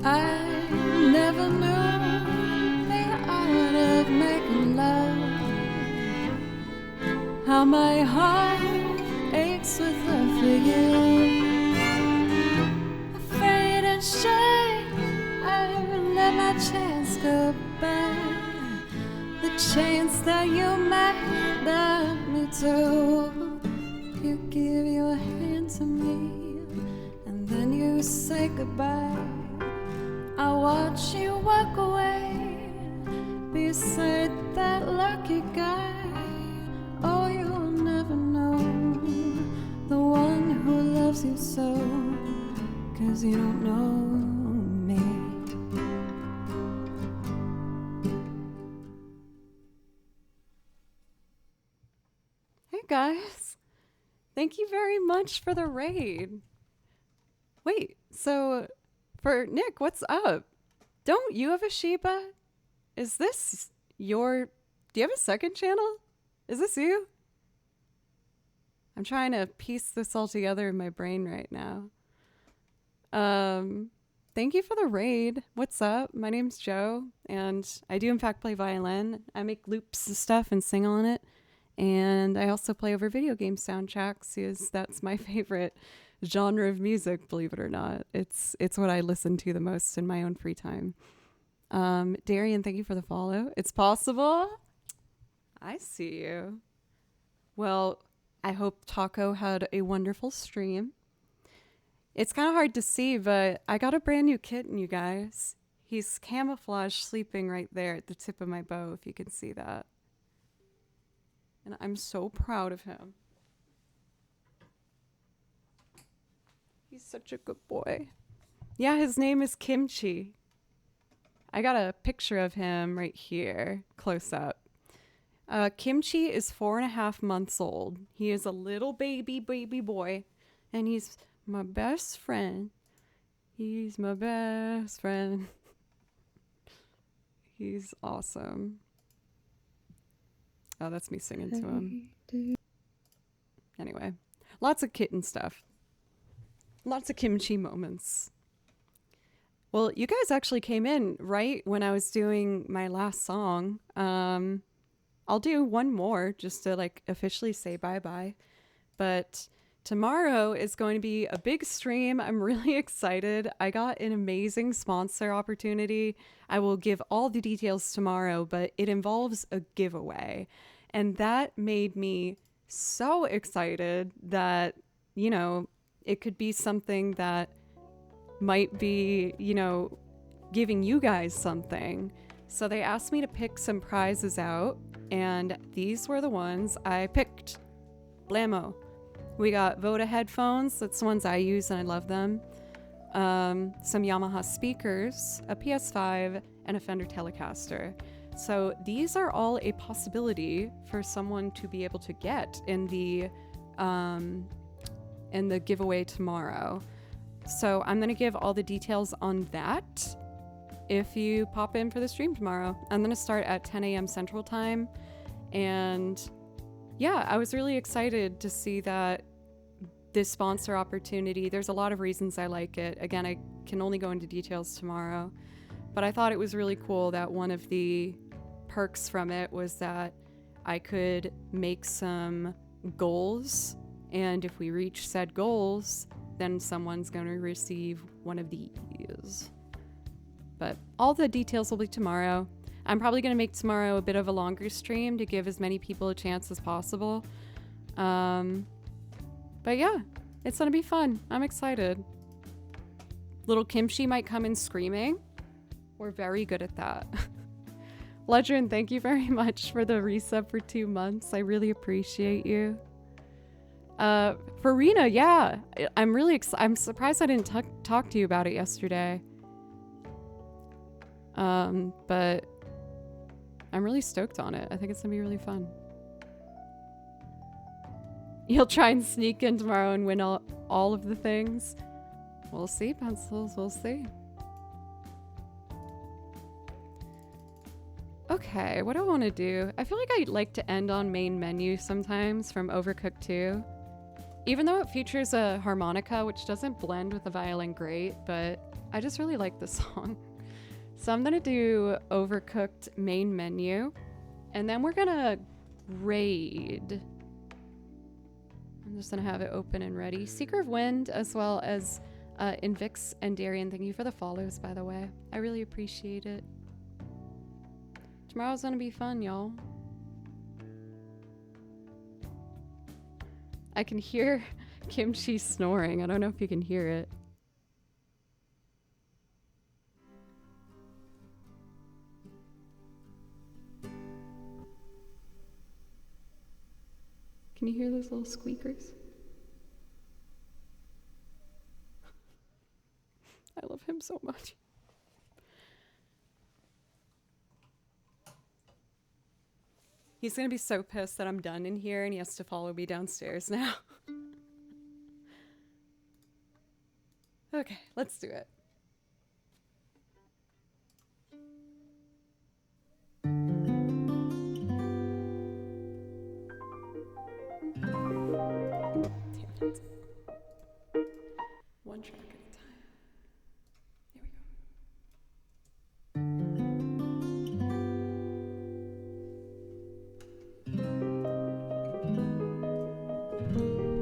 I never knew the art of making love, how my heart aches with love for you. Afraid and shy, I let my chance go by, the chance that you might love me too. You give your hand to me, and then you say goodbye. I watch you walk away beside that lucky guy. Oh, you'll never know the one who loves you so, 'cause you don't know me. Hey guys, thank you very much for the raid. Wait, so for Nick, what's up? Don't you have a Sheba? Is this your... Do you have a second channel? Is this you? I'm trying to piece this all together in my brain right now. Thank you for the raid. What's up? My name's Joe, and I do in fact play violin. I make loops and stuff and sing on it. And I also play over video game soundtracks, because that's my favorite genre of music, believe it or not. It's what I listen to the most in my own free time. Darian, thank you for the follow. It's possible. I see you. Well, I hope Taco had a wonderful stream. It's kind of hard to see, but I got a brand new kitten, you guys. He's camouflage sleeping right there at the tip of my bow, if you can see that. And I'm so proud of him. He's such a good boy. Yeah, his name is Kimchi. I got a picture of him right here, close up. Kimchi is 4.5 months old. He is a little baby boy, and he's my best friend. He's my best friend. He's awesome. Oh, that's me singing to him. Anyway, lots of kitten stuff. Lots of kimchi moments. Well, you guys actually came in right when I was doing my last song. I'll do one more just to like officially say bye-bye. But tomorrow is going to be a big stream. I'm really excited. I got an amazing sponsor opportunity. I will give all the details tomorrow, but it involves a giveaway. And that made me so excited that, you know, it could be something that might be, you know, giving you guys something. So they asked me to pick some prizes out, and these were the ones I picked. Blammo. We got Voda headphones. That's the ones I use and I love them. Some Yamaha speakers, a PS5, and a Fender Telecaster. So these are all a possibility for someone to be able to get in the giveaway tomorrow. So I'm going to give all the details on that if you pop in for the stream tomorrow. I'm going to start at 10 a.m. Central Time. And yeah, I was really excited to see that this sponsor opportunity. There's a lot of reasons I like it. Again, I can only go into details tomorrow. But I thought it was really cool that one of the perks from it was that I could make some goals. And if we reach said goals, then someone's going to receive one of these. But all the details will be tomorrow. I'm probably going to make tomorrow a bit of a longer stream to give as many people a chance as possible. But yeah, it's going to be fun. I'm excited. Little Kimchi might come in screaming. We're very good at that. Legend, thank you very much for the resub for 2 months. I really appreciate you. Farina, yeah, I'm really I'm surprised I didn't talk to you about it yesterday. But I'm really stoked on it. I think it's gonna be really fun. You'll try and sneak in tomorrow and win all of the things. We'll see, pencils, we'll see. Okay, what do I want to do? I feel like I like to end on main menu sometimes from Overcooked 2. Even though it features a harmonica, which doesn't blend with the violin great, but I just really like the song. So I'm gonna do Overcooked main menu, and then we're gonna raid. I'm just gonna have it open and ready. Seeker of Wind, as well as Invix and Darian. Thank you for the follows, by the way. I really appreciate it. Tomorrow's gonna be fun, y'all. I can hear Kimchi snoring. I don't know if you can hear it. Can you hear those little squeakers? I love him so much. He's gonna be so pissed that I'm done in here and he has to follow me downstairs now. Okay, let's do it. Damn it. One track at a time. Here we go.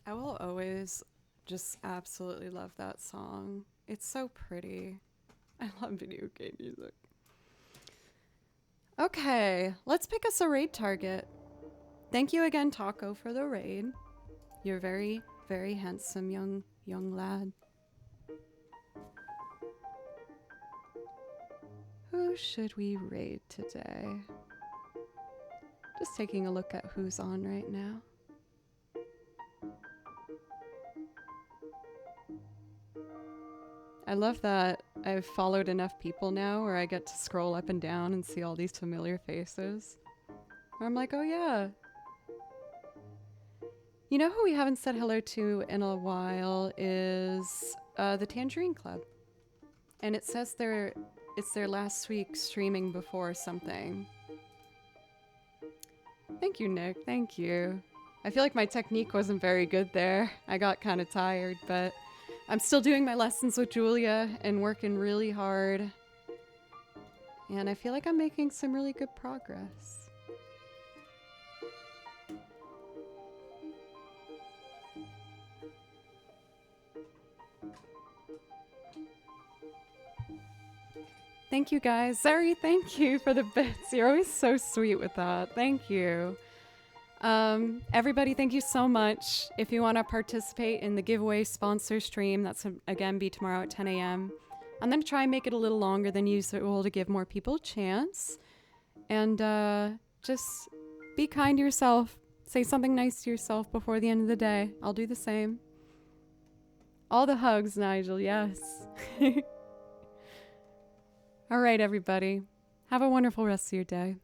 I will always just absolutely love that song. It's so pretty. I love video game music. Okay, let's pick us a raid target. Thank you again, Taco, for the raid. You're very, very handsome young lad. Who should we raid today? Just taking a look at who's on right now. I love that I've followed enough people now where I get to scroll up and down and see all these familiar faces. Where I'm like, oh yeah. You know who we haven't said hello to in a while is the Tangerine Club. And it says it's their last week streaming before something. Thank you, Nick. Thank you. I feel like my technique wasn't very good there. I got kind of tired, but I'm still doing my lessons with Julia and working really hard. And I feel like I'm making some really good progress. Thank you guys. Zari, thank you for the bits. You're always so sweet with that. Thank you. Everybody, thank you so much. If you want to participate in the giveaway sponsor stream, that's again be tomorrow at 10 a.m. I'm going to try and make it a little longer than usual to give more people a chance. And just be kind to yourself. Say something nice to yourself before the end of the day. I'll do the same. All the hugs, Nigel, yes. All right, everybody. Have a wonderful rest of your day.